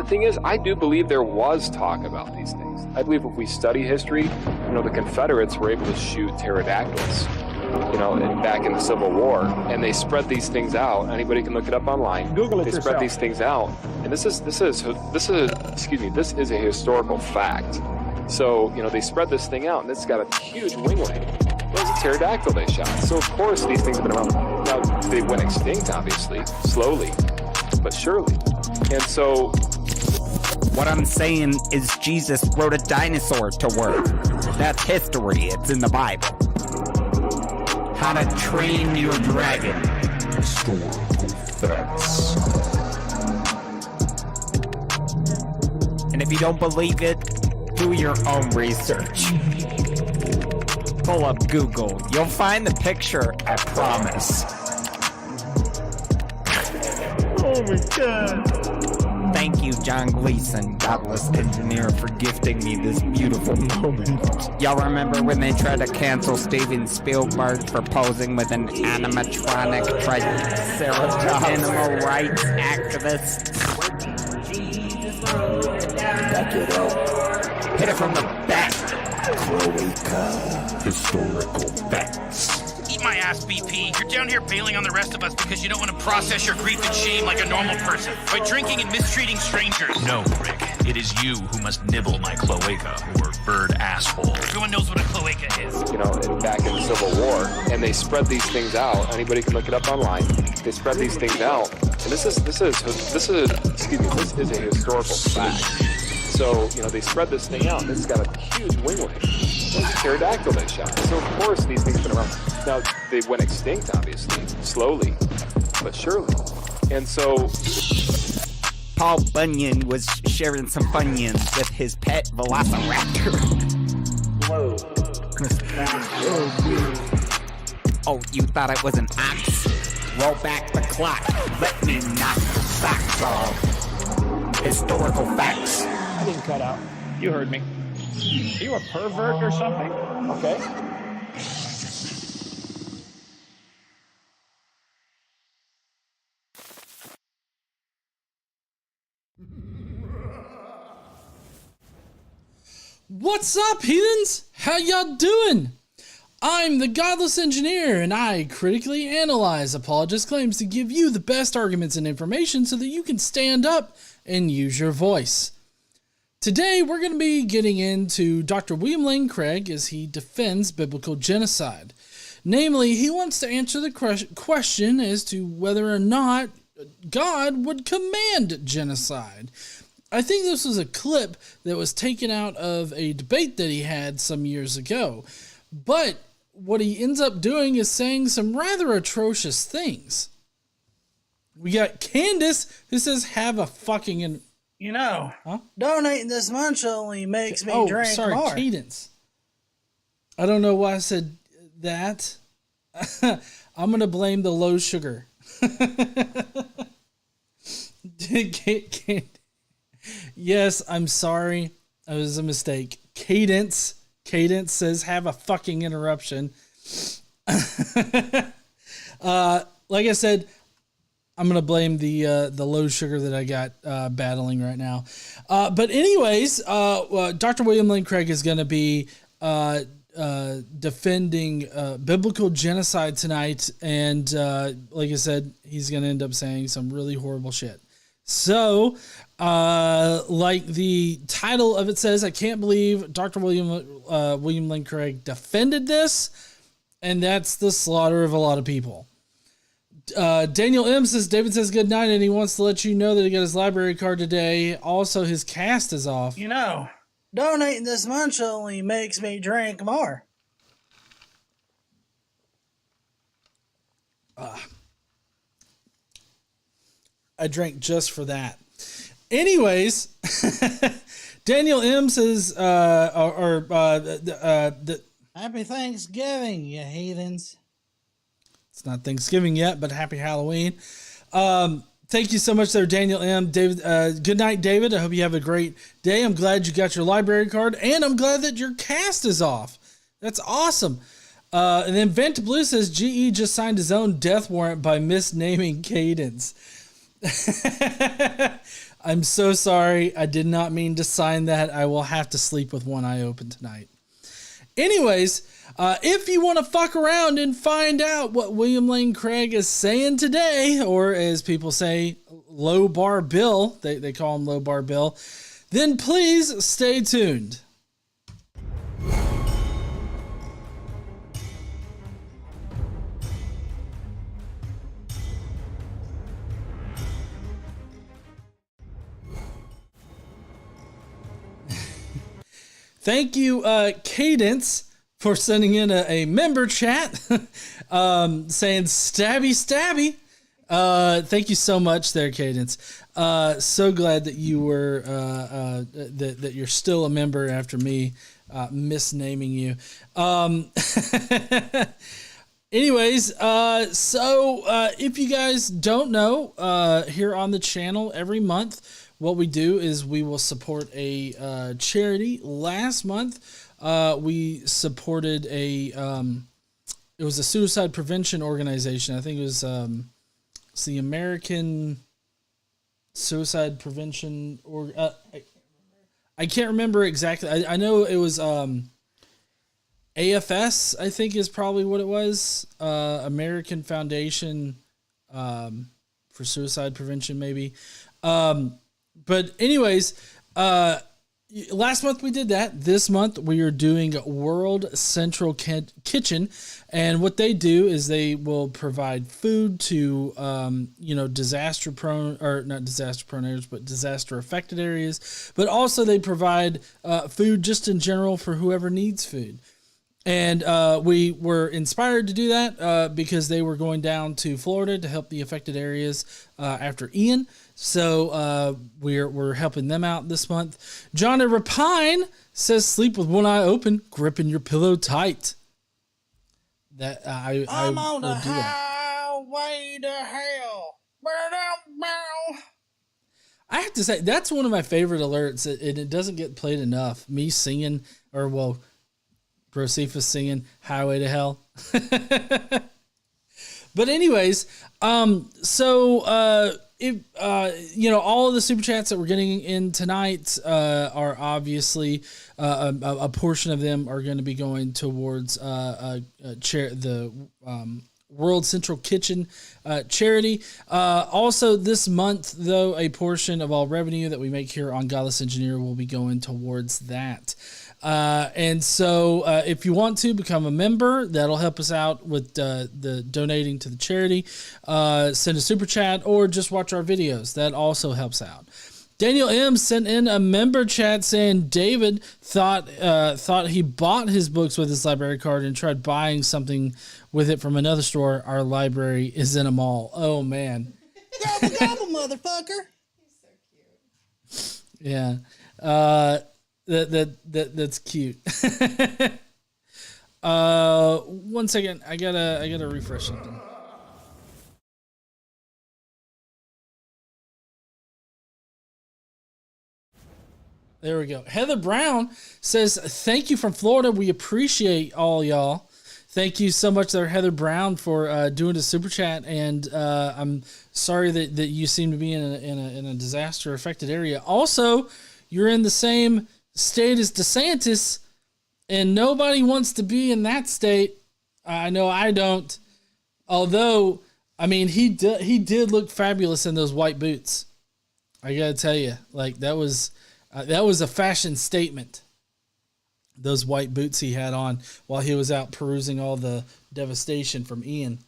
thing is, I do believe there was talk about these things. I believe if we study history, the Confederates were able to shoot pterodactyls, back in the Civil War, and they spread these things out. Anybody can look it up online. Google it They yourself. spread these things out, and this is a historical fact. So, they spread this thing out, and it's got a huge winglet. It was a pterodactyl they shot. So, of course, these things have been around. Now, they went extinct, obviously, slowly, but surely. And so... What I'm saying is Jesus wrote a dinosaur to work. That's history. It's in the Bible. How to Train Your Dragon. Historical facts. And if you don't believe it, do your own research. Pull up Google. You'll find the picture, I promise. Oh my God. Thank you, John Gleason, Godless engineer, for gifting me this beautiful moment. Y'all remember when they tried to cancel Steven Spielberg for posing with an animatronic triceratops animal rights activist? Back it up. Hit it from the back. Cloaca. Historical facts. Eat my ass, BP. You're down here bailing on the rest of us because you don't want to process your grief and shame like a normal person by drinking and mistreating strangers. No, Rick. It is you who must nibble my cloaca, or bird asshole. Everyone knows what a cloaca is. back in the Civil War, and they spread these things out. Anybody can look it up online. They spread these things out, and this is a historical fact. So, they spread this thing out, and it's got a huge winglet. It's a pterodactyl they shot. So, of course, these things have been around. Now, they went extinct, obviously, slowly, but surely. And so... Paul Bunyan was sharing some Funyuns with his pet velociraptor. Whoa. Oh, you thought it was an ox? Roll back the clock. Let me knock the socks off. Historical facts. I didn't cut out. You heard me. Are you a pervert or something? Okay. What's up, heathens? How y'all doing? I'm the Godless Engineer, and I critically analyze apologist claims to give you the best arguments and information so that you can stand up and use your voice. Today, we're going to be getting into Dr. William Lane Craig as he defends biblical genocide. Namely, he wants to answer the question as to whether or not God would command genocide. I think this was a clip that was taken out of a debate that he had some years ago. But what he ends up doing is saying some rather atrocious things. We got Candace, who says, have a fucking... Donating this much only makes me drink more. Cadence. I don't know why I said that. I'm going to blame the low sugar. Yes, I'm sorry. It was a mistake. Cadence says, have a fucking interruption. Like I said, I'm going to blame the low sugar that I got battling right now. But anyways, Dr. William Lane Craig is going to be defending biblical genocide tonight. And like I said, he's going to end up saying some really horrible shit. So, like the title of it says, I can't believe Dr. William Lane Craig defended this, and that's the slaughter of a lot of people. Daniel M says, David says good night, and he wants to let you know that he got his library card today. Also, his cast is off. Donating this much only makes me drink more. I drank just for that. Anyways, Daniel M says, Happy Thanksgiving, you heathens. It's not Thanksgiving yet, but happy Halloween. Thank you so much there, Daniel M. David, good night, David. I hope you have a great day. I'm glad you got your library card, and I'm glad that your cast is off. That's awesome. And then Vent Blue says, GE just signed his own death warrant by misnaming Cadence. I'm so sorry. I did not mean to sign that. I will have to sleep with one eye open tonight. Anyways, if you want to fuck around and find out what William Lane Craig is saying today, or as people say, Low Bar Bill, they call him Low Bar Bill, then please stay tuned. Thank you, Cadence, for sending in a member chat saying stabby. Thank you so much there, Cadence. So glad that you were that you're still a member after me misnaming you. Anyways, so if you guys don't know, here on the channel every month, what we do is we will support a charity. Last month, we supported it was a suicide prevention organization. I think it was it's the American Suicide Prevention, or I can't remember exactly. I know it was AFS, I think is probably what it was. American Foundation for Suicide Prevention, maybe. But anyways, last month we did that. This month we are doing World Central Kitchen, and what they do is they will provide food to disaster prone, or not disaster prone areas, but disaster affected areas. But also they provide food just in general for whoever needs food. And we were inspired to do that because they were going down to Florida to help the affected areas after Ian. So we're helping them out this month. Johnny Rapine says, "Sleep with one eye open, gripping your pillow tight." That I'm on the will do that. highway to hell. I have to say that's one of my favorite alerts, and it doesn't get played enough. Me singing, or well, Josephus singing "Highway to Hell." But anyways, if all of the super chats that we're getting in tonight are obviously a portion of them are going to be going towards the World Central Kitchen charity. Also this month, though, a portion of all revenue that we make here on Godless Engineer will be going towards that. And so if you want to become a member, that'll help us out with the donating to the charity. Send a super chat or just watch our videos. That also helps out. Daniel M sent in a member chat saying David thought he bought his books with his library card and tried buying something with it from another store. Our library is in a mall. Oh man. Gobble gobble, motherfucker. Yeah. That's cute. 1 second. I gotta refresh something. There we go. Heather Brown says, "Thank you from Florida. We appreciate all y'all." Thank you so much there, Heather Brown, for doing a super chat. And I'm sorry that you seem to be in a disaster affected area. Also, you're in the same state as DeSantis, and nobody wants to be in that state. I know I don't. Although, I mean, he did look fabulous in those white boots. I gotta tell you, like that was a fashion statement. Those white boots he had on while he was out perusing all the devastation from Ian.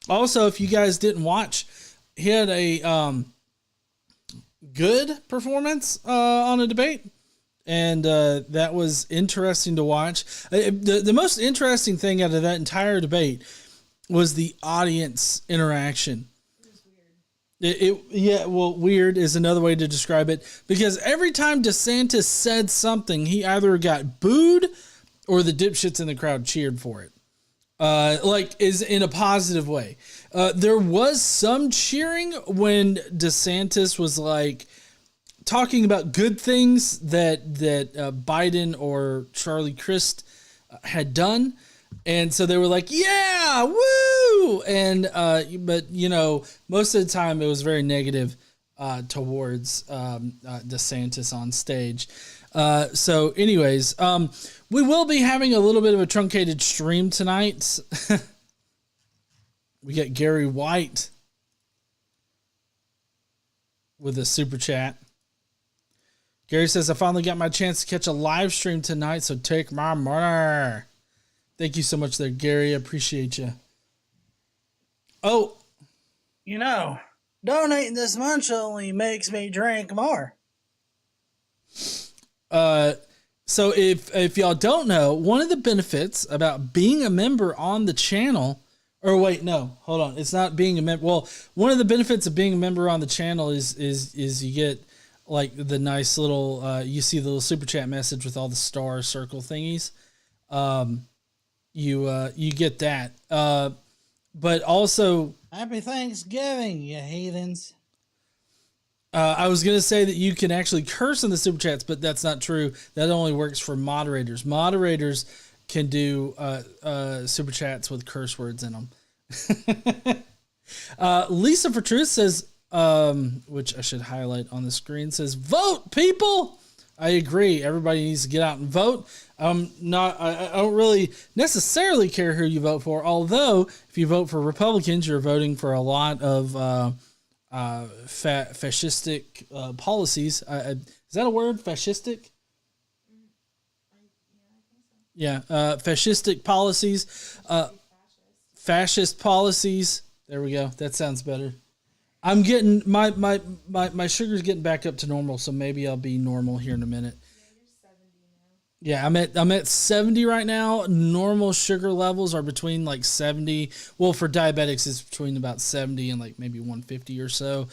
Also, if you guys didn't watch, he had a good performance on a debate, and that was interesting to watch. The most interesting thing out of that entire debate was the audience interaction. Weird is another way to describe it, because every time DeSantis said something, he either got booed or the dipshits in the crowd cheered for it. Is in a positive way. There was some cheering when DeSantis was like talking about good things that Biden or Charlie Crist had done. And so they were like, yeah, woo! And, but, you know, most of the time it was very negative towards DeSantis on stage. So anyways, we will be having a little bit of a truncated stream tonight. We got Gary White with a super chat. Gary says, I finally got my chance to catch a live stream tonight, so take my money. Thank you so much there, Gary. I appreciate you. Oh. You know, donating this much only makes me drink more. So if y'all don't know, one of the benefits about being a member on the channel, or wait, no, hold on. It's not being a member. Well, one of the benefits of being a member on the channel is you get like the nice little, you see the little super chat message with all the star circle thingies. You get that. But also, Happy Thanksgiving, you heathens. I was going to say that you can actually curse in the super chats, but that's not true. That only works for moderators. Moderators can do super chats with curse words in them. Lisa for Truth says, which I should highlight on the screen, says, vote, people! I agree. Everybody needs to get out and vote. I don't really necessarily care who you vote for, although if you vote for Republicans, you're voting for a lot of fascistic policies. Is that a word? Fascistic? Yeah, fascistic policies. Fascist policies. There we go. That sounds better. I'm getting my sugar's getting back up to normal, so maybe I'll be normal here in a minute. Yeah, I'm at 70 right now. Normal sugar levels are between like 70. Well, for diabetics, it's between about 70 and like maybe 150 or so.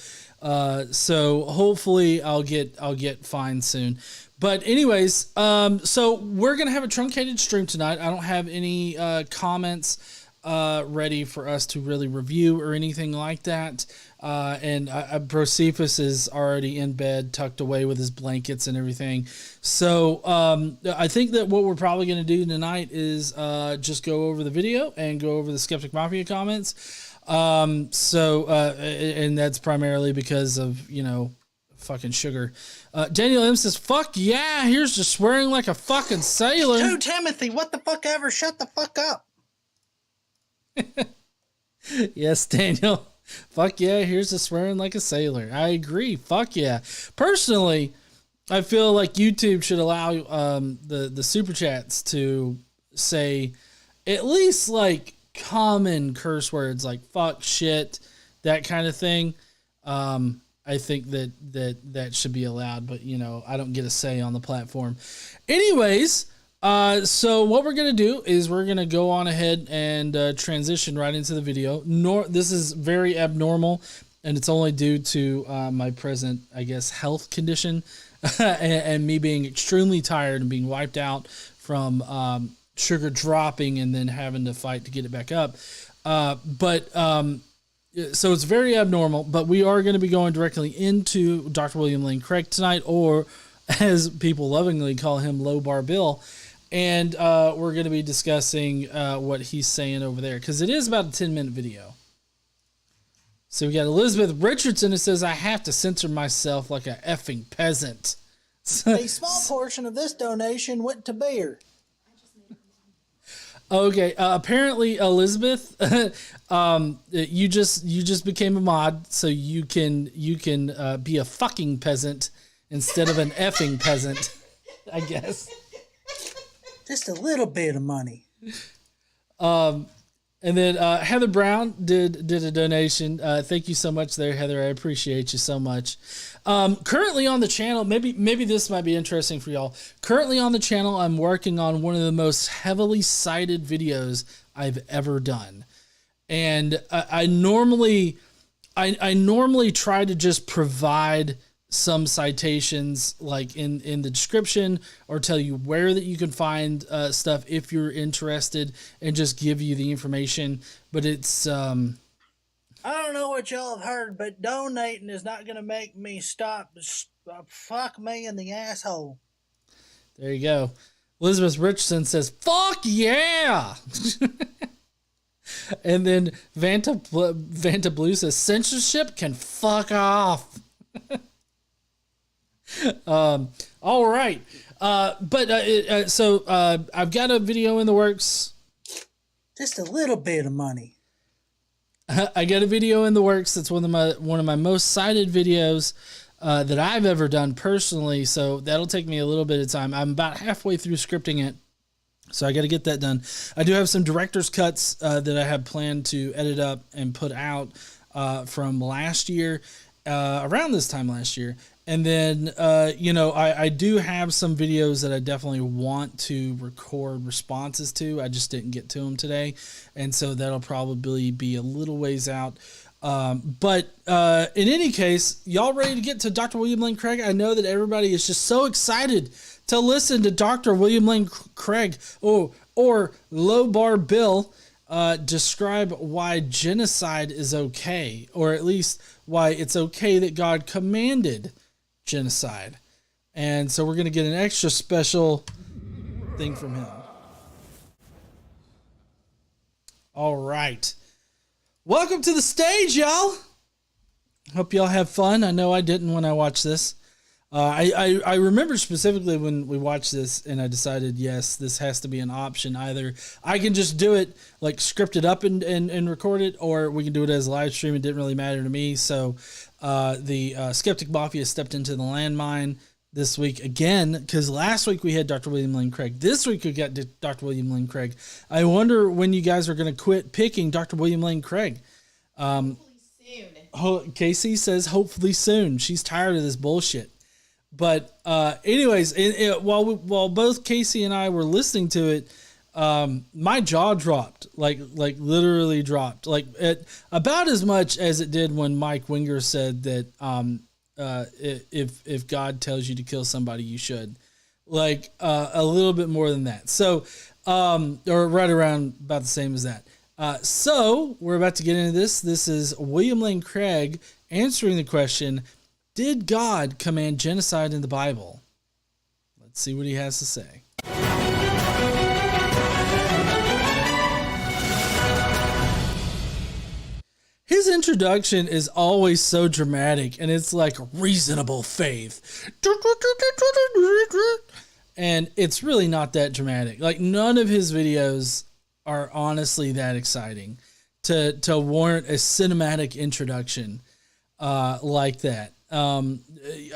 So hopefully I'll get fine soon. But anyways, so we're gonna have a truncated stream tonight. I don't have any comments ready for us to really review or anything like that. And Procephus is already in bed, tucked away with his blankets and everything. So I think that what we're probably going to do tonight is just go over the video and go over the Skeptic Mafia comments. And that's primarily because of, you know, fucking sugar. Daniel M says, fuck yeah, here's just swearing like a fucking sailor. 2 Timothy, what the fuck ever, shut the fuck up. Yes, Daniel. Fuck yeah, here's the swearing like a sailor. I agree. Fuck yeah. Personally, I feel like YouTube should allow the super chats to say at least like common curse words like fuck, shit, that kind of thing. I think that should be allowed, but you know, I don't get a say on the platform. Anyways, so what we're going to do is we're going to go on ahead and transition right into the video. This is very abnormal, and it's only due to my present, I guess, health condition and me being extremely tired and being wiped out from sugar dropping and then having to fight to get it back up. So it's very abnormal, but we are going to be going directly into Dr. William Lane Craig tonight, or as people lovingly call him, Low Bar Bill. And we're going to be discussing what he's saying over there, because it is about a 10-minute video. So we got Elizabeth Richardson who says, I have to censor myself like a effing peasant. A small portion of this donation went to beer. Okay, apparently Elizabeth, you just became a mod, so you can be a fucking peasant instead of an effing peasant, I guess. Just a little bit of money. And then Heather Brown did a donation. Thank you so much there, Heather. I appreciate you so much. Currently on the channel, maybe this might be interesting for y'all. Currently on the channel, I'm working on one of the most heavily cited videos I've ever done. And I normally try to just provide some citations like in the description, or tell you where that you can find stuff if you're interested, and just give you the information. But it's I don't know what y'all have heard, but donating is not going to make me stop. Fuck me in the asshole. There you go. Elizabeth Richardson says, "Fuck yeah!" And then Vanta Blue says, "Censorship can fuck off." All right. So I've got a video in the works. Just a little bit of money. I got a video in the works. That's one of my most cited videos that I've ever done personally. So that'll take me a little bit of time. I'm about halfway through scripting it, so I got to get that done. I do have some director's cuts that I have planned to edit up and put out from last year, around this time last year. And then, I do have some videos that I definitely want to record responses to. I just didn't get to them today. And so that'll probably be a little ways out. But in any case, y'all ready to get to Dr. William Lane Craig? I know that everybody is just so excited to listen to Dr. William Lane Craig or Low Bar Bill describe why genocide is okay, or at least why it's okay that God commanded genocide. And so we're going to get an extra special thing from him. All right. Welcome to the stage, y'all. Hope y'all have fun. I know I didn't when I watched this. I remember specifically when we watched this and I decided, yes, this has to be an option. Either I can just do it, like script it up and record it, or we can do it as a live stream. It didn't really matter to me. So the Skeptic Mafia stepped into the landmine this week again, because last week we had Dr. William Lane Craig. This week we got Dr. William Lane Craig. I wonder when you guys are going to quit picking Dr. William Lane Craig. Hopefully soon. Casey says hopefully soon. She's tired of this bullshit. But anyways, while both Casey and I were listening to it, my jaw dropped, like literally dropped, like about as much as it did when Mike Winger said that if God tells you to kill somebody, you should, like a little bit more than that. So or right around about the same as that. So we're about to get into this. This is William Lane Craig answering the question, did God command genocide in the Bible? Let's see what he has to say. His introduction is always so dramatic, and it's like reasonable faith. And it's really not that dramatic. Like, none of his videos are honestly that exciting to warrant a cinematic introduction like that. I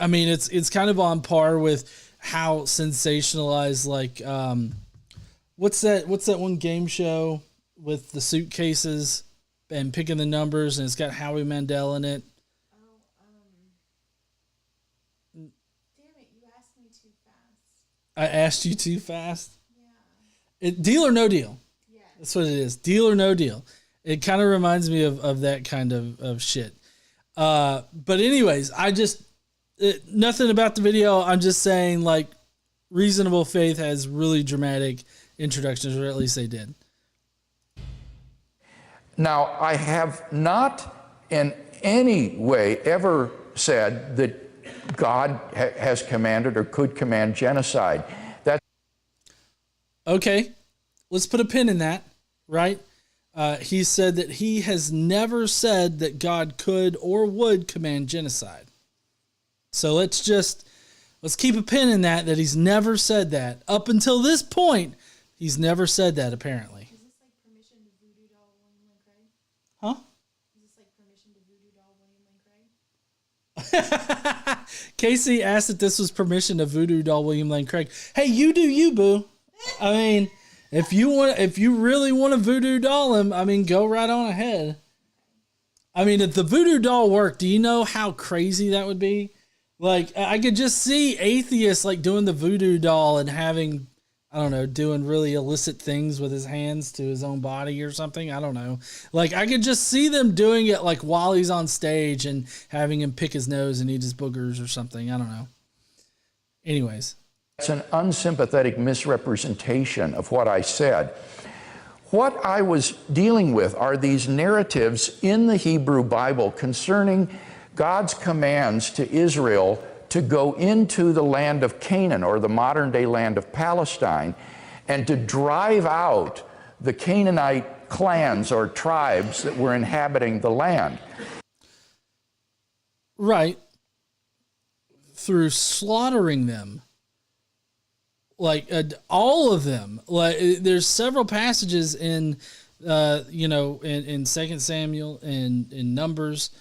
mean, it's kind of on par with how sensationalized, like, what's that one game show with the suitcases and picking the numbers, and it's got Howie Mandel in it. Damn it, you asked me too fast. I asked you too fast? Yeah. Deal or No Deal? Yeah. That's what it is. Deal or No Deal. It kind of reminds me of that kind of shit. But anyways, nothing about the video. I'm just saying, like, Reasonable Faith has really dramatic introductions, or at least they did. Now, I have not in any way ever said that God has commanded or could command genocide. That's okay. Let's put a pin in that, right? He said that he has never said that God could or would command genocide. So let's keep a pin in that he's never said that. Up until this point, he's never said that, apparently. Is this like permission to voodoo doll William Lane Craig? Huh? Is this like permission to voodoo doll William Lane Craig? Casey asked if this was permission to voodoo doll William Lane Craig. Hey, you do you, boo. I mean, if you really want to voodoo doll him, I mean, go right on ahead. I mean, if the voodoo doll worked, do you know how crazy that would be? Like, I could just see atheists like doing the voodoo doll and having, I don't know, doing really illicit things with his hands to his own body or something. I don't know. Like, I could just see them doing it like while he's on stage and having him pick his nose and eat his boogers or something. I don't know. Anyways. It's an unsympathetic misrepresentation of what I said. What I was dealing with are these narratives in the Hebrew Bible concerning God's commands to Israel to go into the land of Canaan, or the modern-day land of Palestine, and to drive out the Canaanite clans or tribes that were inhabiting the land. Right. Through slaughtering them. Like all of them. Like there's several passages in in 2 Samuel and in Numbers,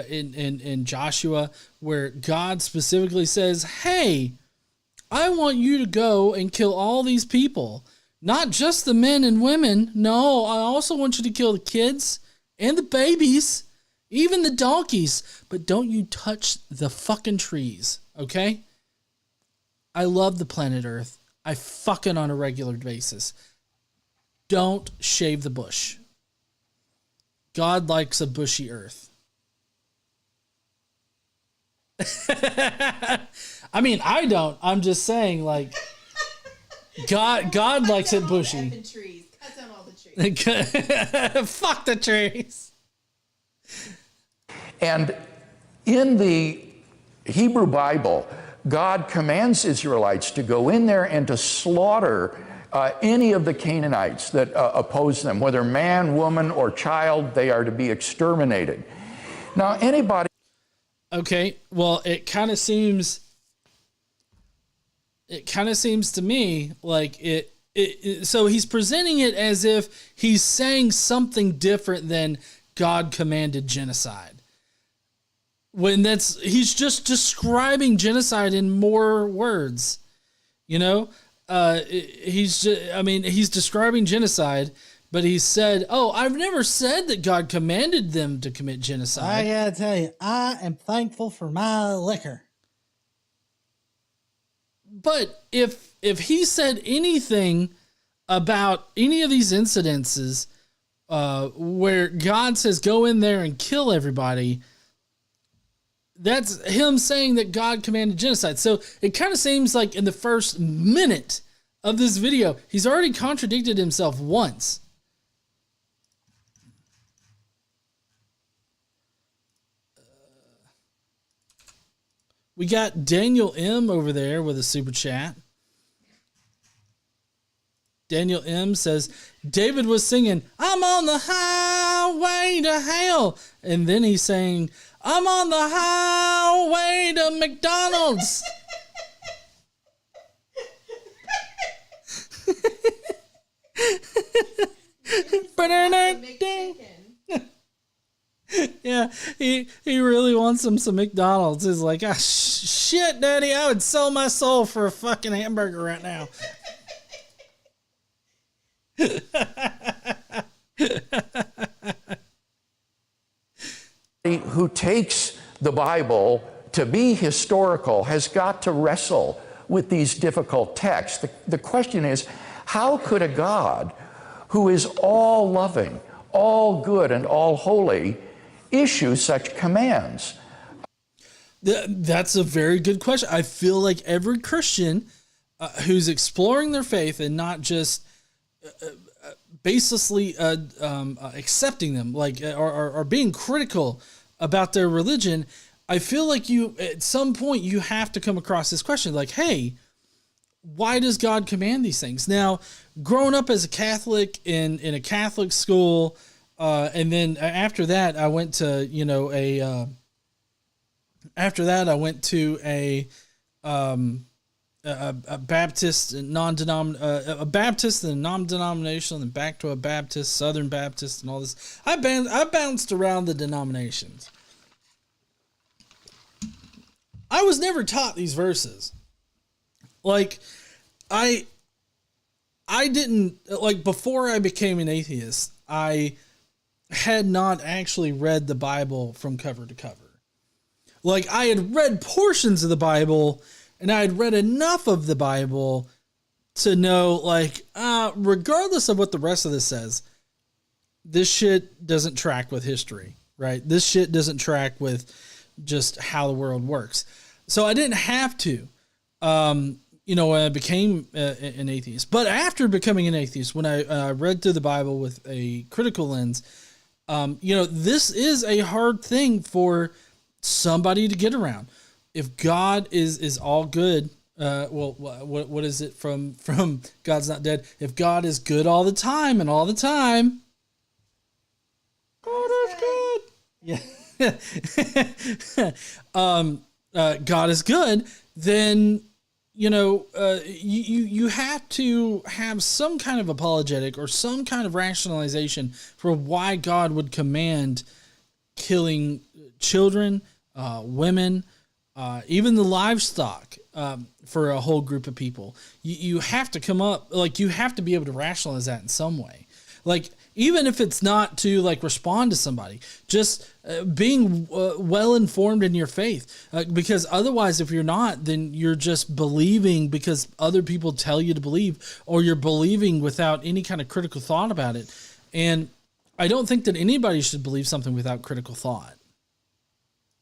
in Joshua, where God specifically says, hey, I want you to go and kill all these people, not just the men and women. No, I also want you to kill the kids and the babies, even the donkeys, but don't you touch the fucking trees, okay? I love the planet Earth. I fucking on a regular basis. Don't shave the bush. God likes a bushy earth. I mean, I don't. I'm just saying, like, God likes it bushy. The trees. Cut down all the trees. Fuck the trees. And in the Hebrew Bible, God commands Israelites to go in there and to slaughter any of the Canaanites that oppose them, whether man, woman, or child. They are to be exterminated. Now, anybody... Okay, well, it kind of seems to me like so he's presenting it as if he's saying something different than God commanded genocide. When he's just describing genocide in more words, he's describing genocide, but he said, oh, I've never said that God commanded them to commit genocide. I gotta tell you, I am thankful for my liquor. But if he said anything about any of these incidences where God says go in there and kill everybody, that's him saying that God commanded genocide. So it kind of seems like in the first minute of this video, he's already contradicted himself once. We got Daniel M over there with a super chat. Daniel M says, David was singing, I'm on the highway to hell. And then he's saying, I'm on the highway to McDonald's. Yeah, he really wants some McDonald's. He's like, shit, Daddy, I would sell my soul for a fucking hamburger right now. Who takes the Bible to be historical has got to wrestle with these difficult texts. The question is, how could a God who is all loving, all good, and all holy issue such commands? That's a very good question. I feel like every Christian who's exploring their faith and not just baselessly accepting them, like or being critical about their religion, I feel like at some point you have to come across this question, like, hey, why does God command these things? Now, growing up as a Catholic in a Catholic school, and then after that, I went to a Baptist and a Baptist and non-denominational, and back to a Baptist, Southern Baptist, and all this. I bounced around the denominations. I was never taught these verses. Like, I didn't, like, before I became an atheist, I had not actually read the Bible from cover to cover. Like, I had read portions of the Bible, and I had read enough of the Bible to know, like, regardless of what the rest of this says, this shit doesn't track with history, right? This shit doesn't track with just how the world works. So I didn't have to, when I became an atheist. But after becoming an atheist, when I read through the Bible with a critical lens, this is a hard thing for somebody to get around. if God is all good, well, what is it from God's Not Dead? If God is good all the time and all the time, God is good. Yeah. God is good. Then you have to have some kind of apologetic or some kind of rationalization for why God would command killing children, women, even the livestock, for a whole group of people. You have to come up, like, you have to be able to rationalize that in some way. Like, even if it's not to like respond to somebody, just being well informed in your faith, because otherwise, if you're not, then you're just believing because other people tell you to believe, or you're believing without any kind of critical thought about it. And I don't think that anybody should believe something without critical thought.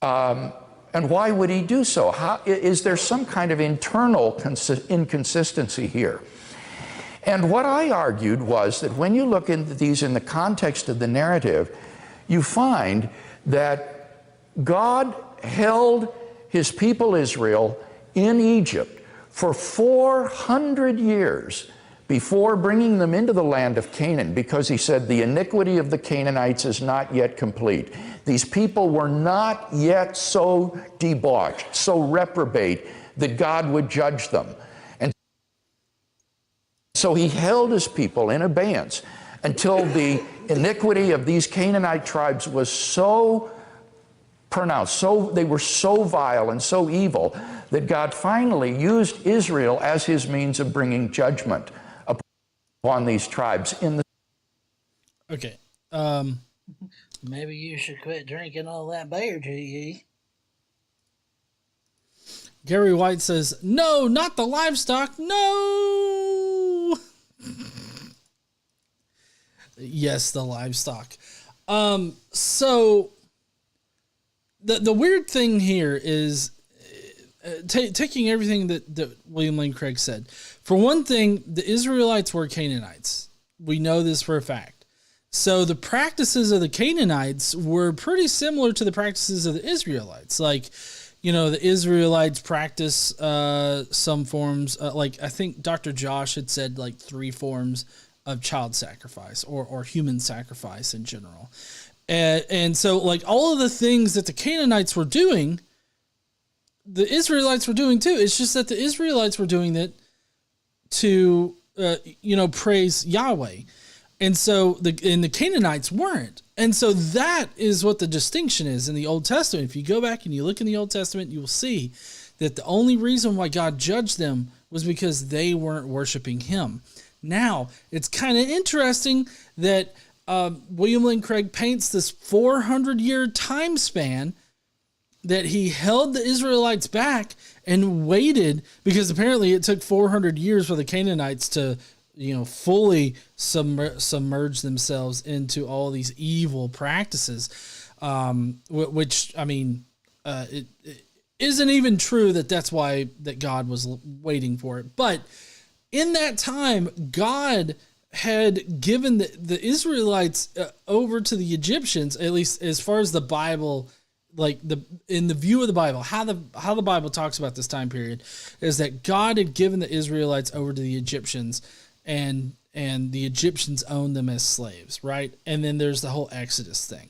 And why would he do so? Is there some kind of internal inconsistency here? And what I argued was that when you look into these in the context of the narrative, you find that God held his people Israel in Egypt for 400 years before bringing them into the land of Canaan, because he said the iniquity of the Canaanites is not yet complete. These people were not yet so debauched, so reprobate, that God would judge them. And so he held his people in abeyance until the iniquity of these Canaanite tribes was so pronounced, they were so vile and so evil, that God finally used Israel as his means of bringing judgment upon these tribes. Okay. Maybe you should quit drinking all that beer, G.E. Gary White says, no, not the livestock. No. Yes, the livestock. So the weird thing here is taking everything that William Lane Craig said. For one thing, the Israelites were Canaanites. We know this for a fact. So the practices of the Canaanites were pretty similar to the practices of the Israelites. Like, the Israelites practice some forms, like I think Dr. Josh had said, like 3 forms of child sacrifice or human sacrifice in general. And so, like, all of the things that the Canaanites were doing, the Israelites were doing too. It's just that the Israelites were doing it to, praise Yahweh. And so the Canaanites weren't. And so that is what the distinction is in the Old Testament. If you go back and you look in the Old Testament, you will see that the only reason why God judged them was because they weren't worshiping him. Now, it's kind of interesting that William Lane Craig paints this 400-year time span that he held the Israelites back and waited, because apparently it took 400 years for the Canaanites to fully submerge themselves into all these evil practices, which, I mean, it isn't even true that's why that God was waiting for it. But in that time, God had given the Israelites over to the Egyptians, at least as far as the Bible, like in the view of the Bible, how the Bible talks about this time period is that God had given the Israelites over to the Egyptians, and the Egyptians owned them as slaves, right? And then there's the whole Exodus thing.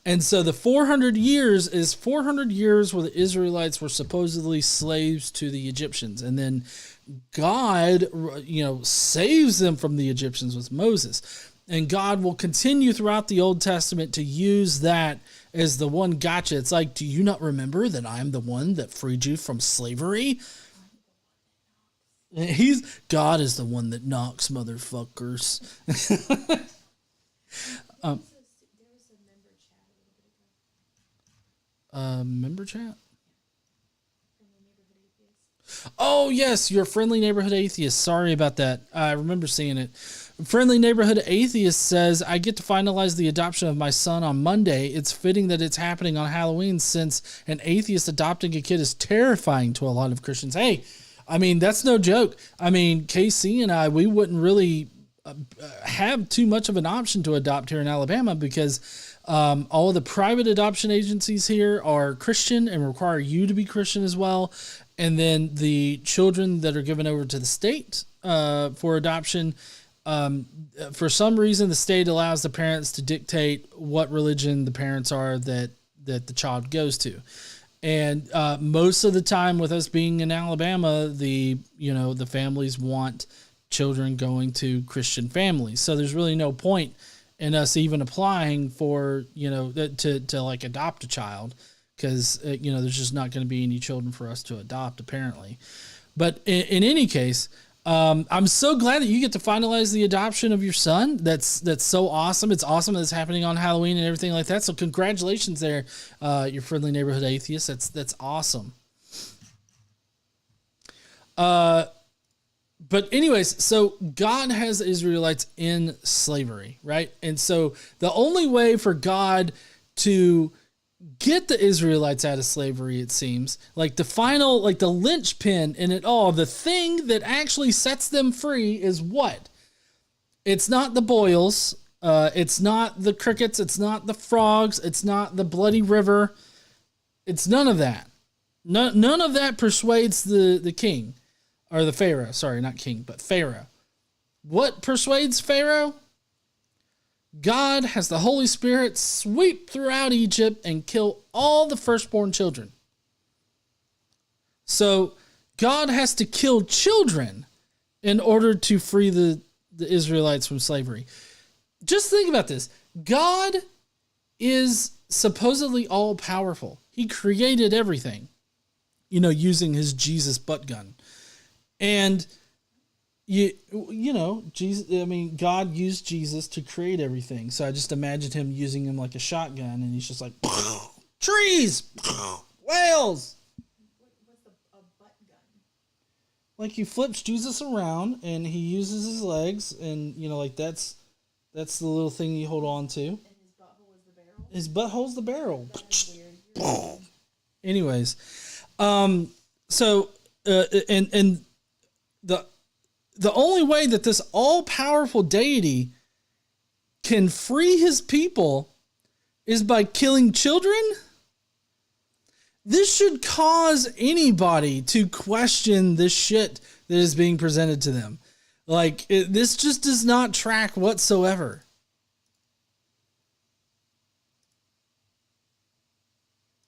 And so the 400 years is 400 years where the Israelites were supposedly slaves to the Egyptians. And then God, saves them from the Egyptians with Moses. And God will continue throughout the Old Testament to use that as the one gotcha. It's like, do you not remember that I'm the one that freed you from slavery? God is the one that knocks, motherfuckers. Member chat? Oh, yes, your friendly neighborhood atheist. Sorry about that. I remember seeing it. Friendly neighborhood atheist says, I get to finalize the adoption of my son on Monday. It's fitting that it's happening on Halloween, since an atheist adopting a kid is terrifying to a lot of Christians. Hey, I mean, that's no joke. I mean, KC and I, we wouldn't really have too much of an option to adopt here in Alabama, because All of the private adoption agencies here are Christian and require you to be Christian as well. And then the children that are given over to the state for adoption, for some reason, the state allows the parents to dictate what religion the parents are that the child goes to. And most of the time, with us being in Alabama, the families want children going to Christian families. So there's really no point in us even applying for to like adopt a child, because there's just not going to be any children for us to adopt, apparently. But in any case, I'm so glad that you get to finalize the adoption of your son. That's so awesome. It's awesome that it's happening on Halloween and everything like that. So congratulations there, your friendly neighborhood atheist. That's awesome. But anyways, so God has the Israelites in slavery, right? And so the only way for God to get the Israelites out of slavery, it seems, like the final, like the linchpin in it all, the thing that actually sets them free is what? It's not the boils, it's not the crickets, it's not the frogs, it's not the bloody river, it's none of that. None of that persuades the king, or the Pharaoh, sorry, not king, but Pharaoh. What persuades Pharaoh? God has the Holy Spirit sweep throughout Egypt and kill all the firstborn children. So God has to kill children in order to free the Israelites from slavery. Just think about this. God is supposedly all powerful. He created everything, using his Jesus butt gun. And Jesus, God used Jesus to create everything. So I just imagined him using him like a shotgun, and he's just like, trees, whales. What's a butt gun? Like he flips Jesus around and he uses his legs, and that's the little thing you hold on to. And his butthole is the barrel? His butthole's the barrel. Weird. Anyways, the only way that this all-powerful deity can free his people is by killing children. This should cause anybody to question this shit that is being presented to them. This just does not track whatsoever.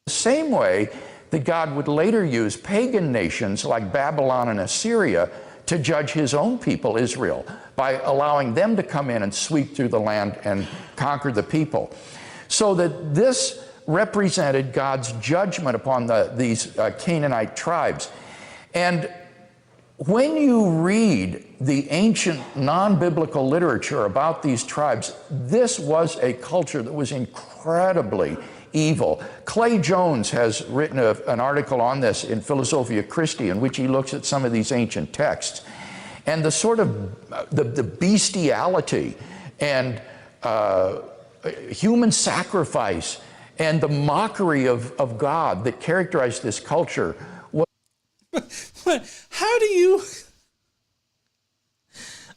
The same way that God would later use pagan nations like Babylon and Assyria to judge his own people, Israel, by allowing them to come in and sweep through the land and conquer the people. So that this represented God's judgment upon these Canaanite tribes. And when you read the ancient non-biblical literature about these tribes, this was a culture that was incredibly evil. Clay Jones has written an article on this in Philosophia Christi, in which he looks at some of these ancient texts. And the sort of the bestiality and human sacrifice and the mockery of God that characterized this culture. How do you...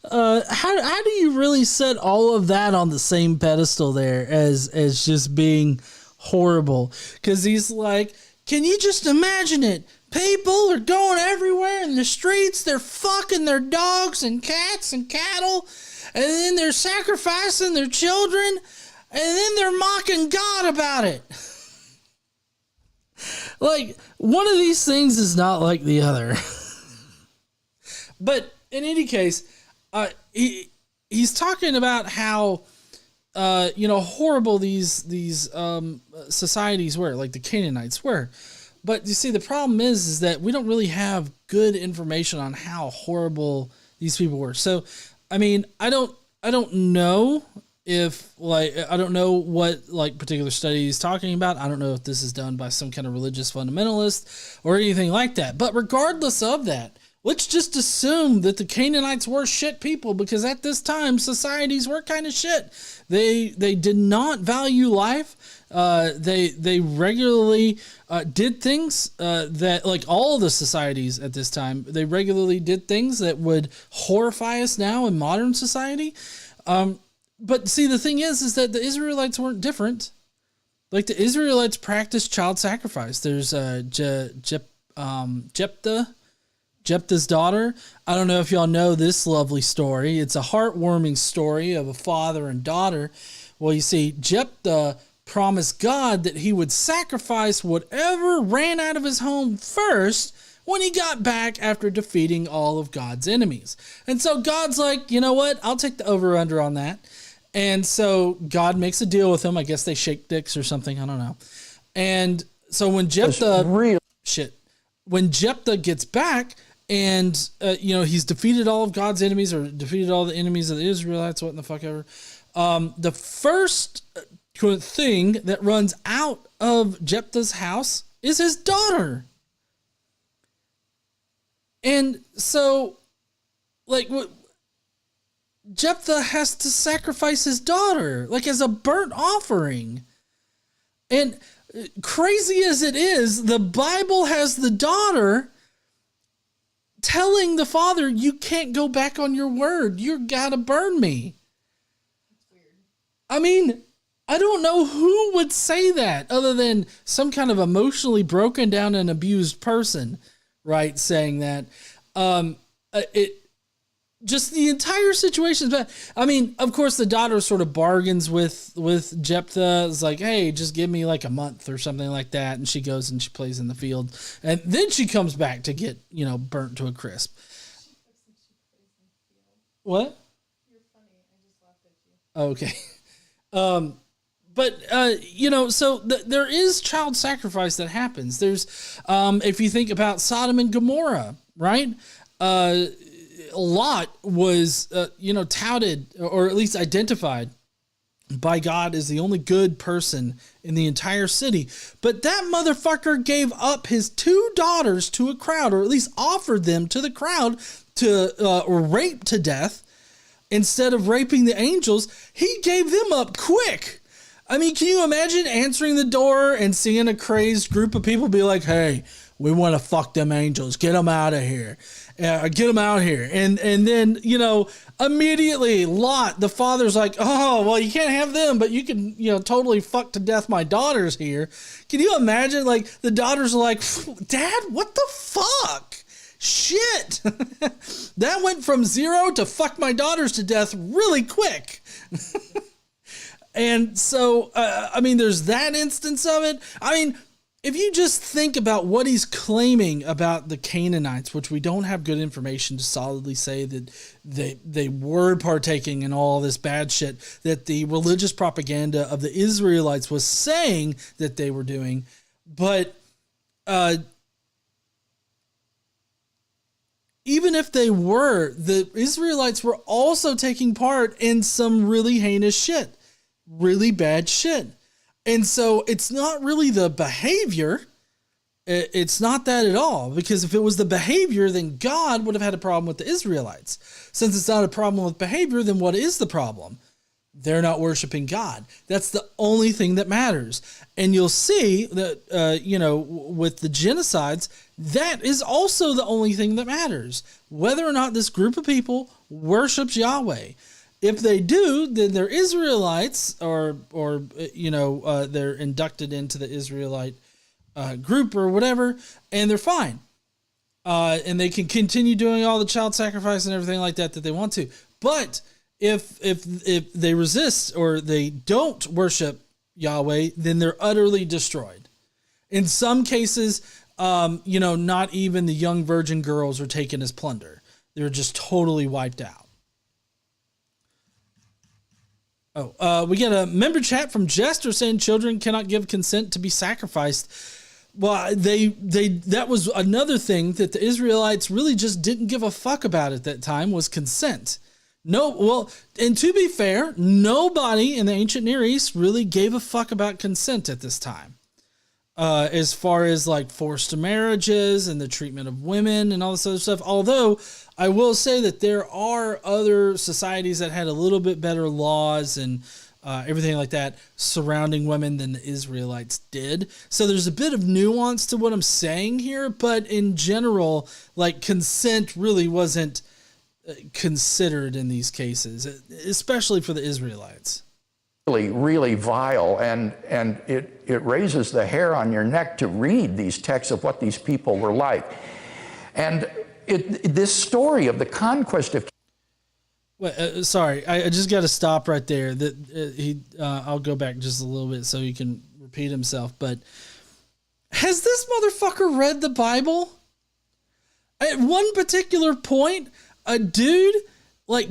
how do you really set all of that on the same pedestal there as just being horrible? Because he's like, can you just imagine it? People are going everywhere in the streets. They're fucking their dogs and cats and cattle, and then they're sacrificing their children, and then they're mocking God about it. Like, one of these things is not like the other. But in any case, he's talking about how horrible these societies were, like the Canaanites were. But you see, the problem is that we don't really have good information on how horrible these people were. So, I mean, I don't know if I don't know what particular study he's talking about. I don't know if this is done by some kind of religious fundamentalist or anything like that. But regardless of that, let's just assume that the Canaanites were shit people, because at this time societies were kind of shit. They did not value life. They regularly did things that, like all of the societies at this time, they regularly did things that would horrify us now in modern society. but see, the thing is that the Israelites weren't different. Like, the Israelites practiced child sacrifice. There's Jephthah's daughter. I don't know if y'all know this lovely story. It's a heartwarming story of a father and daughter. Well, you see, Jephthah promised God that he would sacrifice whatever ran out of his home first when he got back after defeating all of God's enemies. And so God's like, you know what? I'll take the over-under on that. And so God makes a deal with him. I guess they shake dicks or something. I don't know. And so when Jephthah... When Jephthah gets back and, he's defeated all of God's enemies or defeated all the enemies of the Israelites, what in the fuck ever, the first thing that runs out of Jephthah's house is his daughter. And so, like, Jephthah has to sacrifice his daughter, like, as a burnt offering. And crazy as it is, the Bible has the daughter telling the father, you can't go back on your word. You gotta burn me. I mean, I don't know who would say that other than some kind of emotionally broken down and abused person, right? Saying that. Just the entire situation is bad. I mean, of course, the daughter sort of bargains with Jephthah. It's like, hey, just give me like a month or something like that. And she goes and she plays in the field. And then she comes back to get, burnt to a crisp. What? You're funny. I just laughed at you. Okay. So there is child sacrifice that happens. There's, if you think about Sodom and Gomorrah, right? Lot was, touted or at least identified by God as the only good person in the entire city. But that motherfucker gave up his 2 daughters to a crowd, or at least offered them to the crowd to rape to death instead of raping the angels. He gave them up quick. I mean, can you imagine answering the door and seeing a crazed group of people be like, hey, we want to fuck them angels. Get them out of here. Get them out here. And then, immediately Lot, the father's like, oh, well, you can't have them, but you can, totally fuck to death my daughters here. Can you imagine, like, the daughters are like, Dad, what the fuck? Shit. That went from 0 to fuck my daughters to death really quick. And so, there's that instance of it. I mean, if you just think about what he's claiming about the Canaanites, which we don't have good information to solidly say that they were partaking in all this bad shit that the religious propaganda of the Israelites was saying that they were doing. But even if they were, the Israelites were also taking part in some really heinous shit, really bad shit. And so it's not really the behavior. It's not that at all. Because if it was the behavior, then God would have had a problem with the Israelites. Since it's not a problem with behavior, then what is the problem? They're not worshiping God. That's the only thing that matters. And you'll see that, with the genocides, that is also the only thing that matters. Whether or not this group of people worships Yahweh. If they do, then they're Israelites, or they're inducted into the Israelite group or whatever, and they're fine. And they can continue doing all the child sacrifice and everything like that they want to. But if they resist or they don't worship Yahweh, then they're utterly destroyed. In some cases, not even the young virgin girls are taken as plunder. They're just totally wiped out. We get a member chat from Jester saying children cannot give consent to be sacrificed. Well, that was another thing that the Israelites really just didn't give a fuck about at that time, was consent. No, well, and to be fair, nobody in the ancient Near East really gave a fuck about consent at this time. As far as like forced marriages and the treatment of women and all this other stuff. Although I will say that there are other societies that had a little bit better laws and everything like that surrounding women than the Israelites did. So there's a bit of nuance to what I'm saying here, but in general, like consent really wasn't considered in these cases, especially for the Israelites. Really, really vile, and it raises the hair on your neck to read these texts of what these people were like. And this story of the conquest of... Well, sorry, I just got to stop right there. I'll go back just a little bit so he can repeat himself. But has this motherfucker read the Bible? At one particular point, a dude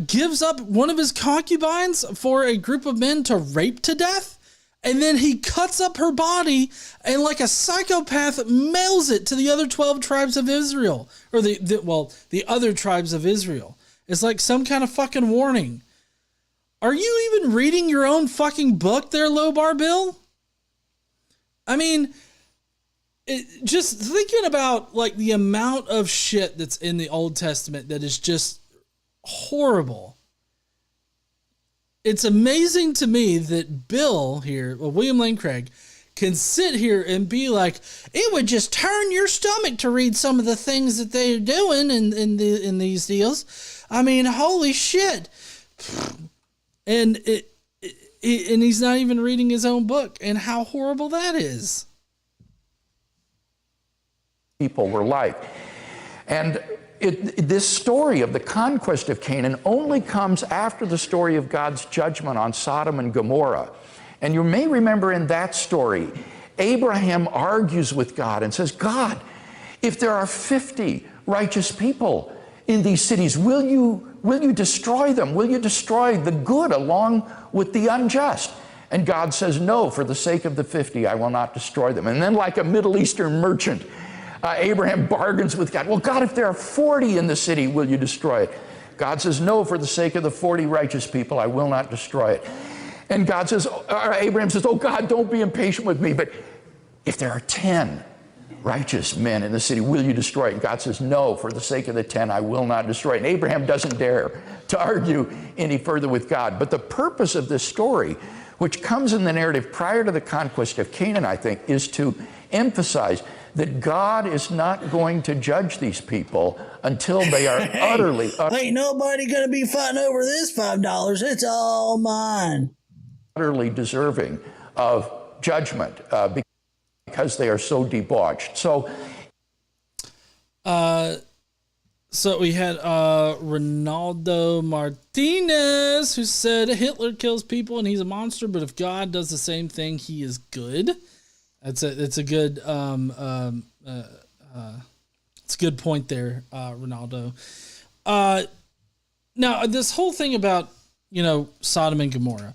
gives up one of his concubines for a group of men to rape to death, and then he cuts up her body and like a psychopath mails it to the other 12 tribes of Israel, or the other tribes of Israel. It's like some kind of fucking warning. Are you even reading your own fucking book there, Lobar Bill? I mean, just thinking about the amount of shit that's in the Old Testament that is just horrible. It's amazing to me that Bill here, William Lane Craig, can sit here and be like, it would just turn your stomach to read some of the things that they're doing in these deals. I mean, holy shit. And and he's not even reading his own book, and how horrible that is. People were like. And this story of the conquest of Canaan only comes after the story of God's judgment on Sodom and Gomorrah. And you may remember in that story, Abraham argues with God and says, God, if there are 50 righteous people in these cities, will you destroy them? Will you destroy the good along with the unjust? And God says, no, for the sake of the 50, I will not destroy them. And then like a Middle Eastern merchant, Abraham bargains with God. Well, God, if there are 40 in the city, will you destroy it? God says, no, for the sake of the 40 righteous people, I will not destroy it. And God says, Abraham says, oh God, don't be impatient with me, but if there are 10 righteous men in the city, will you destroy it? And God says, no, for the sake of the 10, I will not destroy it. And Abraham doesn't dare to argue any further with God. But the purpose of this story, which comes in the narrative prior to the conquest of Canaan, I think, is to emphasize that God is not going to judge these people until they are utterly ain't nobody going to be fighting over this $5. It's all mine. Utterly deserving of judgment because they are so debauched. So we had Ronaldo Martinez, who said Hitler kills people and he's a monster, but if God does the same thing, he is good. It's a good it's a good point there, Ronaldo. Now this whole thing about Sodom and Gomorrah,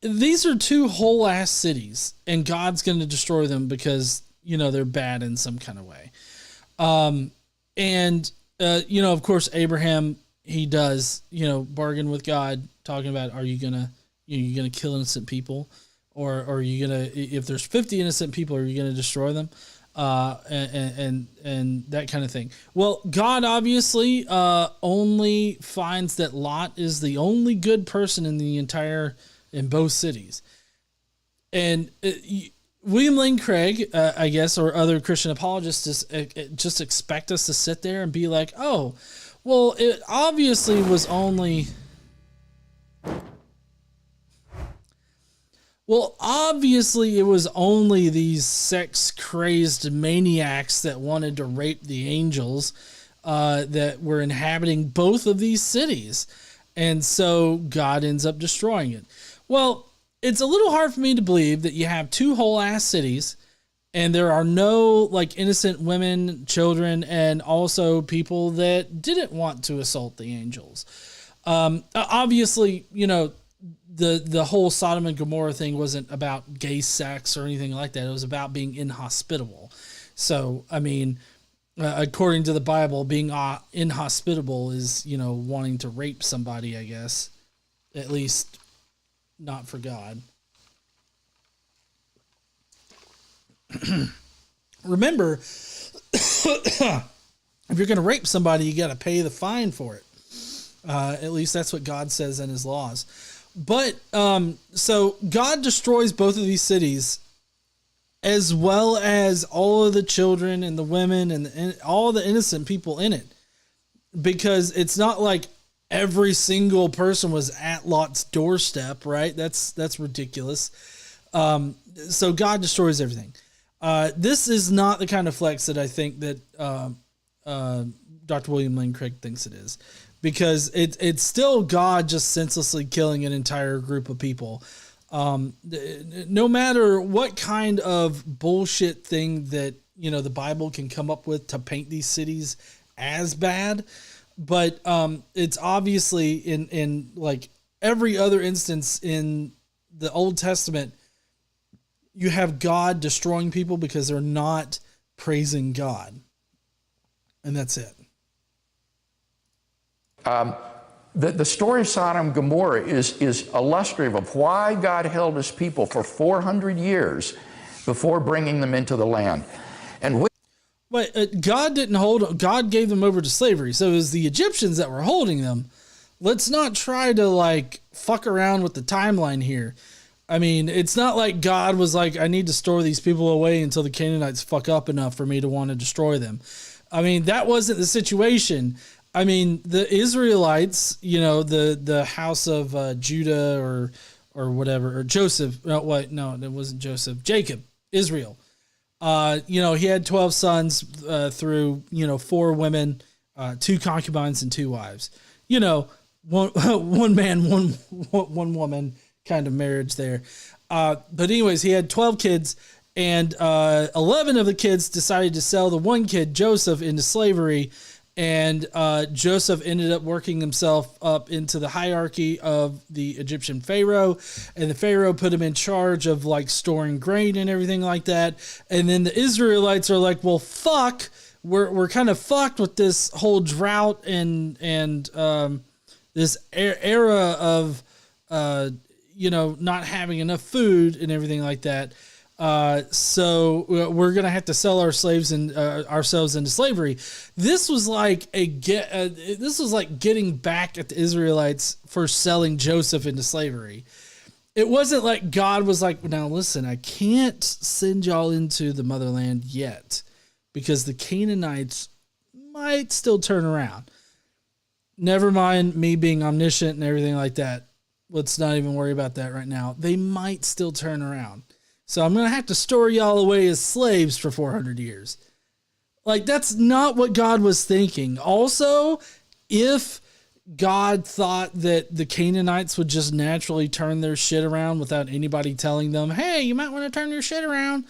these are two whole ass cities, and God's going to destroy them because they're bad in some kind of way. Of course Abraham, he does bargain with God, talking about, are you gonna kill innocent people? Or are you gonna, if there's 50 innocent people, are you gonna destroy them? And that kind of thing. Well, God obviously only finds that Lot is the only good person in both cities. And William Lane Craig, I guess, or other Christian apologists just expect us to sit there and be like, oh, well, it obviously was only... Well, obviously it was only these sex-crazed maniacs that wanted to rape the angels that were inhabiting both of these cities. And so God ends up destroying it. Well, it's a little hard for me to believe that you have two whole-ass cities and there are no innocent women, children, and also people that didn't want to assault the angels. Obviously, the whole Sodom and Gomorrah thing wasn't about gay sex or anything like that. It was about being inhospitable. So, I mean, according to the Bible, being inhospitable is, wanting to rape somebody, I guess. At least not for God. Remember, if you're going to rape somebody, you got to pay the fine for it. At least that's what God says in his laws. But so God destroys both of these cities, as well as all of the children and the women and all the innocent people in it. because it's not like every single person was at Lot's doorstep, right? That's ridiculous. So God destroys everything. This is not the kind of flex that I think that Dr. William Lane Craig thinks it is, because it's still God just senselessly killing an entire group of people. No matter what kind of bullshit thing that, you know, the Bible can come up with to paint these cities as bad, but it's obviously in like every other instance in the Old Testament, you have God destroying people because they're not praising God. And that's it. The story of Sodom and Gomorrah is illustrative of why God held his people for 400 years before bringing them into the land. And God didn't hold, God gave them over to slavery. So it was the Egyptians that were holding them. Let's not try to like fuck around with the timeline here. I mean, it's not like God was like, I need to store these people away until the Canaanites fuck up enough for me to want to destroy them. I mean, that wasn't the situation. I mean, the Israelites, you know, the house of Judah or whatever, or Joseph. No, wait, no, it wasn't Joseph. Jacob, Israel. You know, he had 12 sons through, you know, 4 women, 2 concubines and 2 wives. You know, one man, one woman kind of marriage there. But anyways, he had 12 kids, and 11 of the kids decided to sell the one kid, Joseph, into slavery. And Joseph ended up working himself up into the hierarchy of the Egyptian Pharaoh, and the Pharaoh put him in charge of like storing grain and everything like that. And then the Israelites are like, well, fuck, we're kind of fucked with this whole drought and this era of you know, not having enough food and everything like that. So we're going to have to sell our slaves and ourselves into slavery. This was like this was like getting back at the Israelites for selling Joseph into slavery. It wasn't like God was like, now listen, I can't send y'all into the motherland yet because the Canaanites might still turn around. Never mind me being omniscient and everything like that. Let's not even worry about that right now. They might still turn around. So I'm going to have to store y'all away as slaves for 400 years. Like, that's not what God was thinking. Also, if God thought that the Canaanites would just naturally turn their shit around without anybody telling them, hey, you might want to turn your shit around.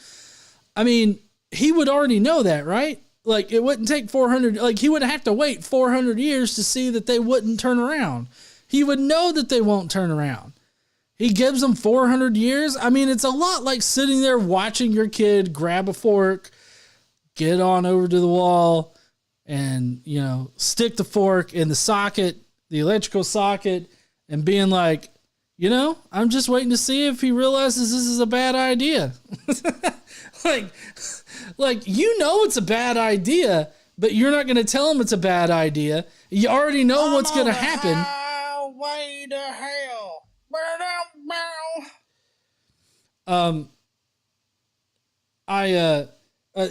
I mean, he would already know that, right? Like, it wouldn't take 400, like, he would have to wait 400 years to see that they wouldn't turn around. He would know that they won't turn around. He gives them 400 years. I mean, it's a lot like sitting there watching your kid grab a fork, get on over to the wall, and, you know, stick the fork in the socket, the electrical socket, and being like, you know, I'm just waiting to see if he realizes this is a bad idea. like, you know it's a bad idea, but you're not going to tell him it's a bad idea. You already know what's going to happen. Way to hell.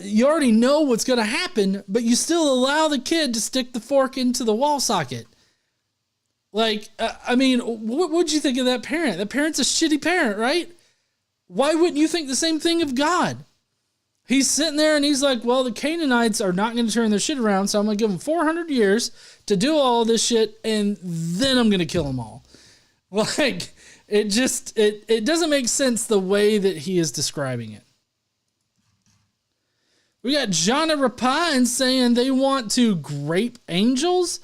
You already know what's going to happen, but you still allow the kid to stick the fork into the wall socket. Like, I mean, what would you think of that parent? That parent's a shitty parent, right? Why wouldn't you think the same thing of God? He's sitting there and he's like, well, the Canaanites are not going to turn their shit around, so I'm going to give them 400 years to do all this shit, and then I'm going to kill them all. Like, it doesn't make sense the way that he is describing it. We got Jonna Rapine saying they want to grape angels,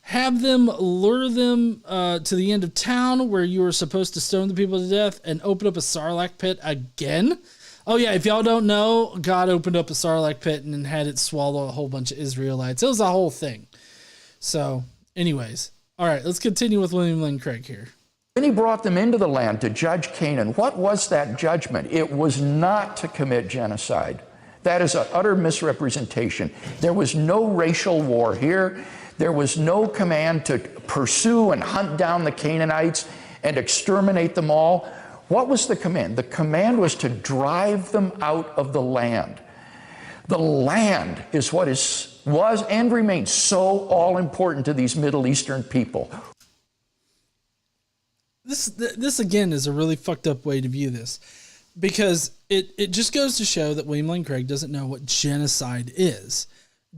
have them lure them to the end of town where you are supposed to stone the people to death, and open up a Sarlacc pit again. Oh yeah, if y'all don't know, God opened up a Sarlacc pit and had it swallow a whole bunch of Israelites. It was a whole thing. So, anyways, all right, let's continue with William Lane Craig here. When he brought them into the land to judge Canaan, what was that judgment? It was not to commit genocide. That is an utter misrepresentation. There was no racial war here. There was no command to pursue and hunt down the Canaanites and exterminate them all. What was the command? The command was to drive them out of the land. The land is what is was and remains so all important to these Middle Eastern people. This again is a really fucked up way to view this, because it just goes to show that William Lane Craig doesn't know what genocide is.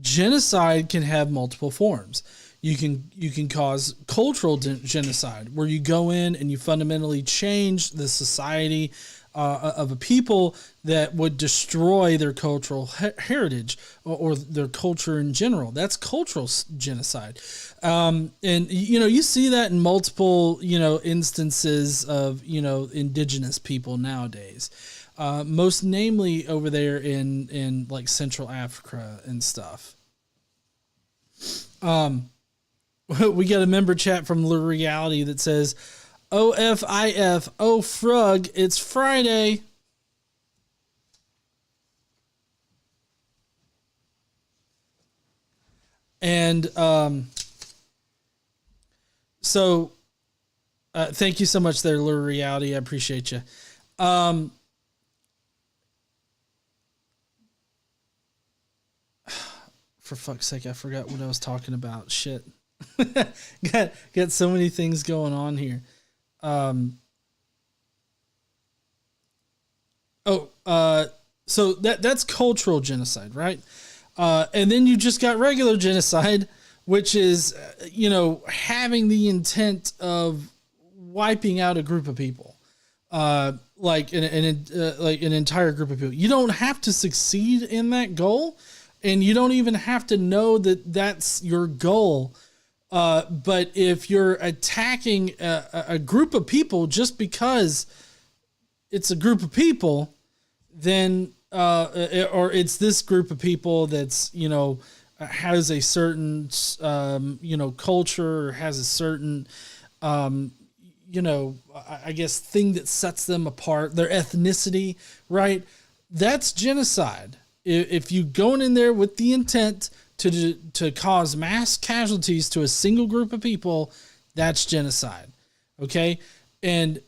Genocide can have multiple forms. You can cause cultural genocide, where you go in and you fundamentally change the society of a people that would destroy their cultural heritage or their culture in general. That's cultural genocide. And, you see that in multiple, instances of, indigenous people nowadays. Most namely over there in like Central Africa and stuff. We got a member chat from Lure Reality that says, OFIF, oh frug, it's Friday. And so thank you so much there, Lure Reality. I appreciate you. For fuck's sake, I forgot what I was talking about. Shit. got so many things going on here. So that's cultural genocide, right? And then you just got regular genocide, which is, having the intent of wiping out a group of people, like an entire group of people. You don't have to succeed in that goal, and you don't even have to know that that's your goal. But if you're attacking a group of people just because it's a group of people, then, or it's this group of people that's, has a certain, culture, or has a certain, I guess thing that sets them apart, their ethnicity, right? That's genocide. If you going in there with the intent to cause mass casualties to a single group of people, that's genocide. Okay? And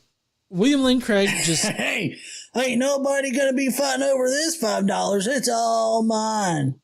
William Lane Craig just... Hey, ain't nobody gonna be fighting over this $5. It's all mine.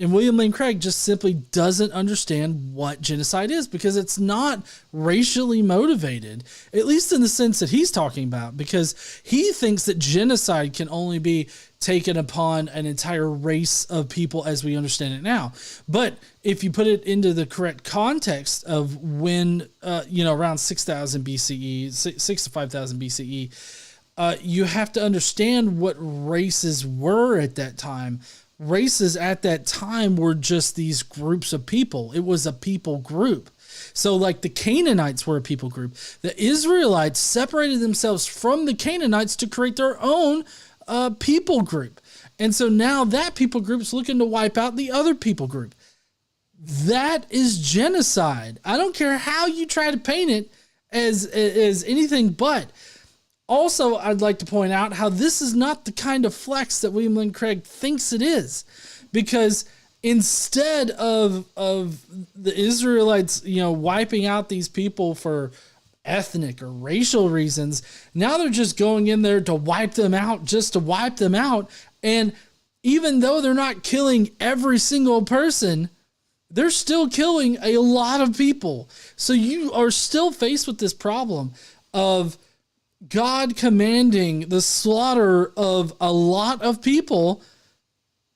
And William Lane Craig just simply doesn't understand what genocide is, because it's not racially motivated, at least in the sense that he's talking about, because he thinks that genocide can only be taken upon an entire race of people as we understand it now. But if you put it into the correct context of when, around 6,000 BCE, 6 to 5,000 BCE, you have to understand what races were at that time. Races at that time were just these groups of people. It was a people group. So like the Canaanites were a people group. The Israelites separated themselves from the Canaanites to create their own people group. And so now that people group is looking to wipe out the other people group. That is genocide. I don't care how you try to paint it as anything but. Also, I'd like to point out how this is not the kind of flex that William Lane Craig thinks it is, because instead of the Israelites, wiping out these people for ethnic or racial reasons, now they're just going in there to wipe them out, just to wipe them out. And even though they're not killing every single person, they're still killing a lot of people. So you are still faced with this problem of God commanding the slaughter of a lot of people,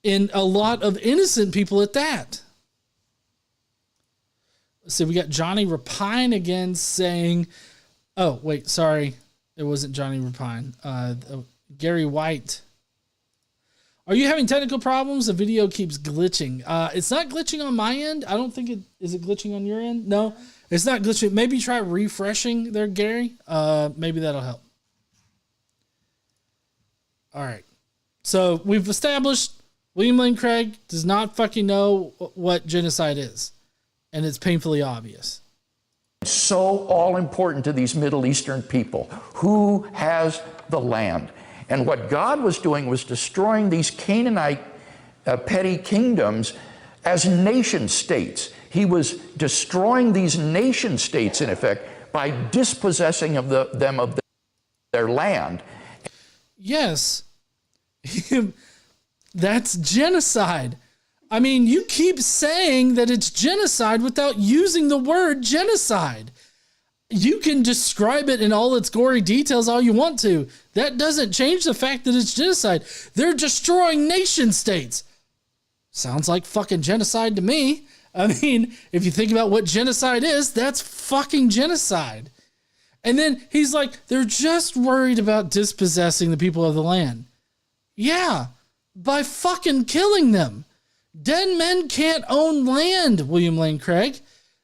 and a lot of innocent people at that. So we got Johnny Rapine again saying, oh, wait, sorry. It wasn't Johnny Rapine. Gary White. Are you having technical problems? The video keeps glitching. It's not glitching on my end. I don't think it is. It glitching on your end? No, it's not glitching. Maybe try refreshing there, Gary. Maybe that'll help. All right. So we've established William Lane Craig does not fucking know what genocide is. And it's painfully obvious. So all important to these Middle Eastern people. Who has the land? And what God was doing was destroying these Canaanite petty kingdoms as nation states. He was destroying these nation states, in effect, by dispossessing of them of their land. Yes, that's genocide. I mean, you keep saying that it's genocide without using the word genocide. You can describe it in all its gory details all you want to. That doesn't change the fact that it's genocide. They're destroying nation states. Sounds like fucking genocide to me. I mean, if you think about what genocide is, that's fucking genocide. And then he's like, they're just worried about dispossessing the people of the land. Yeah, by fucking killing them. Dead men can't own land, William Lane Craig.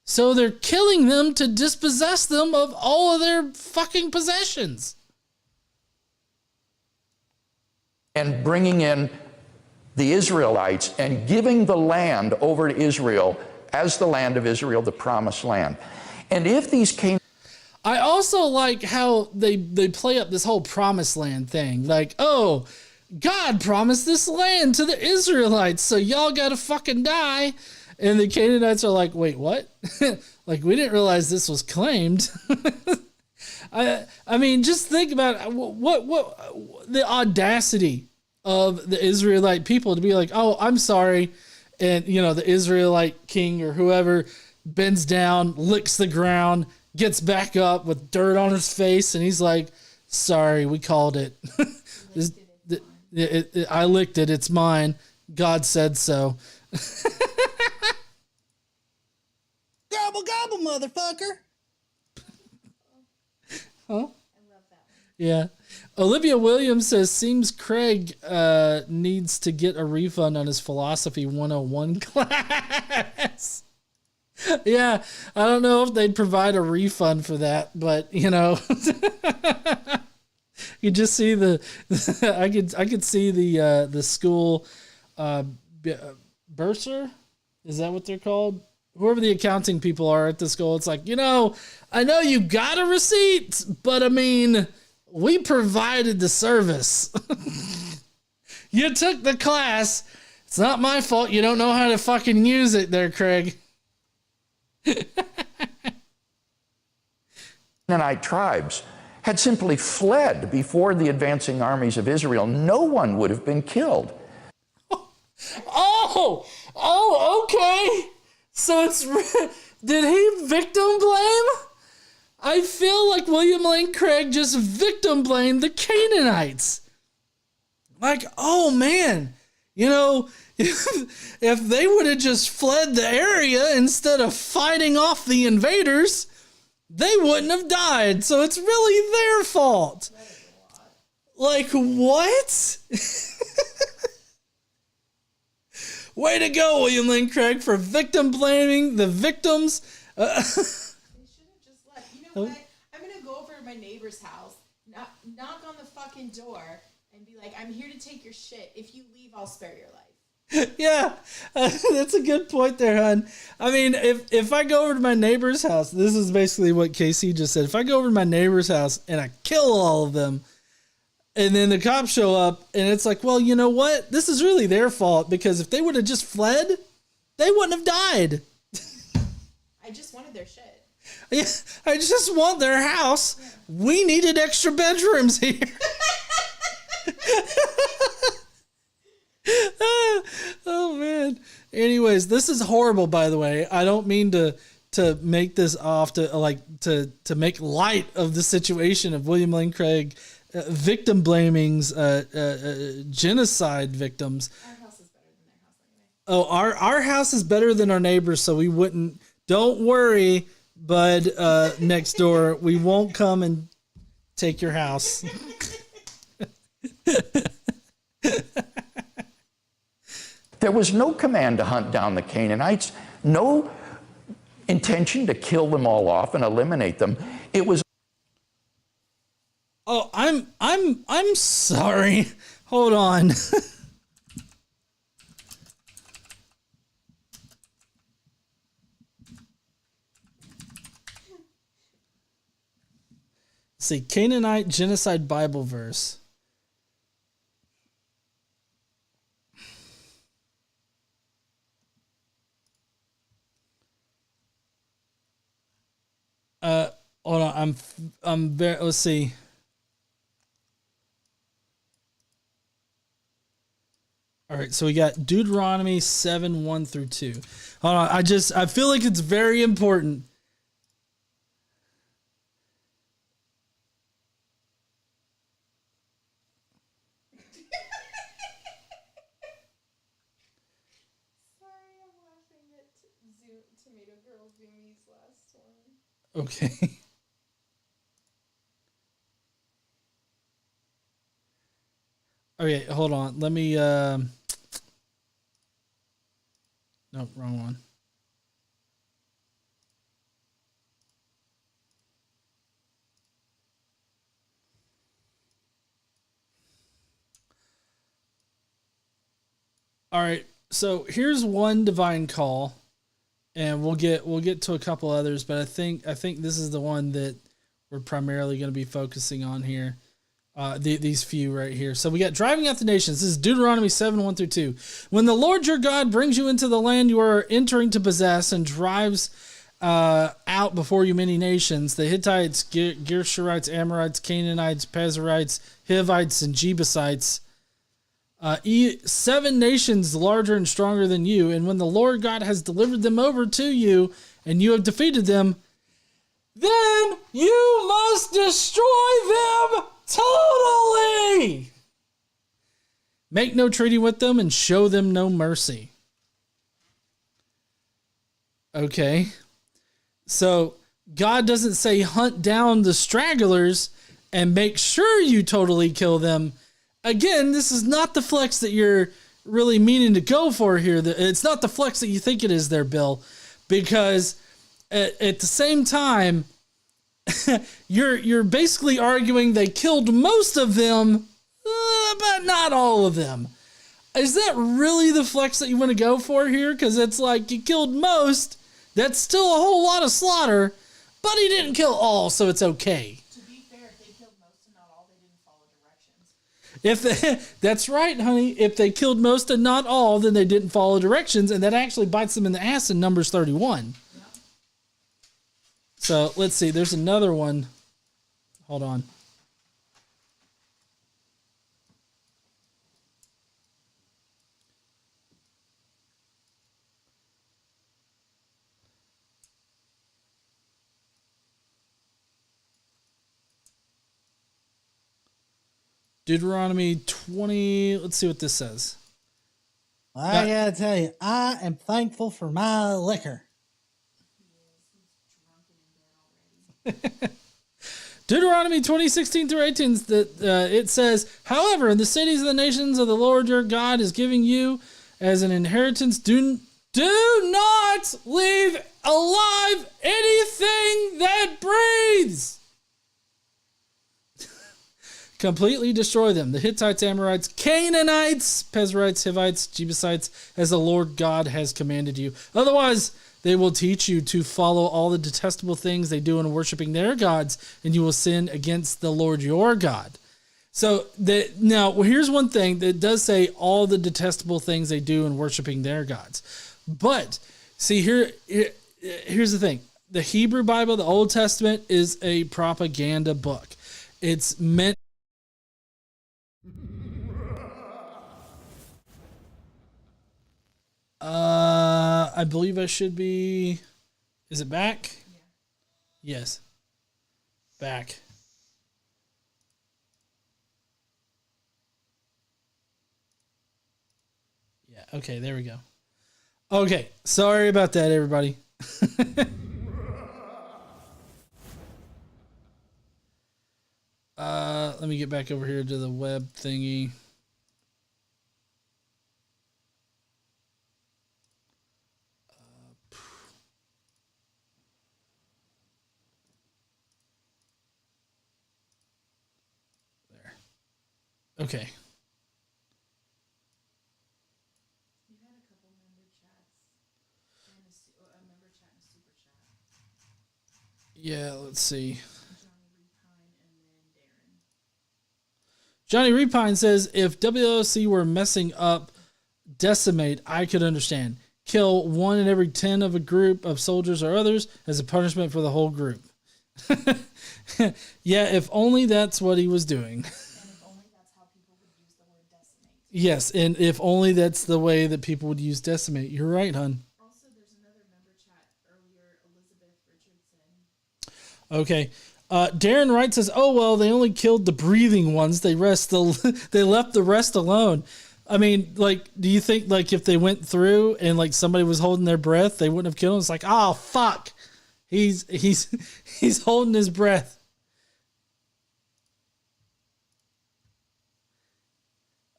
So they're killing them to dispossess them of all of their fucking possessions. And bringing in the Israelites and giving the land over to Israel as the land of Israel, the promised land. And if these Canaanites... I also like how they play up this whole promised land thing. Like, oh, God promised this land to the Israelites, so y'all gotta fucking die. And the Canaanites are like, wait, what? Like, we didn't realize this was claimed. I mean, just think about what the audacity of the Israelite people to be like, oh, I'm sorry. And, you know, the Israelite king or whoever bends down, licks the ground, gets back up with dirt on his face. And he's like, sorry, we called it. I licked it. It's mine. God said so. Gobble, gobble, motherfucker. Huh? Yeah. Olivia Williams says, seems Craig needs to get a refund on his Philosophy 101 class. Yeah, I don't know if they'd provide a refund for that, but, you know, you just see I could see the school bursar. Is that what they're called? Whoever the accounting people are at the school, it's like, you know, I know you got a receipt, but I mean, we provided the service. You took the class. It's not my fault you don't know how to fucking use it there, Craig. Canaanite tribes had simply fled before the advancing armies of Israel, no one would have been killed. Oh, okay. So did he victim blame? I feel like William Lane Craig just victim blamed the Canaanites. Like, oh man, you know, if they would have just fled the area instead of fighting off the invaders, they wouldn't have died. So it's really their fault. Like, what? Way to go, William Lane Craig, for victim blaming the victims. They should have just left. You know what? I'm going to go over to my neighbor's house, knock on the fucking door, and be like, I'm here to take your shit. If you leave, I'll spare your life. Yeah, that's a good point there, hon. I mean, if I go over to my neighbor's house, this is basically what KC just said. If I go over to my neighbor's house and I kill all of them, and then the cops show up, and it's like, well, you know what? This is really their fault, because if they would have just fled, they wouldn't have died. I just wanted their shit. Yeah, I just want their house. Yeah. We needed extra bedrooms here. Oh, man. Anyways, this is horrible, by the way. I don't mean to make this off to make light of the situation of William Lane Craig victim blamings, genocide victims. Our house is better than their house anyway. Oh, our house is better than our neighbors, so we wouldn't. Don't worry, bud. Next door, we won't come and take your house. There was no command to hunt down the Canaanites, no intention to kill them all off and eliminate them. It was. Oh, I'm sorry. Hold on. See, Canaanite genocide Bible verse. Hold on. I'm very. Let's see. All right, so we got Deuteronomy 7, 1 through 2. Hold on, I feel like it's very important. Sorry, I'm laughing at Tomato Girl Zoomies last one. Okay. Okay, hold on. Let me no, wrong one. All right. So here's one divine call, and we'll get to a couple others, but I think this is the one that we're primarily going to be focusing on here. These few right here. So we got driving out the nations. This is Deuteronomy 7, 1 through 2. When the Lord your God brings you into the land you are entering to possess and drives out before you many nations, the Hittites, Gershurites, Amorites, Canaanites, Perizzites, Hivites, and Jebusites, 7 nations larger and stronger than you, and when the Lord God has delivered them over to you and you have defeated them, then you must destroy them totally. Make no treaty with them and show them no mercy. Okay. So God doesn't say hunt down the stragglers and make sure you totally kill them. Again, this is not the flex that you're really meaning to go for here. It's not the flex that you think it is there, Bill, because at the same time, you're basically arguing they killed most of them, but not all of them. Is that really the flex that you want to go for here? Because it's like you killed most. That's still a whole lot of slaughter, but he didn't kill all, so it's okay. To be fair, if they killed most and not all, they didn't follow directions. That's right, honey. If they killed most and not all, then they didn't follow directions, and that actually bites them in the ass in Numbers 31. Yeah. So let's see. There's another one. Hold on. Deuteronomy 20. Let's see what this says. I gotta tell you, I am thankful for my liquor. Deuteronomy 20:16 through 18. It says, however, in the cities of the nations of the Lord your God is giving you as an inheritance, do not leave alive anything that breathes. Completely destroy them. The Hittites, Amorites, Canaanites, Perizzites, Hivites, Jebusites, as the Lord God has commanded you. Otherwise, they will teach you to follow all the detestable things they do in worshiping their gods, and you will sin against the Lord your God. So now, here's one thing that does say all the detestable things they do in worshiping their gods. But see, here's the thing. The Hebrew Bible, the Old Testament, is a propaganda book. It's meant... I believe I should be... Is it back? Yeah. Yes. Back. Yeah, okay, there we go. Okay, sorry about that, everybody. Let me get back over here to the web thingy. Okay. You had a couple member chats and a member chat and a super chat. Yeah, let's see. Johnny Repine and then Darren. Johnny Repine says, if WLC were messing up Decimate, I could understand. Kill 1 in every 10 of a group of soldiers or others as a punishment for the whole group. Yeah, if only that's what he was doing. Yes, and if only that's the way that people would use decimate. You're right, hon. Also, there's another member chat earlier, Elizabeth Richardson. Okay. Darren Wright says, "Oh well, they only killed the breathing ones. They left the rest alone." I mean, like, do you think like if they went through and like somebody was holding their breath, they wouldn't have killed him? It's like, oh fuck, he's holding his breath.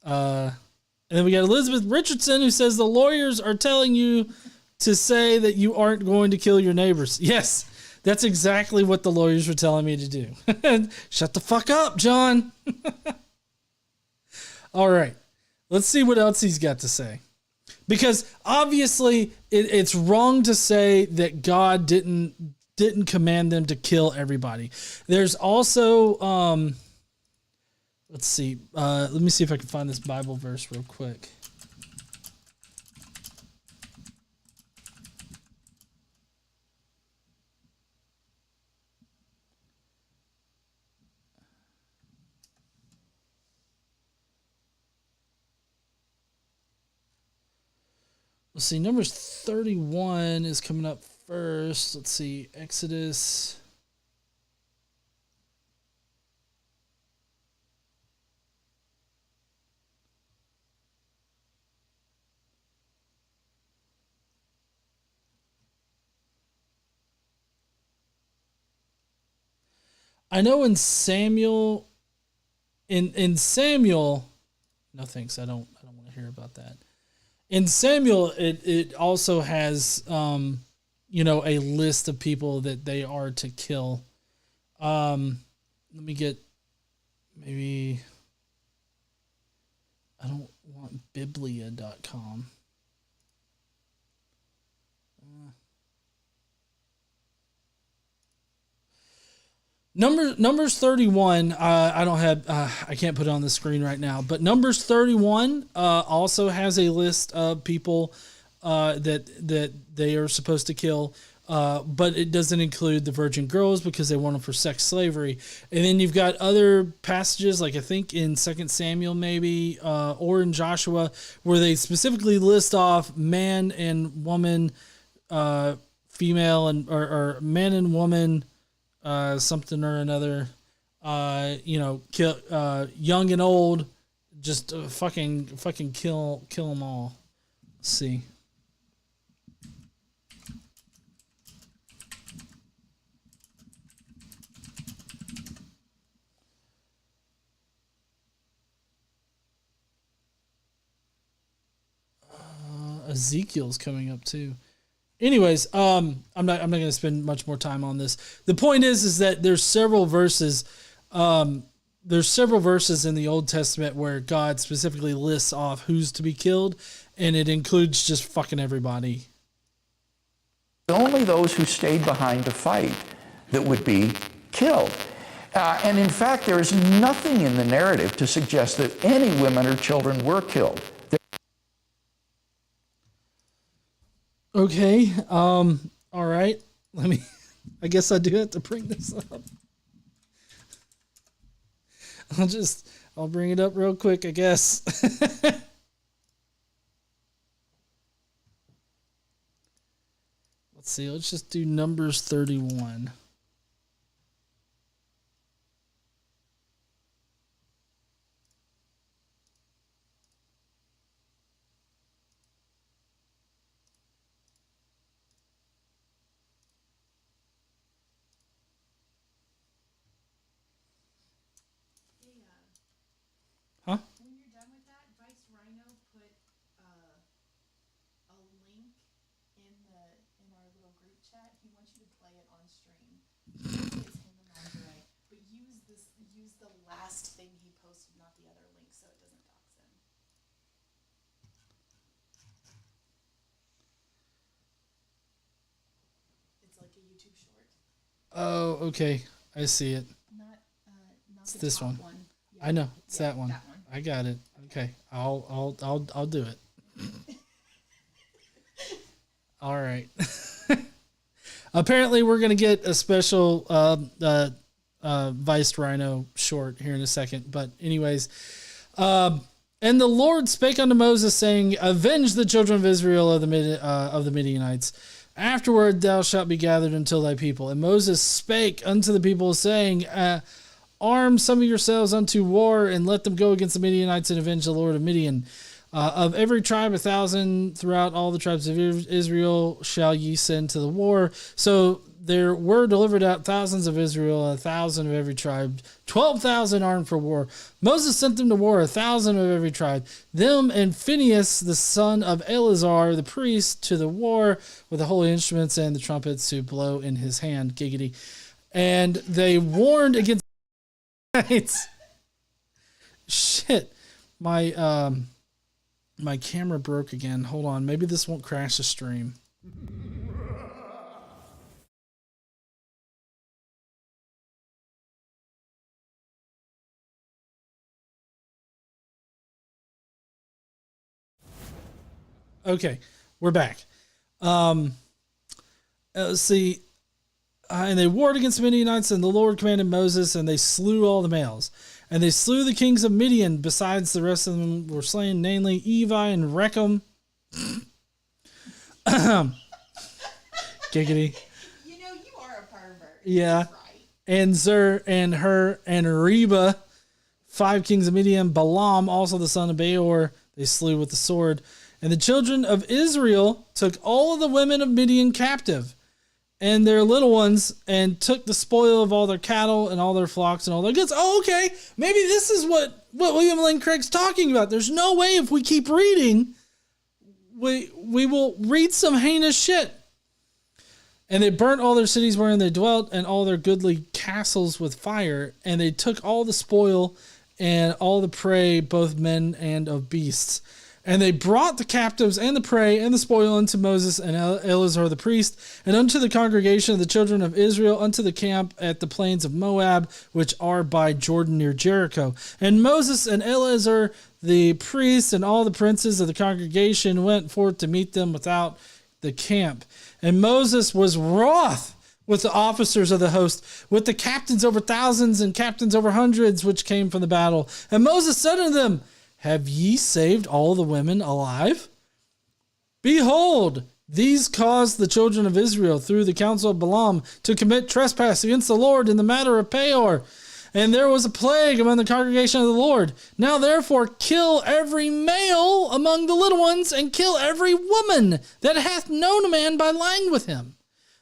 And then we got Elizabeth Richardson, who says the lawyers are telling you to say that you aren't going to kill your neighbors. Yes, that's exactly what the lawyers were telling me to do. Shut the fuck up, John. All right, let's see what else he's got to say. Because obviously it's wrong to say that God didn't command them to kill everybody. There's also... let's see. Let me see if I can find this Bible verse real quick. Let's see. Numbers 31 is coming up first. Let's see. Exodus... I know in Samuel, in Samuel, no thanks. I don't want to hear about that. In Samuel, it also has, a list of people that they are to kill. Let me get, maybe, I don't want biblia.com. Numbers 31. I don't have. I can't put it on the screen right now. But Numbers 31 also has a list of people that they are supposed to kill. But it doesn't include the virgin girls because they want them for sex slavery. And then you've got other passages, like I think in 2 Samuel maybe, or in Joshua, where they specifically list off man and woman, female and or man and woman. Something or another, kill, young and old, just fucking kill them all. Let's see. Ezekiel's coming up too. Anyways, I'm not going to spend much more time on this. The point is that there's several verses in the Old Testament where God specifically lists off who's to be killed, and it includes just fucking everybody. Only those who stayed behind to fight that would be killed. And in fact, there is nothing in the narrative to suggest that any women or children were killed. Okay. All right. I guess I do have to bring this up. I'll bring it up real quick, I guess. Let's see. Let's just do Numbers 31. Huh? When you're done with that, Vice Rhino put a link in our little group chat. He wants you to play it on stream. It's him and lingerie, but use the last thing he posted, not the other link, so it doesn't dox him. It's like a YouTube short. Oh, okay. I see it. Not It's the this top one. Yeah. I know. It's Yeah, that one. that one. I got it. Okay. I'll do it. All right. Apparently we're going to get a special Vice Rhino short here in a second, but anyways, And the Lord spake unto Moses, saying, Avenge the children of Israel of the Midianites. Afterward thou shalt be gathered until thy people. And Moses spake unto the people, saying, Arm some of yourselves unto war, and let them go against the Midianites and avenge the Lord of Midian. Of every tribe 1,000 throughout all the tribes of Israel shall ye send to the war. So there were delivered out thousands of Israel, 1,000 of every tribe, 12,000 armed for war. Moses sent them to war, 1,000 of every tribe. Them and Phinehas, the son of Eleazar, the priest, to the war with the holy instruments and the trumpets to blow in his hand. Giggity. And they warned against shit. My camera broke again. Hold on. Maybe this won't crash the stream. Okay, we're back. Let's see. And they warred against the Midianites, and the Lord commanded Moses, and they slew all the males. And they slew the kings of Midian, besides the rest of them were slain, namely Evi and Rechem. Giggity. You know, you are a pervert. Yeah. That's right. And Zer and Hur and Reba, 5 kings of Midian, Balaam, also the son of Beor, they slew with the sword. And the children of Israel took all of the women of Midian captive, and their little ones, and took the spoil of all their cattle and all their flocks and all their goods. Oh, okay. Maybe this is what William Lane Craig's talking about. There's no way if we keep reading, we will read some heinous shit. And they burnt all their cities wherein they dwelt, and all their goodly castles with fire. And they took all the spoil and all the prey, both men and of beasts. And they brought the captives and the prey and the spoil unto Moses and Eleazar the priest, and unto the congregation of the children of Israel, unto the camp at the plains of Moab, which are by Jordan near Jericho. And Moses and Eleazar the priest and all the princes of the congregation went forth to meet them without the camp. And Moses was wroth with the officers of the host, with the captains over thousands and captains over hundreds, which came from the battle. And Moses said unto them, Have ye saved all the women alive? Behold, these caused the children of Israel through the counsel of Balaam to commit trespass against the Lord in the matter of Peor. And there was a plague among the congregation of the Lord. Now therefore kill every male among the little ones, and kill every woman that hath known a man by lying with him.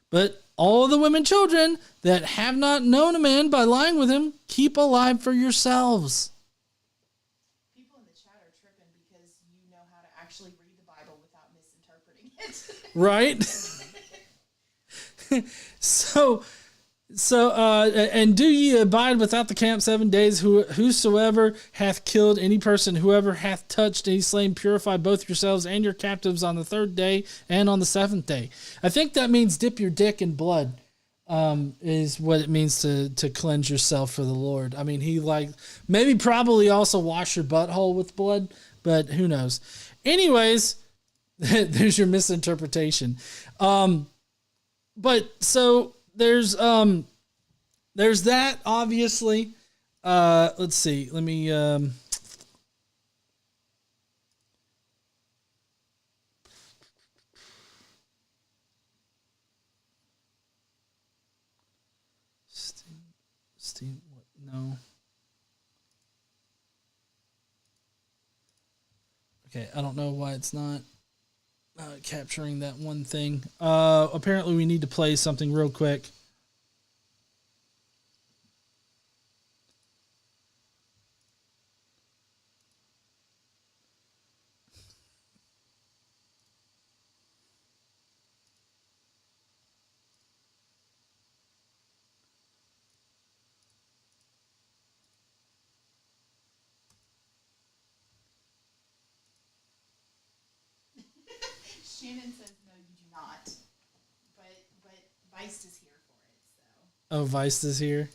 But all the women children that have not known a man by lying with him, keep alive for yourselves. Right? And do ye abide without the camp 7 days? Whosoever hath killed any person, whoever hath touched any slain, purify both yourselves and your captives on the 3rd day and on the 7th day. I think that means dip your dick in blood, is what it means to cleanse yourself for the Lord. I mean, maybe probably also wash your butthole with blood, but who knows? Anyways, there's your misinterpretation. But so there's that, obviously. Let's see. Let me Steve, what? No. Okay, I don't know why it's not capturing that one thing. Apparently we need to play something real quick. Shannon says no, you do not. But Vice is here for it, so. Oh, Vice is here.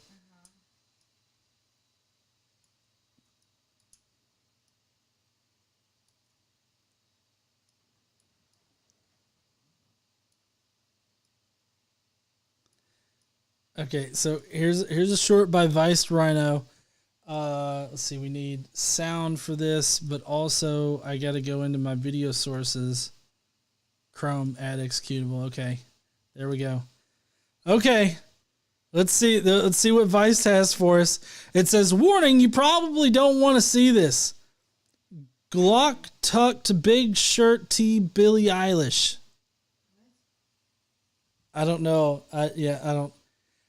Okay, so here's a short by Vice Rhino. Let's see, we need sound for this, but also I got to go into my video sources. Chrome, add executable. Okay, there we go. Okay, let's see what Vice has for us. It says, warning, you probably don't want to see this. Glock tucked big shirt tee Billie Eilish. I don't know. I don't.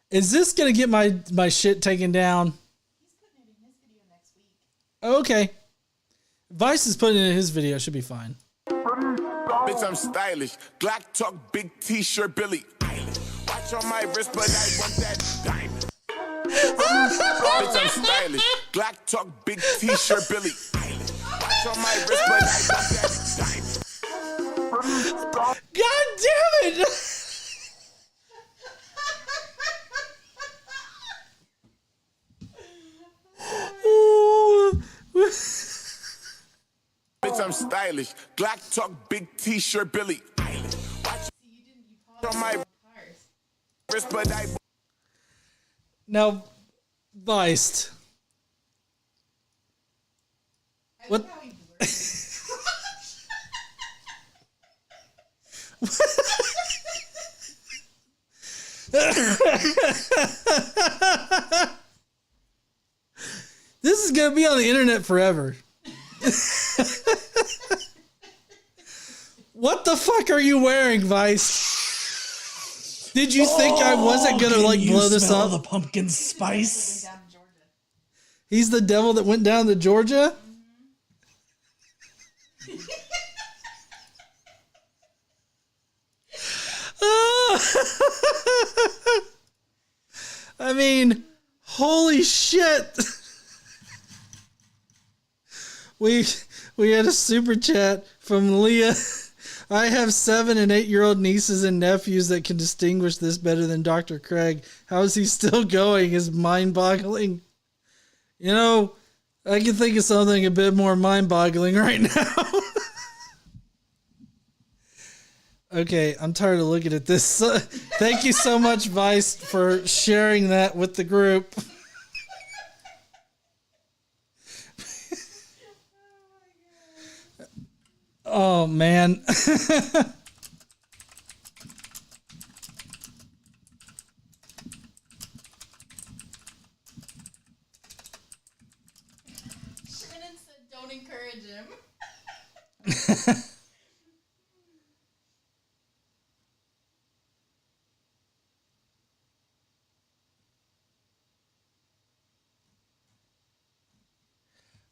Is this going to get my shit taken down? Okay. Vice is putting it in his video. Should be fine. Bitch, I'm stylish. Glock talk, big t-shirt, Billie Eilish. Watch on my wrist, but I want that diamond. Bitch, I'm stylish. Glock talk, big t-shirt, Billie Eilish. Watch on my wrist, but I want that diamond. God damn it! Bitch, I'm stylish. Glock talk, big t-shirt, Billie Eilish. Watch on my wrist, but I. Now, Vice. What? This is gonna be on the internet forever. What the fuck are you wearing, Vice? Did you think I wasn't gonna blow this up? The pumpkin spice. He's the devil that went down to Georgia? I mean, holy shit. We had a super chat from Leah. I have 7 and 8-year-old nieces and nephews that can distinguish this better than Dr. Craig. How is he still going is mind-boggling. You know, I can think of something a bit more mind-boggling right now. Okay, I'm tired of looking at this. Thank you so much, Vice, for sharing that with the group. Oh, man. Shannon said don't encourage him.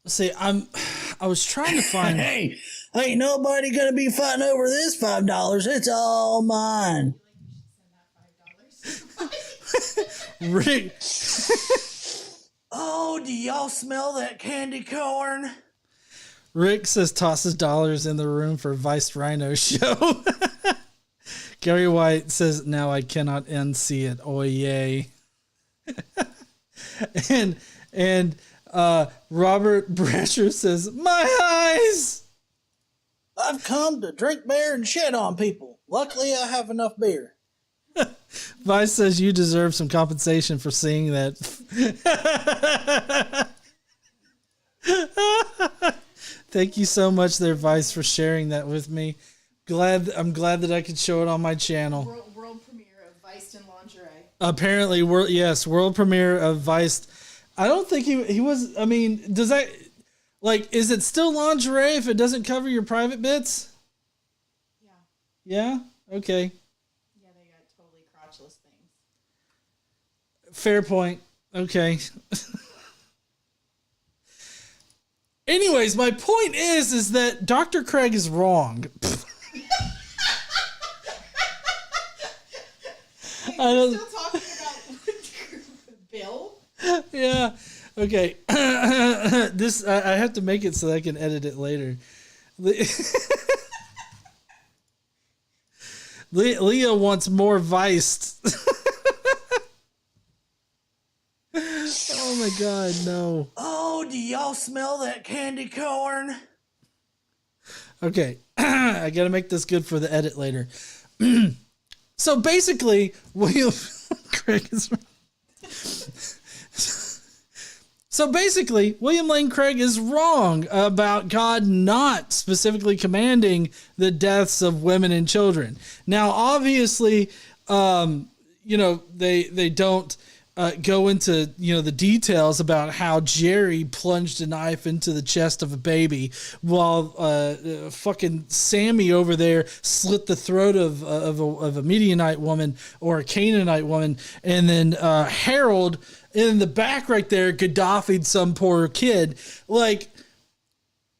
Let's see, I was trying to find. Hey, ain't nobody gonna be fighting over this $5. It's all mine. Rick. Oh, do y'all smell that candy corn? Rick says tosses dollars in the room for Vice Rhino show. Gary White says, now I cannot unsee it. Oh, yay. and Robert Brasher says, my eyes. I've come to drink beer and shit on people. Luckily, I have enough beer. Vice says you deserve some compensation for seeing that. Thank you so much there, Vice, for sharing that with me. I'm glad that I could show it on my channel. World premiere of Vice in lingerie. Apparently, world premiere of Vice. I don't think he was. I mean, does that is it still lingerie if it doesn't cover your private bits? Yeah. Yeah. Okay. Yeah, they got totally crotchless things. Fair point. Okay. Anyways, my point is that Dr. Craig is wrong. Still talking about Bill? Yeah. Okay. This I have to make it so that I can edit it later. Leah wants more Vice. Oh my God, no. Oh, do y'all smell that candy corn? Okay. I gotta make this good for the edit later. So basically, William Craig is. So basically, William Lane Craig is wrong about God not specifically commanding the deaths of women and children. Now, obviously, they don't go into, the details about how Jerry plunged a knife into the chest of a baby while fucking Sammy over there slit the throat of a Midianite woman or a Canaanite woman, and then Harold in the back right there Gaddafi'd some poor kid. Like,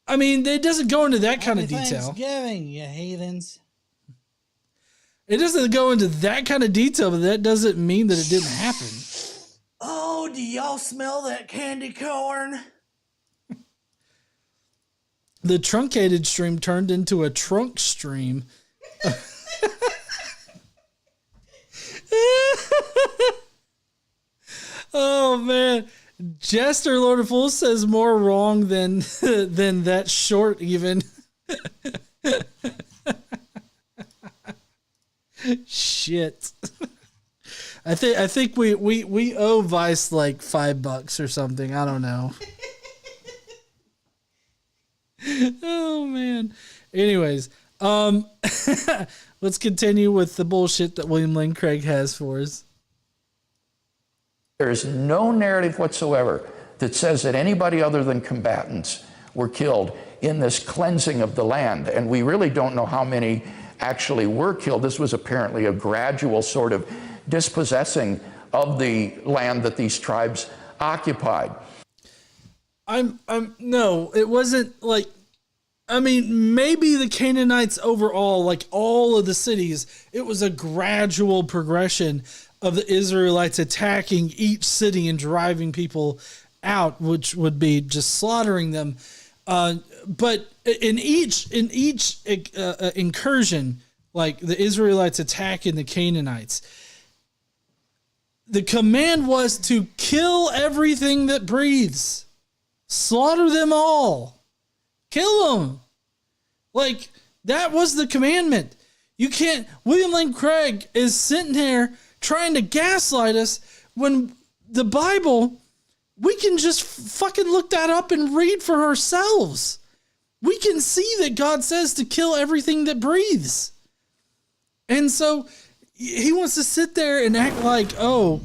I mean, it doesn't go into that kind of detail. Thanksgiving, you heathens. It doesn't go into that kind of detail, but that doesn't mean that it didn't happen. Oh, do y'all smell that candy corn? The truncated stream turned into a trunk stream. Oh man, Jester Lord of Fools says more wrong than that short even. Shit. I think we owe Vice like $5 or something. I don't know. Oh man. Anyways, let's continue with the bullshit that William Lane Craig has for us. There is no narrative whatsoever that says that anybody other than combatants were killed in this cleansing of the land. And we really don't know how many actually were killed. This was apparently a gradual sort of dispossessing of the land that these tribes occupied. No, it wasn't like, I mean, maybe the Canaanites overall, like all of the cities, it was a gradual progression of the Israelites attacking each city and driving people out, which would be just slaughtering them. But in each incursion, like the Israelites attacking the Canaanites, the command was to kill everything that breathes, slaughter them all, kill them. Like, that was the commandment. You can't, William Lane Craig is sitting there trying to gaslight us when the Bible, we can just fucking look that up and read for ourselves. We can see that God says to kill everything that breathes. And so he wants to sit there and act like, well,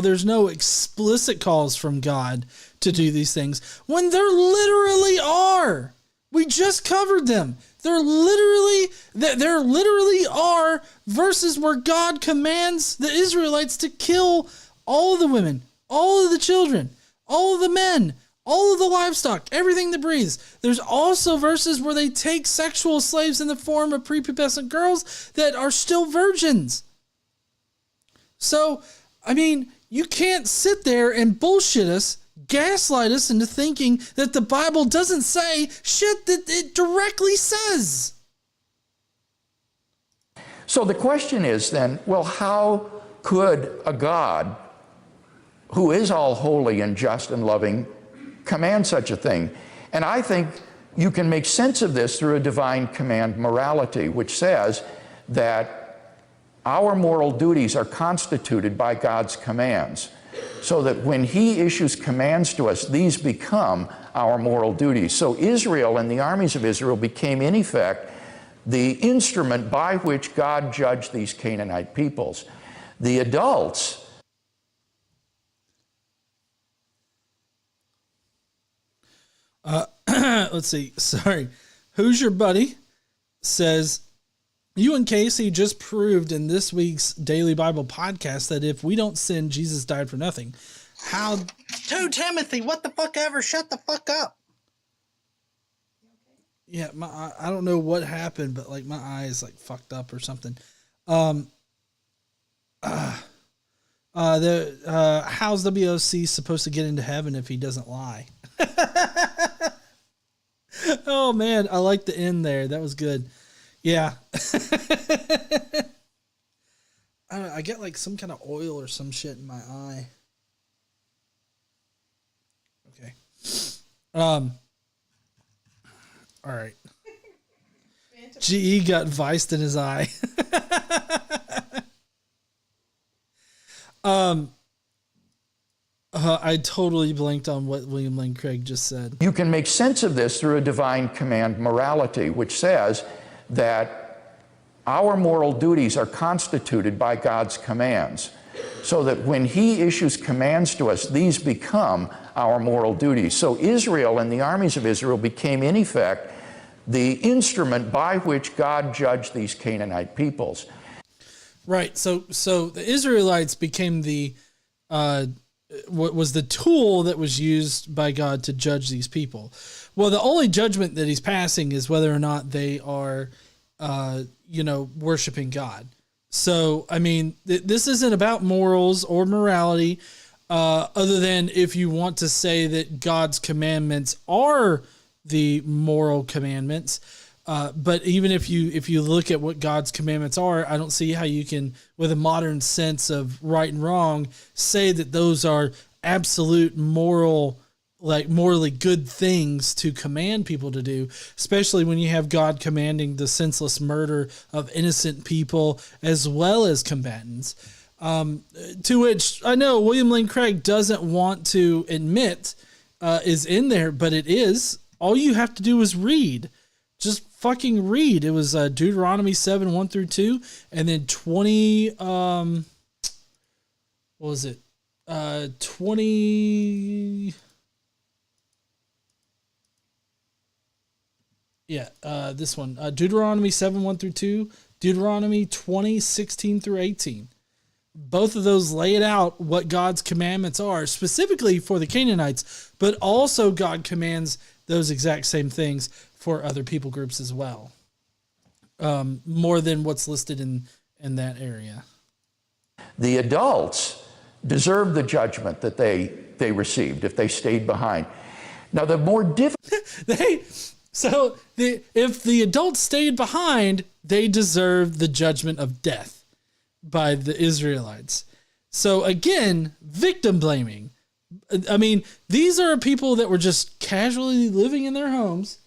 there's no explicit calls from God to do these things, when there literally are. We just covered them. There literally are verses where God commands the Israelites to kill all of the women, all of the children, all of the men, all of the livestock, everything that breathes. There's also verses where they take sexual slaves in the form of prepubescent girls that are still virgins. So, I mean, you can't sit there and bullshit us, gaslight us into thinking that the Bible doesn't say shit that it directly says. So the question is then, well, how could a God who is all holy and just and loving command such a thing? And I think you can make sense of this through a divine command morality, which says that our moral duties are constituted by God's commands, so that when he issues commands to us, these become our moral duties. So Israel and the armies of Israel became, in effect, the instrument by which God judged these Canaanite peoples. The adults let's see. Sorry. Who's Your Buddy says, you and Casey just proved in this week's Daily Bible podcast that if we don't sin, Jesus died for nothing. How? 2 Timothy, what the fuck ever? Shut the fuck up. Yeah, I don't know what happened, but like my eye is like fucked up or something. How's WOC supposed to get into heaven if he doesn't lie? Oh man, I like the end there. That was good. Yeah. I get like some kind of oil or some shit in my eye. Okay. All right. GE got viced in his eye. I totally blanked on what William Lane Craig just said. You can make sense of this through a divine command morality, which says that our moral duties are constituted by God's commands, so that when he issues commands to us, these become our moral duties. So Israel and the armies of Israel became, in effect, the instrument by which God judged these Canaanite peoples. Right. So the Israelites became the what was the tool that was used by God to judge these people. Well, the only judgment that he's passing is whether or not they are, worshiping God. So, I mean, this isn't about morals or morality, other than if you want to say that God's commandments are the moral commandments. But even if you look at what God's commandments are, I don't see how you can, with a modern sense of right and wrong, say that those are absolute morally good things to command people to do, especially when you have God commanding the senseless murder of innocent people as well as combatants. To which I know William Lane Craig doesn't want to admit is in there, but it is. All you have to do is read. Just fucking read. It was Deuteronomy 7, 1 through 2, and then 20, what was it? 20, this one. Deuteronomy 7, 1 through 2, Deuteronomy 20, 16 through 18. Both of those lay it out what God's commandments are, specifically for the Canaanites, but also God commands those exact same things for other people groups as well. More than what's listed in that area. The adults deserved the judgment that they received if they stayed behind. Now, the more difficult... if the adults stayed behind, they deserved the judgment of death by the Israelites. So again, victim blaming. I mean, these are people that were just casually living in their homes,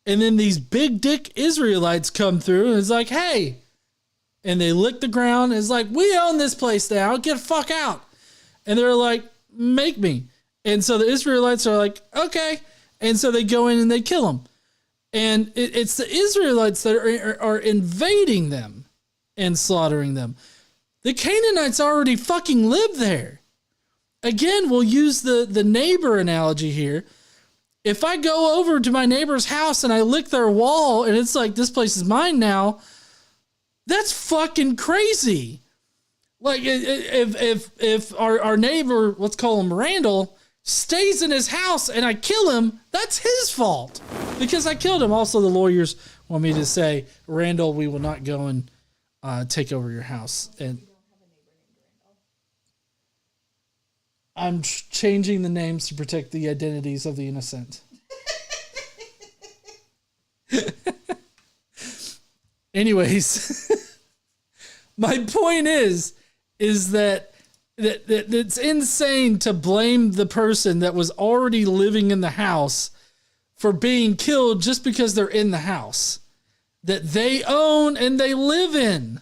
and then these big dick Israelites come through and it's like, hey, and they lick the ground and it's like, we own this place now, get the fuck out. And they're like, make me. And so the Israelites are like, okay. And so they go in and they kill them. And it's the Israelites that are invading them and slaughtering them. The Canaanites already fucking live there. Again, we'll use the neighbor analogy here. If I go over to my neighbor's house and I lick their wall and it's like, this place is mine now, that's fucking crazy. Like, if our neighbor, let's call him Randall, stays in his house and I kill him, that's his fault because I killed him. Also, the lawyers want me to say, Randall, we will not go and take over your house. And I'm changing the names to protect the identities of the innocent. Anyways, my point is that it's insane to blame the person that was already living in the house for being killed just because they're in the house that they own and they live in.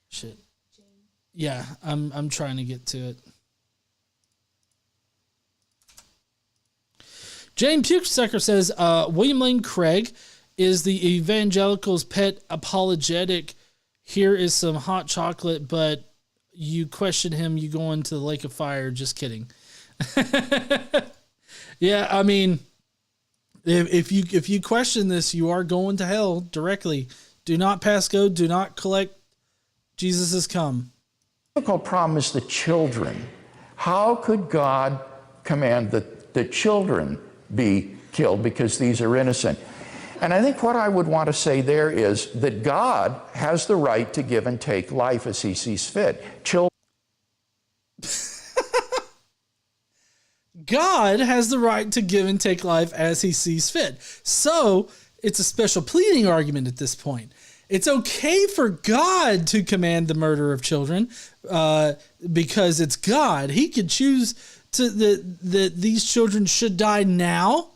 Shit. Yeah, I'm trying to get to it. Jane Pukesucker says, William Lane Craig is the evangelical's pet apologetic. Here is some hot chocolate, but you question him, you go into the lake of fire. Just kidding. Yeah, I mean, if you question this, you are going to hell directly. Do not pass go. Do not collect. Jesus has come. The difficult problem is the children. How could God command that the children be killed because these are innocent? And I think what I would want to say there is that God has the right to give and take life as he sees fit. God has the right to give and take life as he sees fit. So it's a special pleading argument at this point. It's okay for God to command the murder of children because it's God. He could choose that these children should die now.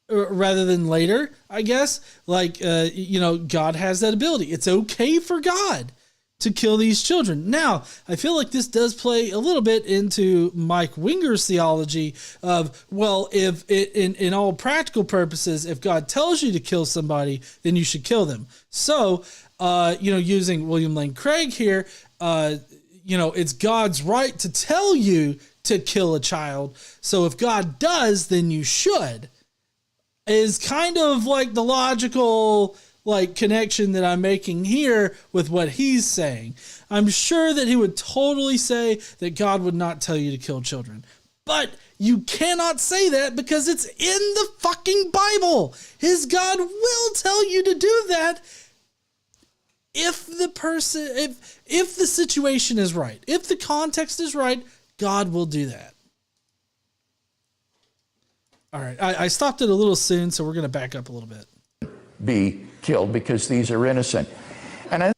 rather than later, I guess. Like, God has that ability. It's okay for God to kill these children. Now, I feel like this does play a little bit into Mike Winger's theology of, well, if in all practical purposes, if God tells you to kill somebody, then you should kill them. So, using William Lane Craig here, it's God's right to tell you to kill a child. So if God does, then you should, is kind of like the logical connection that I'm making here with what he's saying. I'm sure that he would totally say that God would not tell you to kill children. But you cannot say that because it's in the fucking Bible. His God will tell you to do that if the situation is right. If the context is right, God will do that. All right, I stopped it a little soon, so we're going to back up a little bit. Be killed because these are innocent. And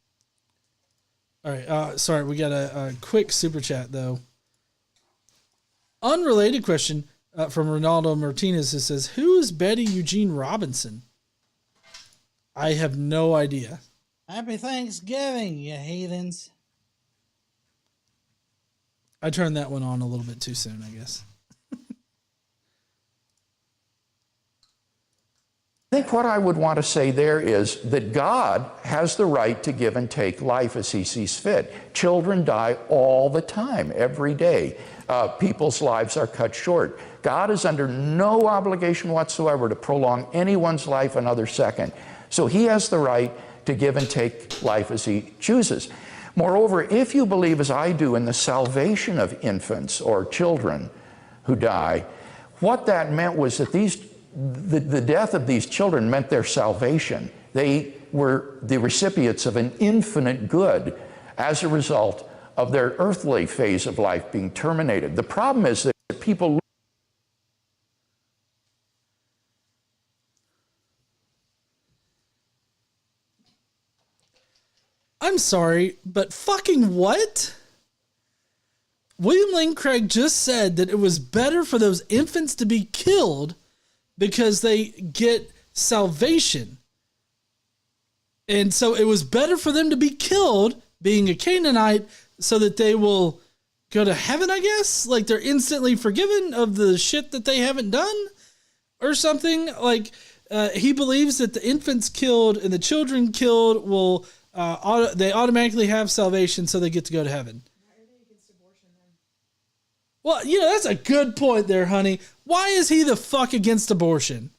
all right, sorry, we got a quick super chat, though. Unrelated question from Ronaldo Martinez. It says, who is Betty Eugene Robinson? I have no idea. Happy Thanksgiving, you heathens. I turned that one on a little bit too soon, I guess. I think what I would want to say there is that God has the right to give and take life as he sees fit. Children die all the time, every day. People's lives are cut short. God is under no obligation whatsoever to prolong anyone's life another second. So he has the right to give and take life as he chooses. Moreover, if you believe, as I do, in the salvation of infants or children who die, what that meant was that the death of these children meant their salvation. They were the recipients of an infinite good as a result of their earthly phase of life being terminated. The problem is that people... I'm sorry, but fucking what? William Lane Craig just said that it was better for those infants to be killed because they get salvation. And so it was better for them to be killed, being a Canaanite, so that they will go to heaven, I guess? Like they're instantly forgiven of the shit that they haven't done or something? Like he believes that the infants killed and the children killed will... they automatically have salvation, so they get to go to heaven. Why are they against abortion then? Well, that's a good point there, honey. Why is he the fuck against abortion?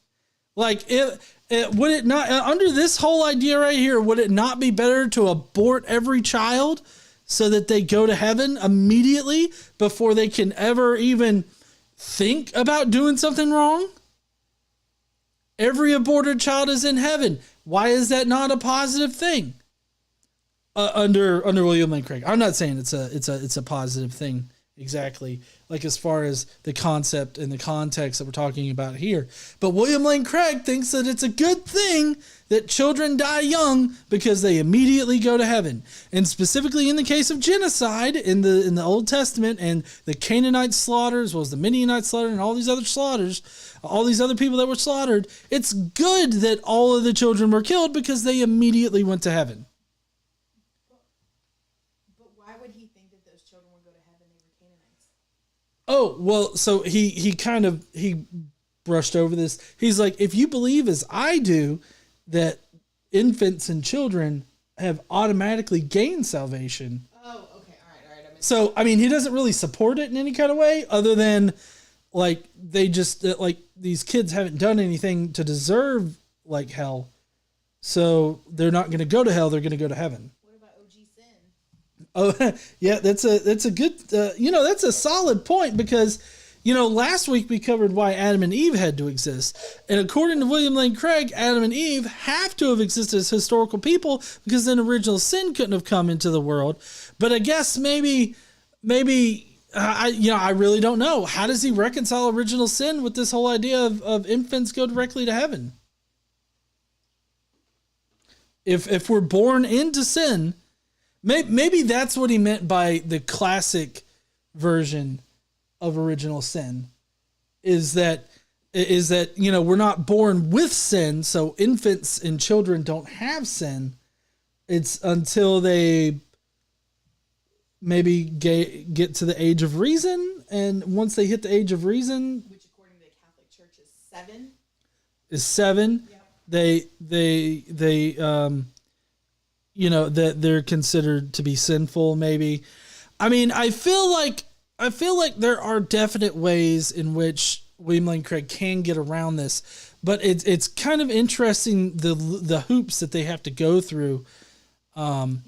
Like, would it not, under this whole idea right here, would it not be better to abort every child so that they go to heaven immediately before they can ever even think about doing something wrong? Every aborted child is in heaven. Why is that not a positive thing? Under William Lane Craig. I'm not saying it's a positive thing exactly, like as far as the concept and the context that we're talking about here. But William Lane Craig thinks that it's a good thing that children die young because they immediately go to heaven. And specifically in the case of genocide in the Old Testament and the Canaanite slaughter, as well as the Midianite slaughter and all these other slaughters, all these other people that were slaughtered, it's good that all of the children were killed because they immediately went to heaven. Oh, well, so he brushed over this. He's like, if you believe as I do that infants and children have automatically gained salvation. Oh, okay. All right. So, I mean, he doesn't really support it in any kind of way other than like they just like these kids haven't done anything to deserve like hell. So they're not going to go to hell. They're going to go to heaven. Oh, yeah, that's a good, that's a solid point because, last week we covered why Adam and Eve had to exist. And according to William Lane Craig, Adam and Eve have to have existed as historical people because then original sin couldn't have come into the world. But I guess maybe I really don't know. How does he reconcile original sin with this whole idea of infants go directly to heaven? If we're born into sin... Maybe that's what he meant by the classic version of original sin, is that is that, we're not born with sin. So infants and children don't have sin. It's until they maybe get to the age of reason. And once they hit the age of reason, which according to the Catholic Church is seven. Yep. They that they're considered to be sinful. Maybe. I mean, I feel like there are definite ways in which William Lane Craig can get around this, but it's kind of interesting the hoops that they have to go through. He can't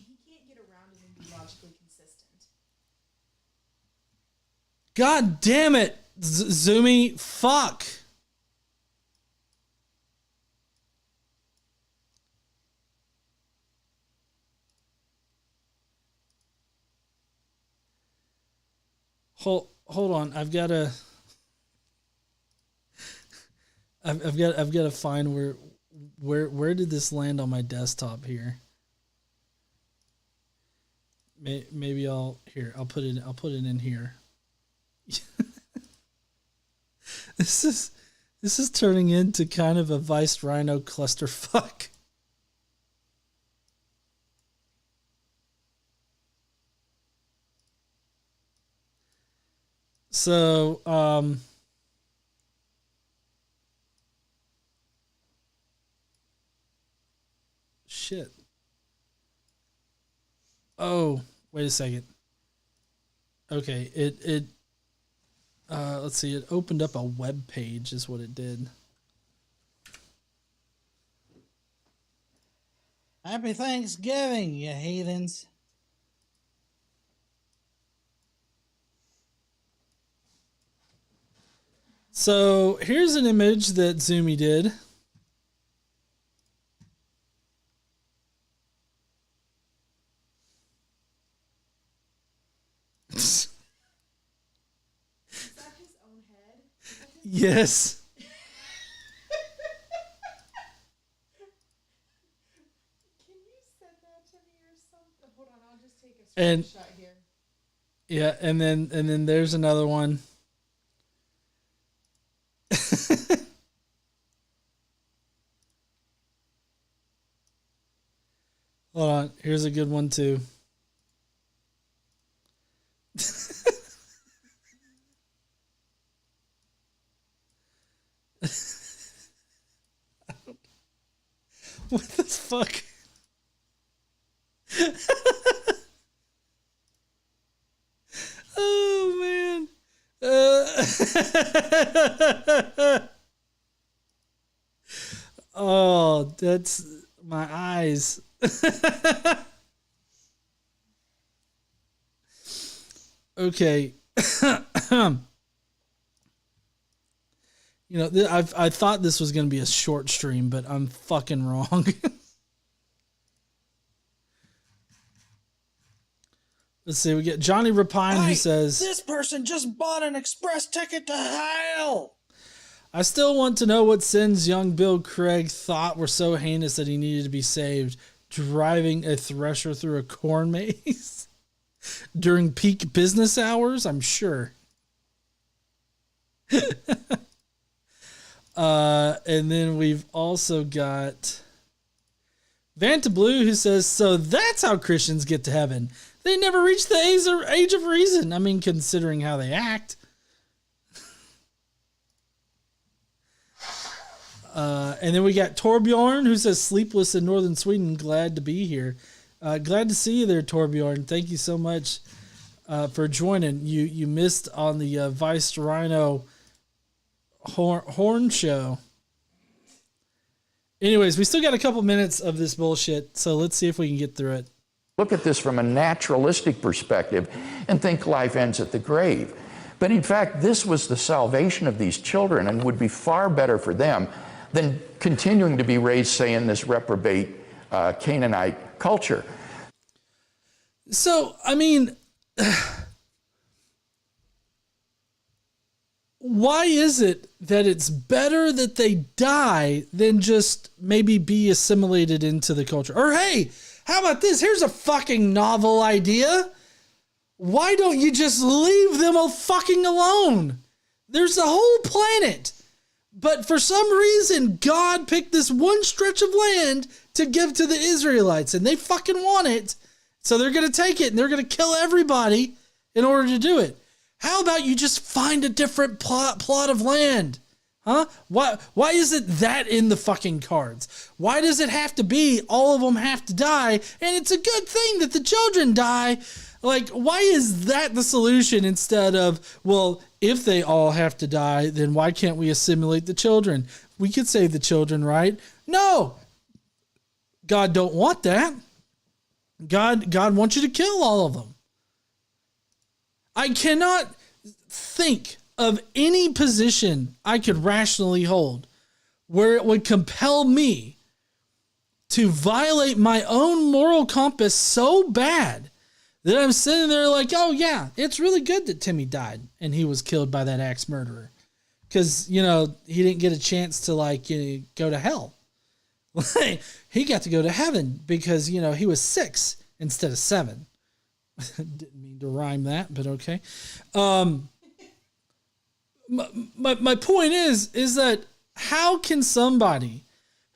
get around it and be logically consistent. God damn it, Zoomy, fuck. Hold on, I've got to find where did this land on my desktop here? Maybe I'll put it in here. This is turning into kind of a Vice Rhino clusterfuck. So, shit. Oh, wait a second. Okay, let's see, it opened up a web page is what it did. Happy Thanksgiving, you heathens. So here's an image that Zoomy did. Is that his own head? Yes. Can you send that to me or something? Hold on, I'll just take a screenshot here. Yeah, and then there's another one. Hold on, here's a good one too. What the fuck? Oh man. Oh, that's my eyes. Okay. I thought this was going to be a short stream, but I'm fucking wrong. Let's see. We get Johnny Rapine who says, this person just bought an express ticket to hell. I still want to know what sins young Bill Craig thought were so heinous that he needed to be saved. Driving a thresher through a corn maze during peak business hours, I'm sure. And then we've also got Vanta Blue who says, so that's how Christians get to heaven. They never reach the age of reason. I mean, considering how they act. And then we got Torbjorn who says, sleepless in northern Sweden. Glad to be here. Glad to see you there, Torbjorn. Thank you so much for joining. You missed on the Vice Rhino horn show. Anyways, we still got a couple minutes of this bullshit, so let's see if we can get through it. Look at this from a naturalistic perspective and think life ends at the grave. But in fact, this was the salvation of these children and would be far better for them than continuing to be raised, say, in this reprobate Canaanite culture. So, I mean, why is it that it's better that they die than just maybe be assimilated into the culture? Or hey, how about this? Here's a fucking novel idea. Why don't you just leave them all fucking alone? There's a whole planet But for some reason, God picked this one stretch of land to give to the Israelites, and they fucking want it. So they're going to take it, and they're going to kill everybody in order to do it. How about you just find a different plot of land? Huh? Why is it that in the fucking cards? Why does it have to be all of them have to die, and it's a good thing that the children die? Like, why is that the solution instead of, well, if they all have to die, then why can't we assimilate the children? We could save the children, right? No. God don't want that. God wants you to kill all of them. I cannot think of any position I could rationally hold where it would compel me to violate my own moral compass so bad that I'm sitting there like, oh yeah, it's really good that Timmy died and he was killed by that axe murderer. Because, he didn't get a chance to go to hell. He got to go to heaven because, he was 6 instead of 7. Didn't mean to rhyme that, but okay. My point is that how can somebody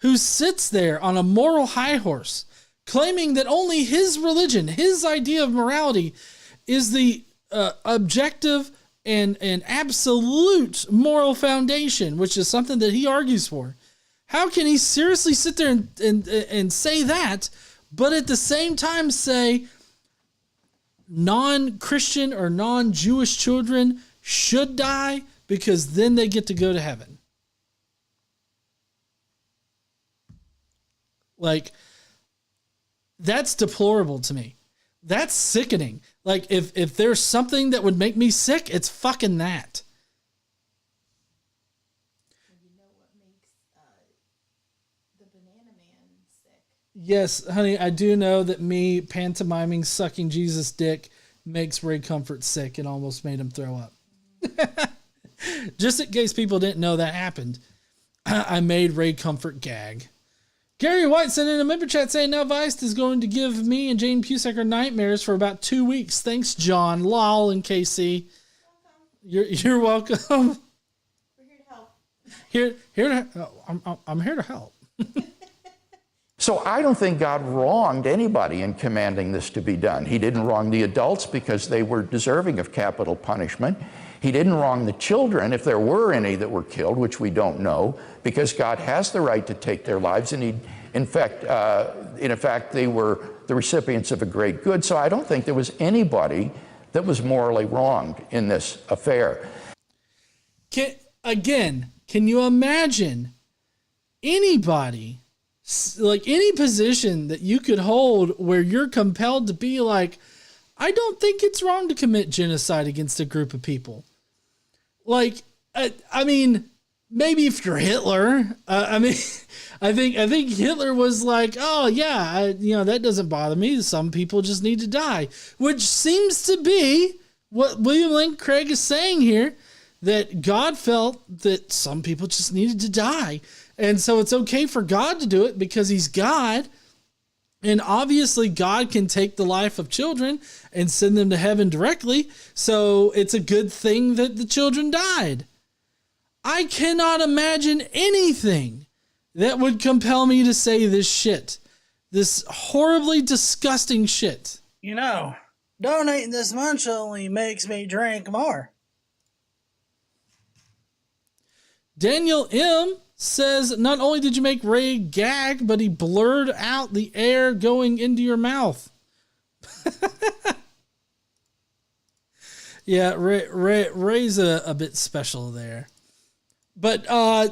who sits there on a moral high horse claiming that only his religion, his idea of morality is the objective and absolute moral foundation, which is something that he argues for, how can he seriously sit there and say that, but at the same time say non-Christian or non-Jewish children should die because then they get to go to heaven? Like, that's deplorable to me. That's sickening. Like, if there's something that would make me sick, it's fucking that. You know what makes the banana man sick? Yes, honey, I do know that me pantomiming sucking Jesus' dick makes Ray Comfort sick and almost made him throw up. Just in case people didn't know that happened, I made Ray Comfort gag. Gary White sent in a member chat saying now Vice is going to give me and Jane Pusacker nightmares for about 2 weeks. Thanks, John, Lol, and KC. You're welcome. We're here to help. I'm here to help. So I don't think God wronged anybody in commanding this to be done. He didn't wrong the adults because they were deserving of capital punishment. He didn't wrong the children, if there were any that were killed, which we don't know, because God has the right to take their lives, and in fact, they were the recipients of a great good. So I don't think there was anybody that was morally wronged in this affair. Can you imagine anybody, like any position that you could hold where you're compelled to be like, I don't think it's wrong to commit genocide against a group of people? Like, I mean, maybe if you're Hitler, I think Hitler was like, oh yeah, that doesn't bother me. Some people just need to die, which seems to be what William Lane Craig is saying here, that God felt that some people just needed to die. And so it's okay for God to do it because he's God. And obviously God can take the life of children and send them to heaven directly. So it's a good thing that the children died. I cannot imagine anything that would compel me to say this shit. This horribly disgusting shit. Donating this much only makes me drink more. Daniel M. says, not only did you make Ray gag, but he blurred out the air going into your mouth. Yeah, Ray's a bit special there. But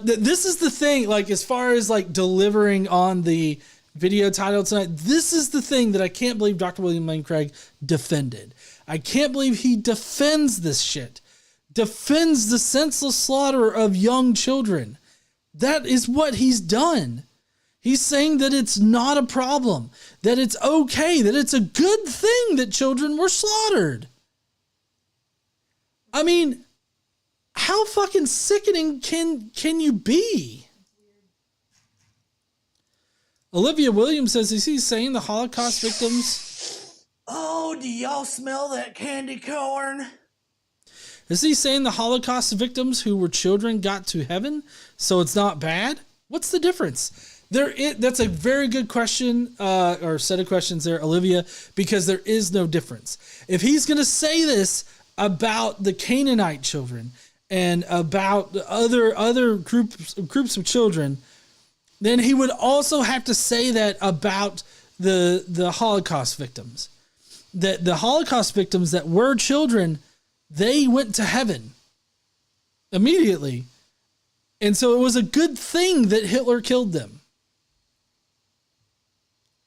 this is the thing, like, as far as like delivering on the video title tonight, this is the thing that I can't believe Dr. William Lane Craig defended. I can't believe he defends this shit. Defends the senseless slaughter of young children. That is what he's done. He's saying that it's not a problem, that it's okay, that it's a good thing that children were slaughtered. I mean, how fucking sickening can you be? Olivia Williams says, is he saying the Holocaust victims? Oh, do y'all smell that candy corn? Is he saying the Holocaust victims who were children got to heaven, so it's not bad? What's the difference? That's a very good question, or set of questions there, Olivia, because there is no difference. If he's going to say this about the Canaanite children and about other groups of children, then he would also have to say that about the Holocaust victims. That the Holocaust victims that were children, they went to heaven immediately. And so it was a good thing that Hitler killed them.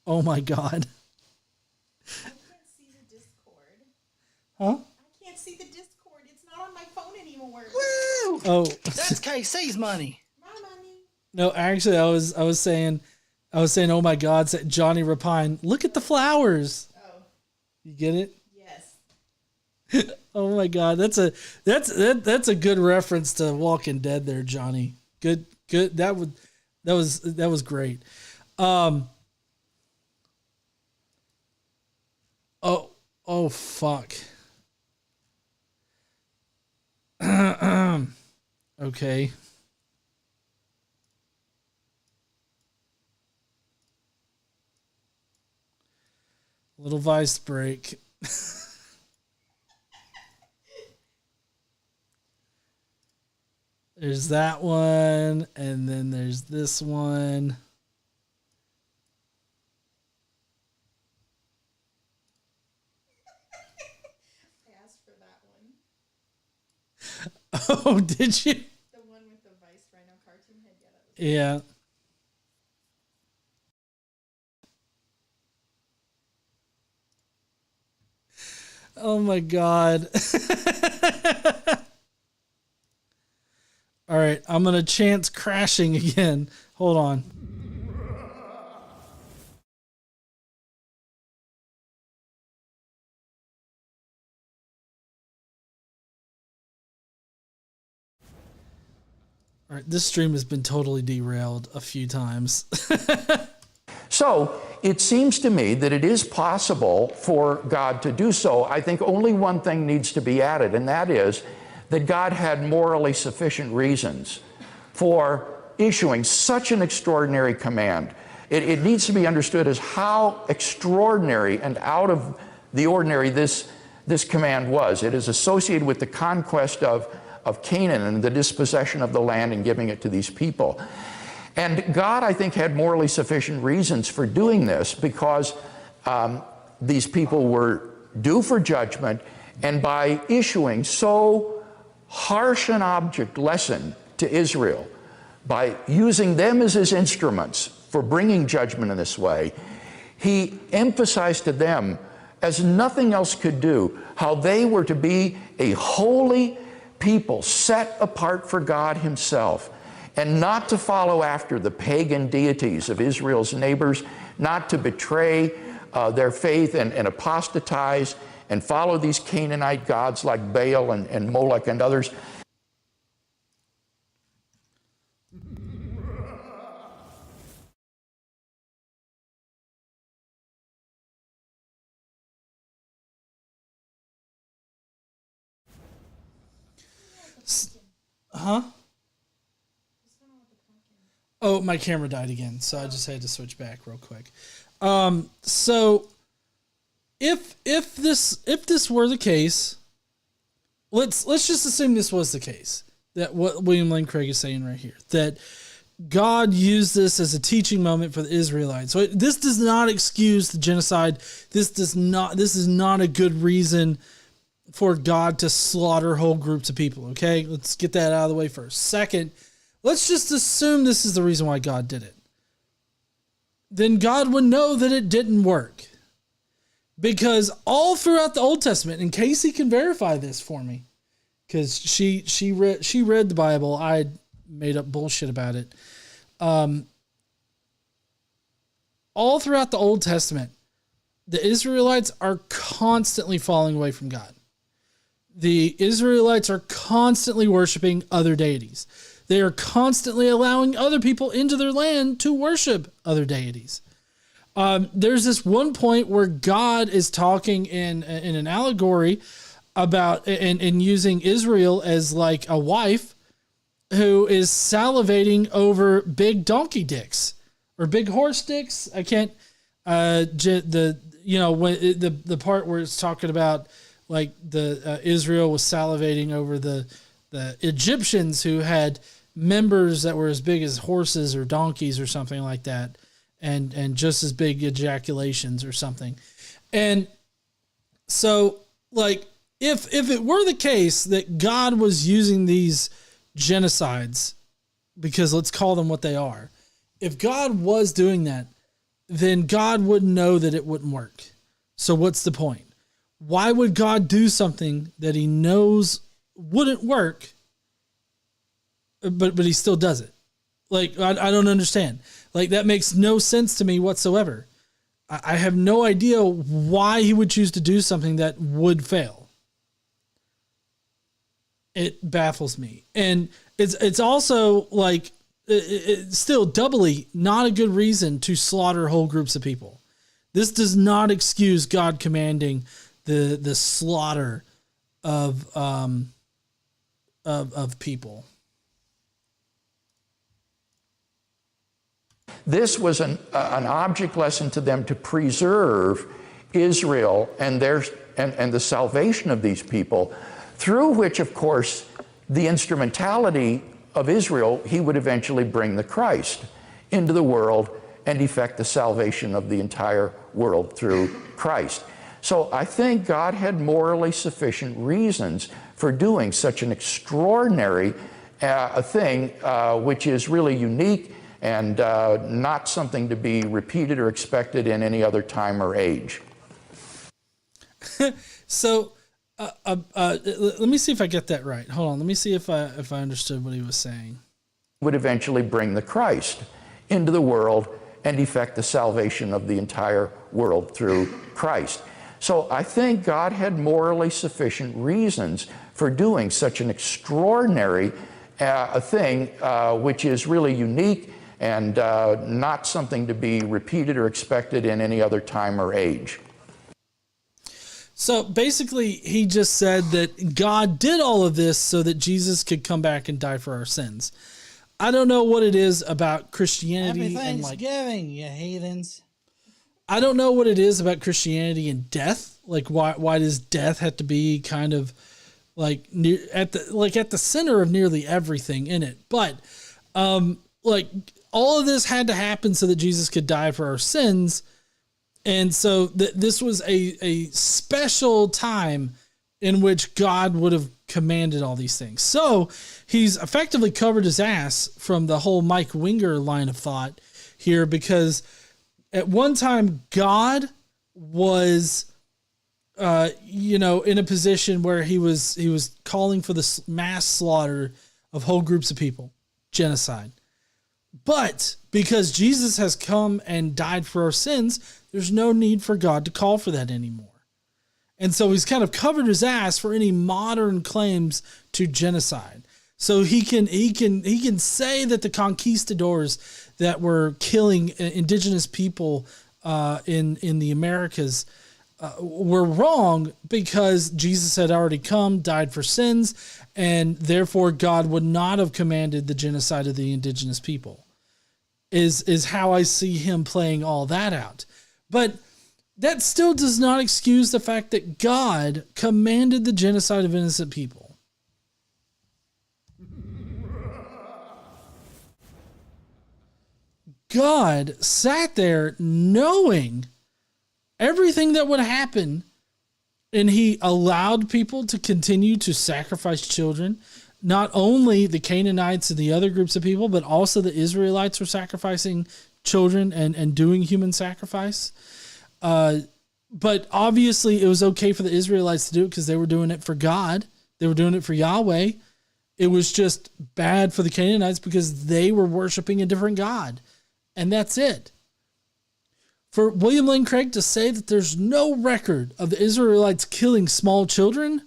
Oh my God. I can't see the Discord. Huh? I can't see the Discord. It's not on my phone anymore. Woo! Oh. That's KC's money. My money. No, actually I was saying, oh my God, said Johnny Rapine, look at the flowers. Oh. You get it? Yes. Oh my God, that's a good reference to Walking Dead there, Johnny. Good. That was great. Oh fuck. Okay. Little vice break. There's that one, and then there's this one. I asked for that one. Oh, did you? The one with the Vice Rhino cartoon head. Yeah, that was Yeah. Oh my God. All right, I'm going to chance crashing again. Hold on. All right, this stream has been totally derailed a few times. So it seems to me that it is possible for God to do so. I think only one thing needs to be added, and that is that God had morally sufficient reasons for issuing such an extraordinary command. It needs to be understood as how extraordinary and out of the ordinary this command was. It is associated with the conquest of Canaan and the dispossession of the land and giving it to these people. And God, I think, had morally sufficient reasons for doing this because these people were due for judgment, and by issuing so harsh an object lesson to Israel, by using them as his instruments for bringing judgment in this way, he emphasized to them, as nothing else could do, how they were to be a holy people set apart for God himself, and not to follow after the pagan deities of Israel's neighbors, not to betray their faith and apostatize and follow these Canaanite gods like Baal and Molech and others. Huh? Oh, my camera died again, so I just had to switch back real quick. So if this were the case, let's just assume this was the case, that what William Lane Craig is saying right here, that God used this as a teaching moment for the Israelites. So this does not excuse the genocide. This is not a good reason for God to slaughter whole groups of people. Okay, let's get that out of the way first. Second, let's just assume this is the reason why God did it. Then God would know that it didn't work. Because all throughout the Old Testament, and Casey can verify this for me, because she read the Bible, I made up bullshit about it. All throughout the Old Testament, the Israelites are constantly falling away from God. The Israelites are constantly worshiping other deities. They are constantly allowing other people into their land to worship other deities. There's this one point where God is talking in an allegory about and using Israel as like a wife who is salivating over big donkey dicks or big horse dicks. I can't, the part where it's talking about like Israel was salivating over the Egyptians who had members that were as big as horses or donkeys or something like that. And just as big ejaculations or something. And so like, if it were the case that God was using these genocides, because let's call them what they are, if God was doing that, then God would know that it wouldn't work. So what's the point? Why would God do something that he knows wouldn't work, but he still does it? Like, I don't understand. Like, that makes no sense to me whatsoever. I have no idea why he would choose to do something that would fail. It baffles me. And it's also like, it's still doubly not a good reason to slaughter whole groups of people. This does not excuse God commanding the slaughter of people. This was an object lesson to them to preserve Israel and the salvation of these people, through which, of course, the instrumentality of Israel, he would eventually bring the Christ into the world and effect the salvation of the entire world through Christ. So I think God had morally sufficient reasons for doing such an extraordinary thing, which is really unique and not something to be repeated or expected in any other time or age. So let me see if I get that right. Hold on. Let me see if I understood what he was saying. Would eventually bring the Christ into the world and effect the salvation of the entire world through Christ. So I think God had morally sufficient reasons for doing such an extraordinary thing, which is really unique and not something to be repeated or expected in any other time or age. So basically, he just said that God did all of this so that Jesus could come back and die for our sins. I don't know what it is about Christianity. Happy and Thanksgiving, you heathens. I don't know what it is about Christianity and death. Like, why does death have to be kind of like at the center of nearly everything in it? But like, all of this had to happen so that Jesus could die for our sins. And so this was a special time in which God would have commanded all these things. So he's effectively covered his ass from the whole Mike Winger line of thought here, because at one time God was, in a position where he was calling for the mass slaughter of whole groups of people, genocide. But because Jesus has come and died for our sins, there's no need for God to call for that anymore. And so he's kind of covered his ass for any modern claims to genocide. So he can say that the conquistadors that were killing indigenous people in the Americas were wrong, because Jesus had already come, died for sins, and therefore God would not have commanded the genocide of the indigenous people. Is how I see him playing all that out. But that still does not excuse the fact that God commanded the genocide of innocent people. God sat there knowing everything that would happen, and he allowed people to continue to sacrifice children. Not only the Canaanites and the other groups of people, but also the Israelites were sacrificing children and doing human sacrifice. But obviously it was okay for the Israelites to do it because they were doing it for God. They were doing it for Yahweh. It was just bad for the Canaanites because they were worshiping a different God. And that's it. For William Lane Craig to say that there's no record of the Israelites killing small children,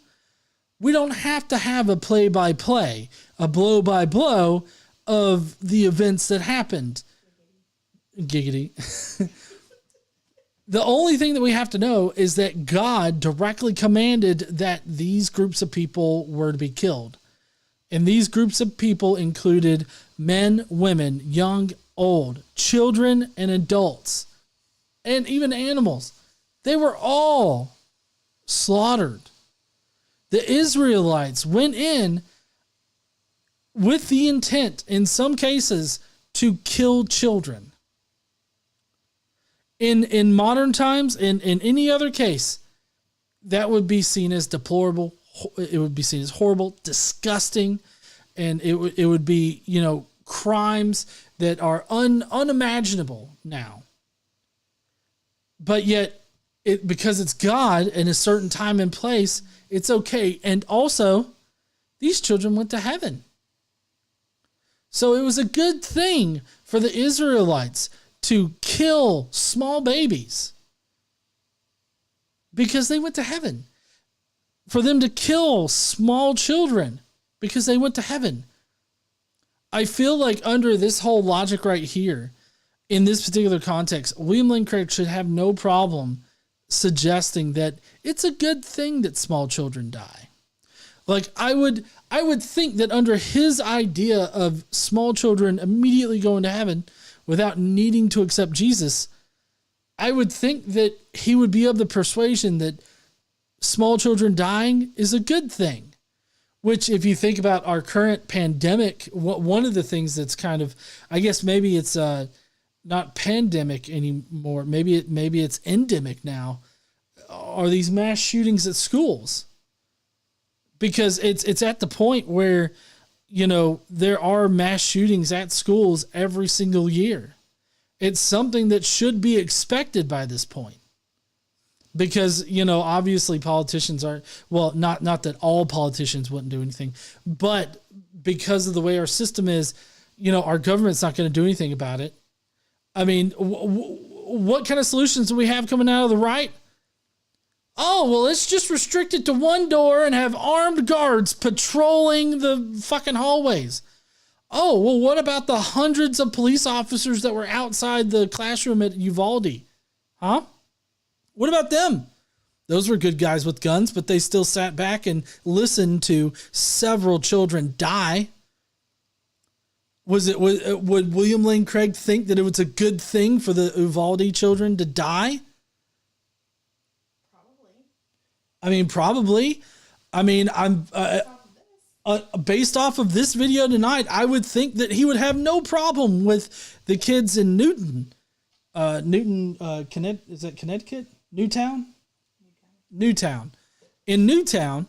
we don't have to have a play-by-play, a blow-by-blow of the events that happened. Giggity. The only thing that we have to know is that God directly commanded that these groups of people were to be killed. And these groups of people included men, women, young, old, children, and adults, and even animals. They were all slaughtered. The Israelites went in with the intent, in some cases, to kill children. In modern times, in any other case, that would be seen as deplorable. It would be seen as horrible, disgusting, and it would be, crimes that are unimaginable now. But yet, because it's God in a certain time and place, it's okay. And also, these children went to heaven. So it was a good thing for the Israelites to kill small babies because they went to heaven. For them to kill small children because they went to heaven. I feel like under this whole logic right here, in this particular context, William Lane Craig should have no problem suggesting that it's a good thing that small children die. Like, I would think that under his idea of small children immediately going to heaven without needing to accept Jesus, I would think that he would be of the persuasion that small children dying is a good thing. Which, if you think about our current pandemic, one of the things that's kind of, I guess maybe it's not pandemic anymore, maybe it's endemic now, are these mass shootings at schools. Because it's at the point where, there are mass shootings at schools every single year. It's something that should be expected by this point. Because, obviously politicians are, well, not that all politicians wouldn't do anything, but because of the way our system is, our government's not going to do anything about it. I mean, what kind of solutions do we have coming out of the right? Oh, well, let's just restrict it to one door and have armed guards patrolling the fucking hallways. Oh, well, what about the hundreds of police officers that were outside the classroom at Uvalde? Huh? What about them? Those were good guys with guns, but they still sat back and listened to several children die. Would William Lane Craig think that it was a good thing for the Uvalde children to die? Probably. I'm based off of this video tonight, I would think that he would have no problem with the kids in Newton. Is it Connecticut? Newtown. In Newtown,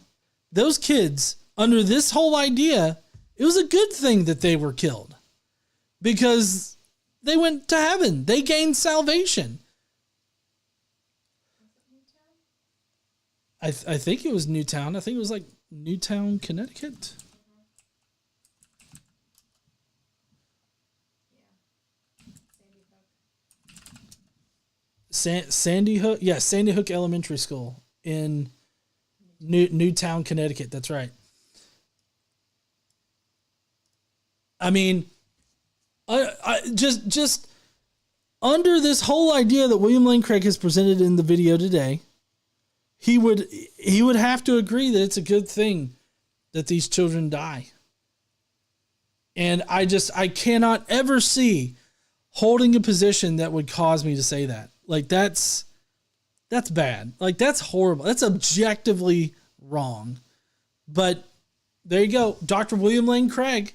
those kids, under this whole idea, it was a good thing that they were killed because they went to heaven. They gained salvation. I think it was Newtown. I think it was like Newtown, Connecticut. Sandy Hook. Yeah, Sandy Hook Elementary School in Newtown, Connecticut. That's right. I just under this whole idea that William Lane Craig has presented in the video today, he would have to agree that it's a good thing that these children die. And I cannot ever see holding a position that would cause me to say that. Like, that's bad. Like, that's horrible. That's objectively wrong. But there you go. Dr. William Lane Craig.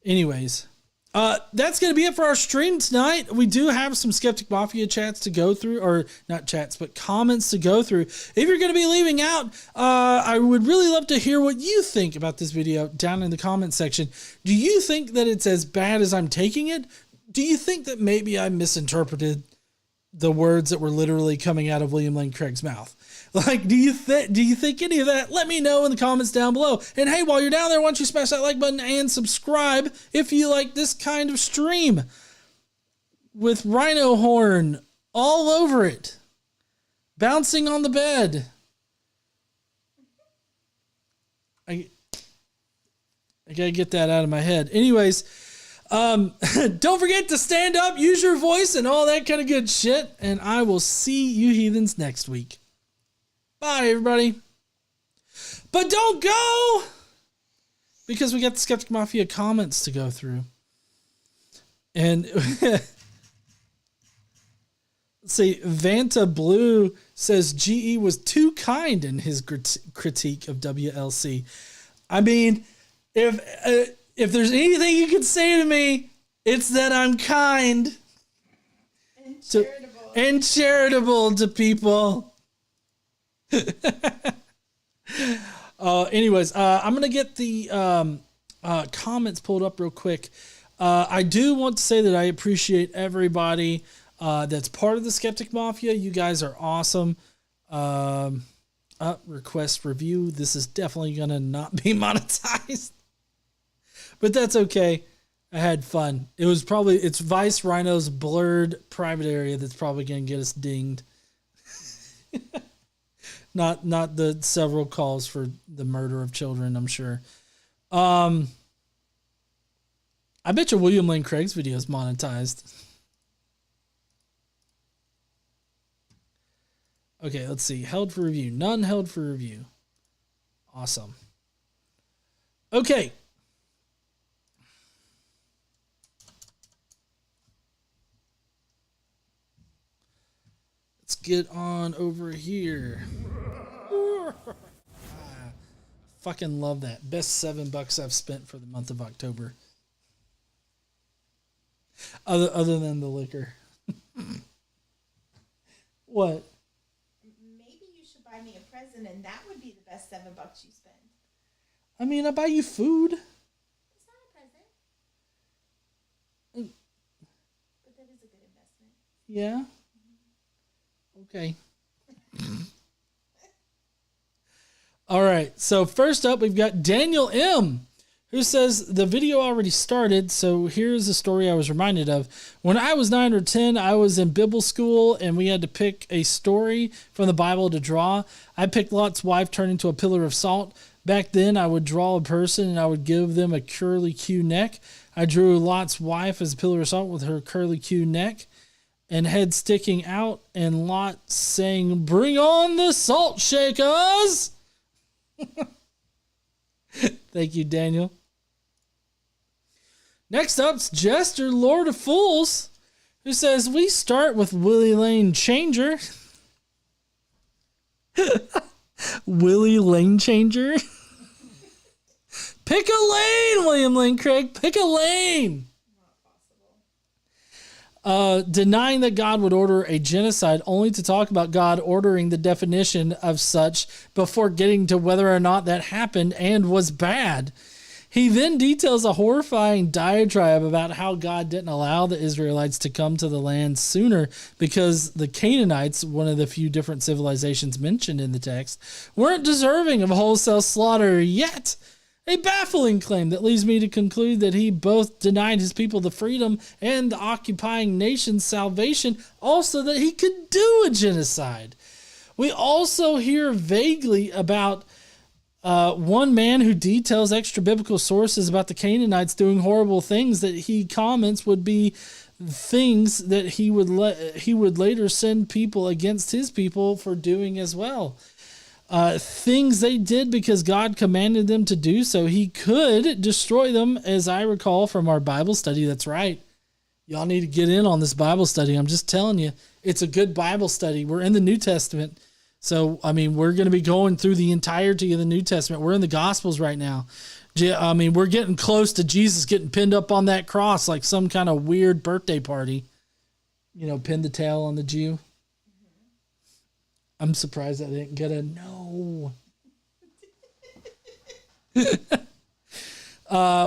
Anyways, that's going to be it for our stream tonight. We do have some Skeptic Mafia chats to go through, or not chats, but comments to go through. If you're going to be leaving out, I would really love to hear what you think about this video down in the comment section. Do you think that it's as bad as I'm taking it? Do you think that maybe I misinterpreted the words that were literally coming out of William Lane Craig's mouth? Like, do you think any of that? Let me know in the comments down below. And hey, while you're down there, why don't you smash that like button and subscribe if you like this kind of stream with rhino horn all over it, bouncing on the bed. I gotta get that out of my head. Anyways, Don't forget to stand up, use your voice, and all that kind of good shit. And I will see you heathens next week. Bye, everybody. But don't go! Because we got the Skeptic Mafia comments to go through. And let's see, Vanta Blue says GE was too kind in his critique of WLC. I mean, if there's anything you can say to me, it's that I'm kind and charitable to people. Anyways, I'm going to get the comments pulled up real quick. I do want to say that I appreciate everybody that's part of the Skeptic Mafia. You guys are awesome. Request review. This is definitely going to not be monetized. But that's okay. I had fun. It's Vice Rhino's blurred private area that's probably going to get us dinged. Not the several calls for the murder of children, I'm sure. I bet you William Lane Craig's video is monetized. Okay, let's see. Held for review. None held for review. Awesome. Okay. Let's get on over here. Fucking love that. Best $7 I've spent for the month of October. Other than the liquor. What? Maybe you should buy me a present, and that would be the best $7 you spend. I mean, I buy you food. It's not a present. But that is a good investment. Yeah. Okay. All right. So first up, we've got Daniel M., who says the video already started. So here's a story I was reminded of. When I was 9 or 10, I was in Bible school and we had to pick a story from the Bible to draw. I picked Lot's wife turned into a pillar of salt. Back then, I would draw a person and I would give them a curly Q neck. I drew Lot's wife as a pillar of salt with her curly Q neck and head sticking out, and Lot saying, "Bring on the salt shakers!" Thank you, Daniel. Next up's Jester, Lord of Fools, who says, we start with Willie Lane Changer. Willie Lane Changer? Pick a lane, William Lane Craig. Pick a lane. Denying that God would order a genocide, only to talk about God ordering the definition of such before getting to whether or not that happened and was bad. He then details a horrifying diatribe about how God didn't allow the Israelites to come to the land sooner because the Canaanites, one of the few different civilizations mentioned in the text, weren't deserving of wholesale slaughter yet. A baffling claim that leads me to conclude that he both denied his people the freedom and the occupying nation's salvation, also that he could do a genocide. We also hear vaguely about one man who details extra biblical sources about the Canaanites doing horrible things that he comments would be things that he would later send people against his people for doing as well. Things they did because God commanded them to do so. He could destroy them, as I recall from our Bible study. That's right. Y'all need to get in on this Bible study. I'm just telling you, it's a good Bible study. We're in the New Testament. So, I mean, we're going to be going through the entirety of the New Testament. We're in the Gospels right now. I mean, we're getting close to Jesus getting pinned up on that cross like some kind of weird birthday party. You know, pin the tail on the Jew. I'm surprised I didn't get a no.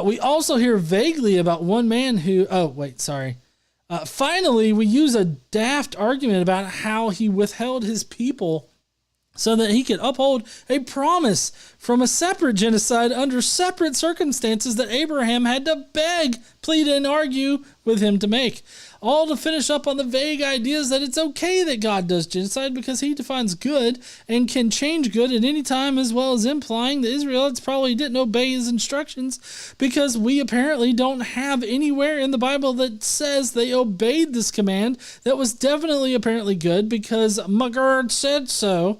We also hear vaguely about one man who... Oh, wait, sorry. Finally, we use a daft argument about how he withheld his people so that he could uphold a promise from a separate genocide under separate circumstances that Abraham had to beg plead and argue with him to make. All to finish up on the vague ideas that it's okay that God does genocide because he defines good and can change good at any time, as well as implying the Israelites probably didn't obey his instructions because we apparently don't have anywhere in the Bible that says they obeyed this command that was definitely apparently good because McGurd said so.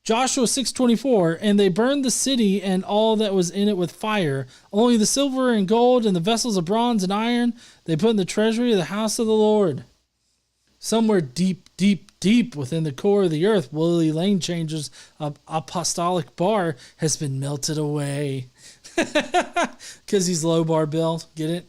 Joshua 6:24, and they burned the city and all that was in it with fire. Only the silver and gold and the vessels of bronze and iron they put in the treasury of the house of the Lord. Somewhere deep, deep, deep within the core of the earth, Willie Lane Changer's apostolic bar has been melted away. Because he's low bar Bill. Get it?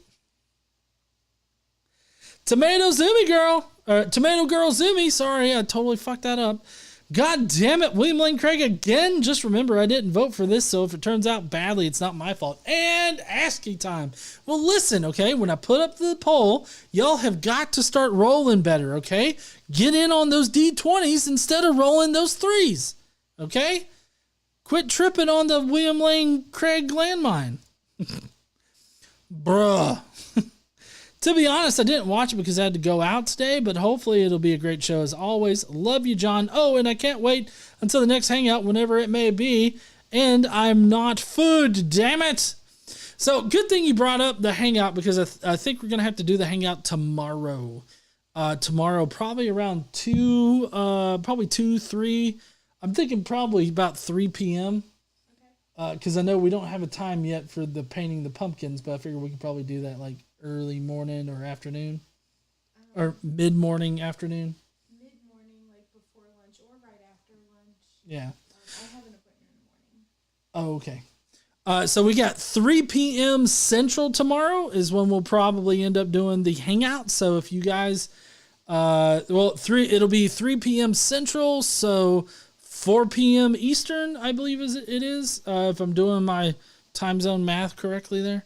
Tomato Girl Zimmy. Sorry, I totally fucked that up. God damn it, William Lane Craig again. Just remember, I didn't vote for this, so if it turns out badly, it's not my fault. And ASCII time. Well, listen, okay, when I put up the poll, y'all have got to start rolling better, okay? Get in on those D20s instead of rolling those 3s, okay? Quit tripping on the William Lane Craig landmine. Bruh. To be honest, I didn't watch it because I had to go out today, but hopefully it'll be a great show as always. Love you, John. Oh, and I can't wait until the next hangout, whenever it may be. And I'm not food, damn it. So good thing you brought up the hangout because I think we're going to have to do the hangout tomorrow. Tomorrow, probably around 2, 3. I'm thinking probably about 3 p.m. Because I know we don't have a time yet for the painting the pumpkins, but I figure we could probably do that like early morning or afternoon, or mid-morning, afternoon. Mid-morning, like before lunch or right after lunch. Yeah. I have an appointment in the morning. Oh, okay. So we got 3 p.m. Central tomorrow is when we'll probably end up doing the hangout. So if you guys, it'll be 3 p.m. Central, so 4 p.m. Eastern, I believe it is, if I'm doing my time zone math correctly there.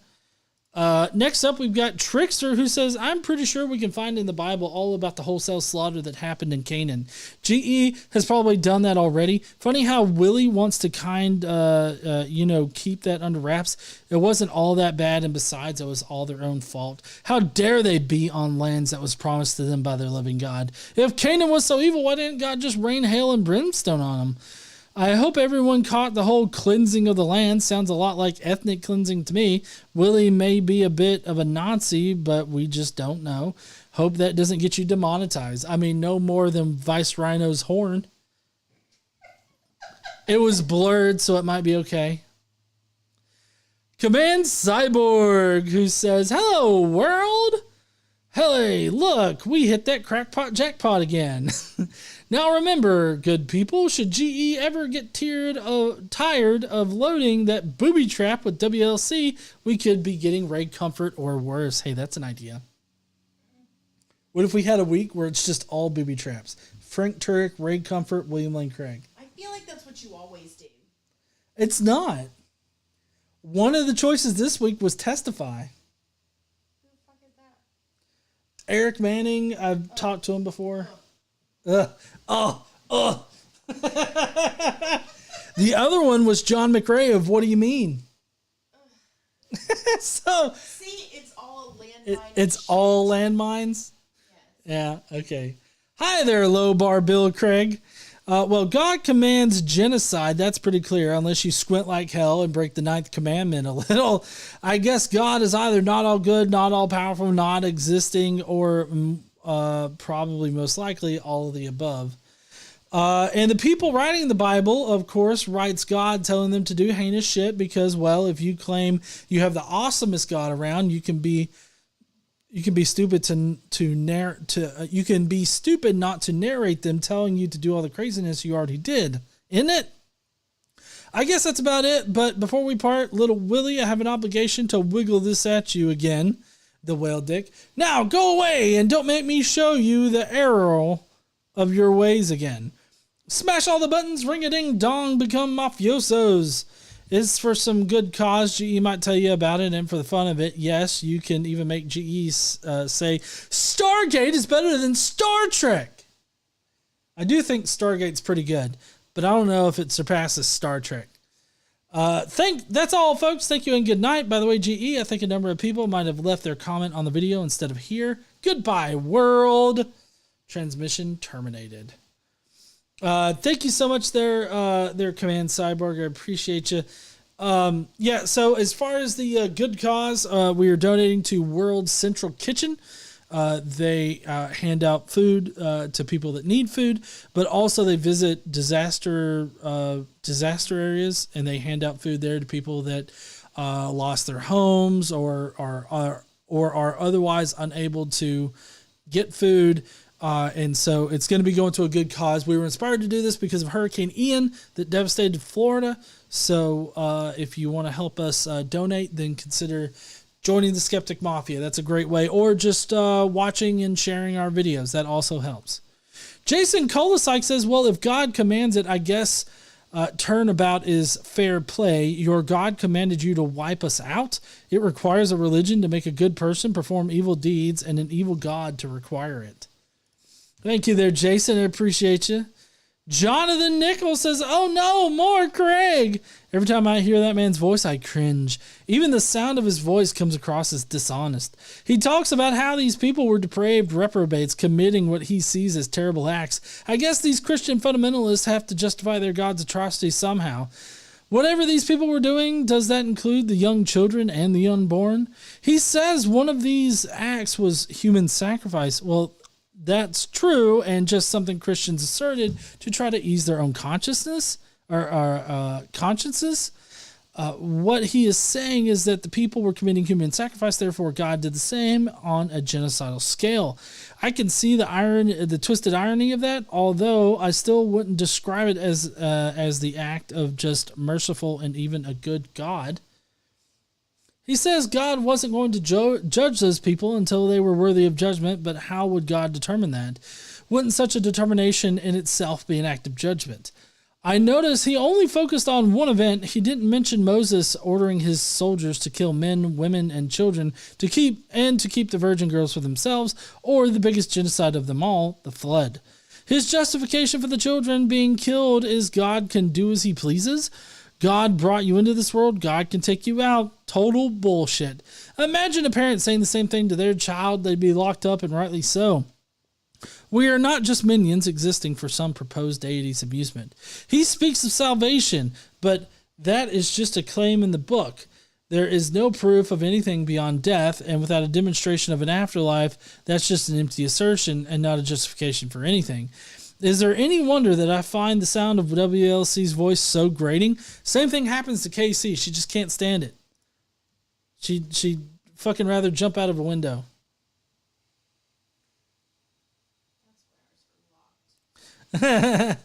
Next up, we've got Trickster, who says, I'm pretty sure we can find in the Bible all about the wholesale slaughter that happened in Canaan. GE has probably done that already. Funny how Willie wants to keep that under wraps. It wasn't all that bad, and besides, it was all their own fault. How dare they be on lands that was promised to them by their living God? If Canaan was so evil, why didn't God just rain hail and brimstone on them? I hope everyone caught the whole cleansing of the land. Sounds a lot like ethnic cleansing to me. Willie may be a bit of a Nazi, but we just don't know. Hope that doesn't get you demonetized. I mean, no more than Vice Rhino's horn. It was blurred, so it might be okay. Command Cyborg, who says, hello, world. Hey, look, we hit that crackpot jackpot again. Now remember, good people, should GE ever get tired of loading that booby trap with WLC, we could be getting raid comfort or worse. Hey, that's an idea. What if we had a week where it's just all booby traps? Frank Turek, raid comfort, William Lane Craig. I feel like that's what you always do. It's not. One of the choices this week was Testify. Who the fuck is that? Eric Manning, I've talked to him before. The other one was John McRae of What Do You Mean? So see, it's all landmines. It's all landmines. Yes. Yeah. Okay. Hi there, low bar Bill Craig. Well, God commands genocide. That's pretty clear, unless you squint like hell and break the 9th commandment a little. I guess God is either not all good, not all powerful, not existing, or probably most likely all of the above. And the people writing the Bible, of course, writes God telling them to do heinous shit because, well, if you claim you have the awesomest God around, you can be stupid you can be stupid not to narrate them telling you to do all the craziness you already did, isn't it? I guess that's about it. But before we part, little Willie, I have an obligation to wiggle this at you again. The whale dick. Now go away and don't make me show you the error of your ways again. Smash all the buttons, ring a ding dong, become mafiosos. It's for some good cause. GE might tell you about it, and for the fun of it, yes, you can even make GE say Stargate is better than Star Trek. I do think Stargate's pretty good, but I don't know if it surpasses Star Trek. That's all, folks. Thank you and good night. By the way, GE, I think a number of people might have left their comment on the video instead of here. Goodbye, world. Transmission terminated. Thank you so much there, Command Cyborg. I appreciate you. Yeah, so as far as the good cause, we are donating to World Central Kitchen. They hand out food to people that need food, but also they visit disaster areas, and they hand out food there to people that lost their homes or are otherwise unable to get food. And so it's going to be going to a good cause. We were inspired to do this because of Hurricane Ian that devastated Florida. So if you want to help us donate, then consider joining the Skeptic Mafia. That's a great way. Or just watching and sharing our videos. That also helps. Jason Kolosik says, well, if God commands it, I guess turnabout is fair play. Your God commanded you to wipe us out. It requires a religion to make a good person perform evil deeds and an evil God to require it. Thank you there, Jason. I appreciate you. Jonathan Nichols says, oh no, more Craig. Every time I hear that man's voice, I cringe. Even the sound of his voice comes across as dishonest. He talks about how these people were depraved reprobates committing what he sees as terrible acts. I guess these Christian fundamentalists have to justify their God's atrocities somehow. Whatever these people were doing, does that include the young children and the unborn? He says one of these acts was human sacrifice. Well, that's true, and just something Christians asserted to try to ease their own consciousness or consciences. What he is saying is that the people were committing human sacrifice, therefore God did the same on a genocidal scale. I can see the irony, the twisted irony of that, although I still wouldn't describe it as the act of just merciful and even a good God. He says God wasn't going to judge those people until they were worthy of judgment, but how would God determine that? Wouldn't such a determination in itself be an act of judgment? I notice he only focused on one event. He didn't mention Moses ordering his soldiers to kill men, women, and children to keep the virgin girls for themselves, or the biggest genocide of them all, the flood. His justification for the children being killed is God can do as he pleases. God brought you into this world. God can take you out. Total bullshit. Imagine a parent saying the same thing to their child. They'd be locked up, and rightly so. We are not just minions existing for some proposed deity's amusement. He speaks of salvation, but that is just a claim in the book. There is no proof of anything beyond death, and without a demonstration of an afterlife, that's just an empty assertion and not a justification for anything. Is there any wonder that I find the sound of WLC's voice so grating? Same thing happens to KC. She just can't stand it. She'd fucking rather jump out of a window. So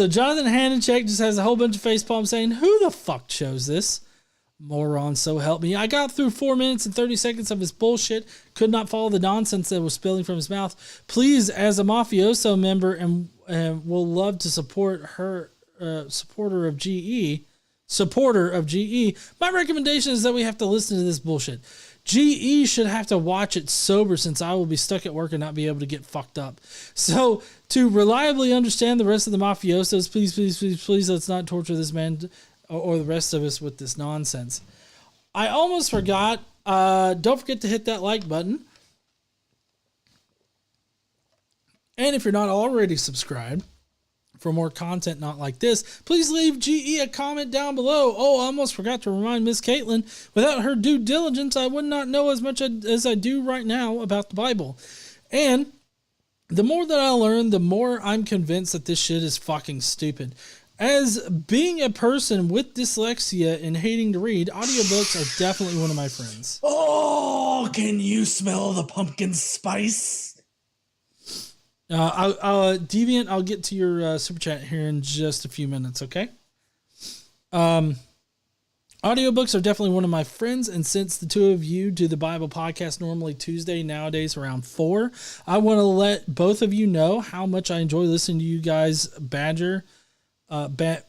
Jonathan Hanencheck just has a whole bunch of facepalms saying, who the fuck chose this? Moron, so help me. I got through 4 minutes and 30 seconds of his bullshit. Could not follow the nonsense that was spilling from his mouth. Please, as a mafioso member, and will love to support her, supporter of GE, my recommendation is that we have to listen to this bullshit. GE should have to watch it sober, since I will be stuck at work and not be able to get fucked up. So, to reliably understand the rest of the mafiosos, please, let's not torture this man or the rest of us with this nonsense. I almost forgot. Don't forget to hit that like button. And if you're not already subscribed for more content not like this, please leave GE a comment down below. Oh, I almost forgot to remind Miss Caitlin, without her due diligence, I would not know as much as I do right now about the Bible. And the more that I learn, the more I'm convinced that this shit is fucking stupid. As being a person with dyslexia and hating to read, audiobooks are definitely one of my friends. Oh, can you smell the pumpkin spice? Deviant, I'll get to your super chat here in just a few minutes, okay? Audiobooks are definitely one of my friends, and since the two of you do the Bible podcast normally Tuesday, nowadays around 4, I want to let both of you know how much I enjoy listening to you guys bandager about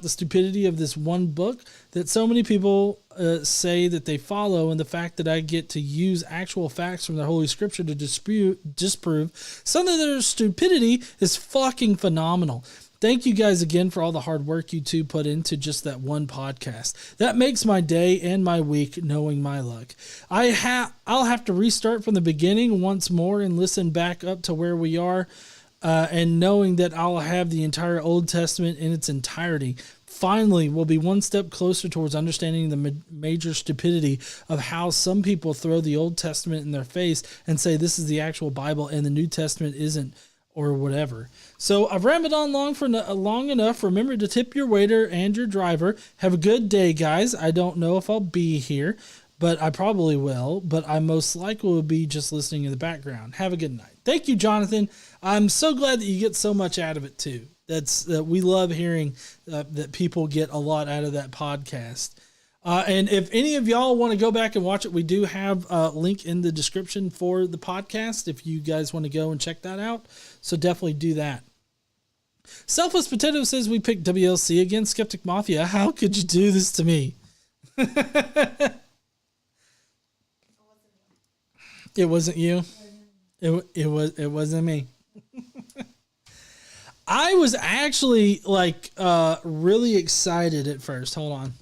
the stupidity of this one book that so many people say that they follow, and the fact that I get to use actual facts from the Holy Scripture to disprove some of their stupidity is fucking phenomenal. Thank you guys again for all the hard work you two put into just that one podcast. That makes my day and my week knowing my luck. I'll have to restart from the beginning once more and listen back up to where we are, and knowing that I'll have the entire Old Testament in its entirety. Finally, we'll be one step closer towards understanding the major stupidity of how some people throw the Old Testament in their face and say this is the actual Bible and the New Testament isn't, or whatever. So I've rambled on long enough. Remember to tip your waiter and your driver. Have a good day, guys. I don't know if I'll be here, but I probably will. But I most likely will be just listening in the background. Have a good night. Thank you, Jonathan. I'm so glad that you get so much out of it too. We love hearing that people get a lot out of that podcast. And if any of y'all want to go back and watch it, we do have a link in the description for the podcast if you guys want to go and check that out. So definitely do that. Selfless Potato says we picked WLC again. Skeptic Mafia, how could you do this to me? It wasn't you. It wasn't me. I was actually really excited at first. Hold on.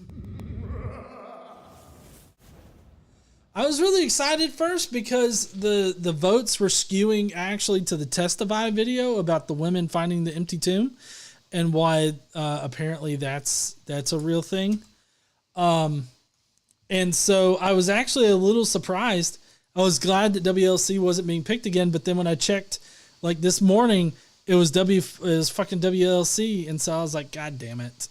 I was really excited first because the votes were skewing actually to the Testify video about the women finding the empty tomb and why apparently that's a real thing. And so I was actually a little surprised. I was glad that WLC wasn't being picked again, but then when I checked this morning, it was fucking WLC, and so I was like, God damn it.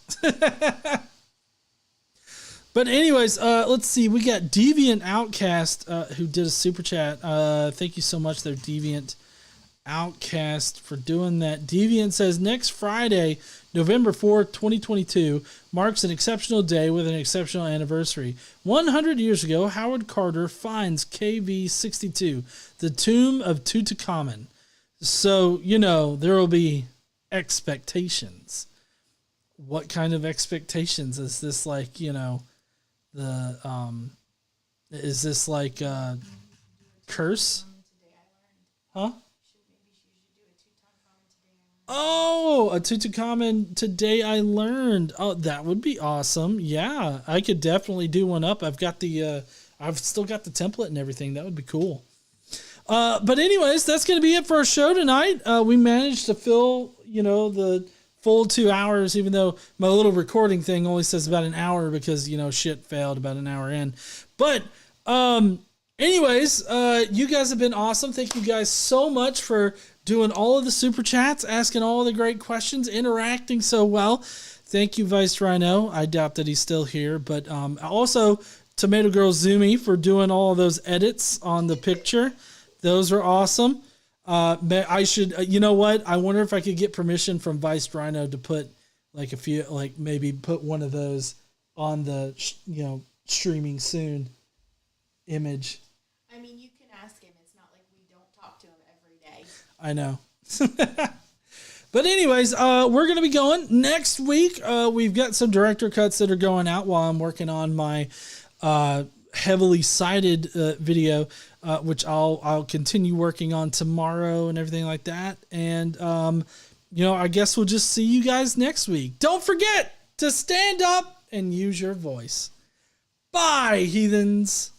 But anyways, let's see. We got Deviant Outcast who did a super chat. Thank you so much there, Deviant Outcast, for doing that. Deviant says, next Friday, November 4th, 2022, marks an exceptional day with an exceptional anniversary. 100 years ago, Howard Carter finds KV-62, the tomb of Tutankhamun. So, there will be expectations. What kind of expectations? Is this is this curse? Huh? Oh, a Tutankhamun Today I Learned. Oh, that would be awesome. Yeah, I could definitely do one up. I've still got the template and everything. That would be cool. But anyways, that's going to be it for our show tonight. We managed to fill, the full 2 hours, even though my little recording thing only says about an hour because, shit failed about an hour in. But, anyways, you guys have been awesome. Thank you guys so much for doing all of the super chats, asking all the great questions, interacting so well. Thank you, Vice Rhino. I doubt that he's still here, but, also Tomato Girl Zoomy for doing all of those edits on the picture. Those are awesome. I should, you know what? I wonder if I could get permission from Vice Rhino to put maybe put one of those on the, streaming soon image. I mean, you can ask him. It's not like we don't talk to him every day. I know. But anyways, we're going to be going next week. We've got some director cuts that are going out while I'm working on my, heavily cited video, which I'll continue working on tomorrow and everything like that. And, I guess we'll just see you guys next week. Don't forget to stand up and use your voice. Bye, heathens.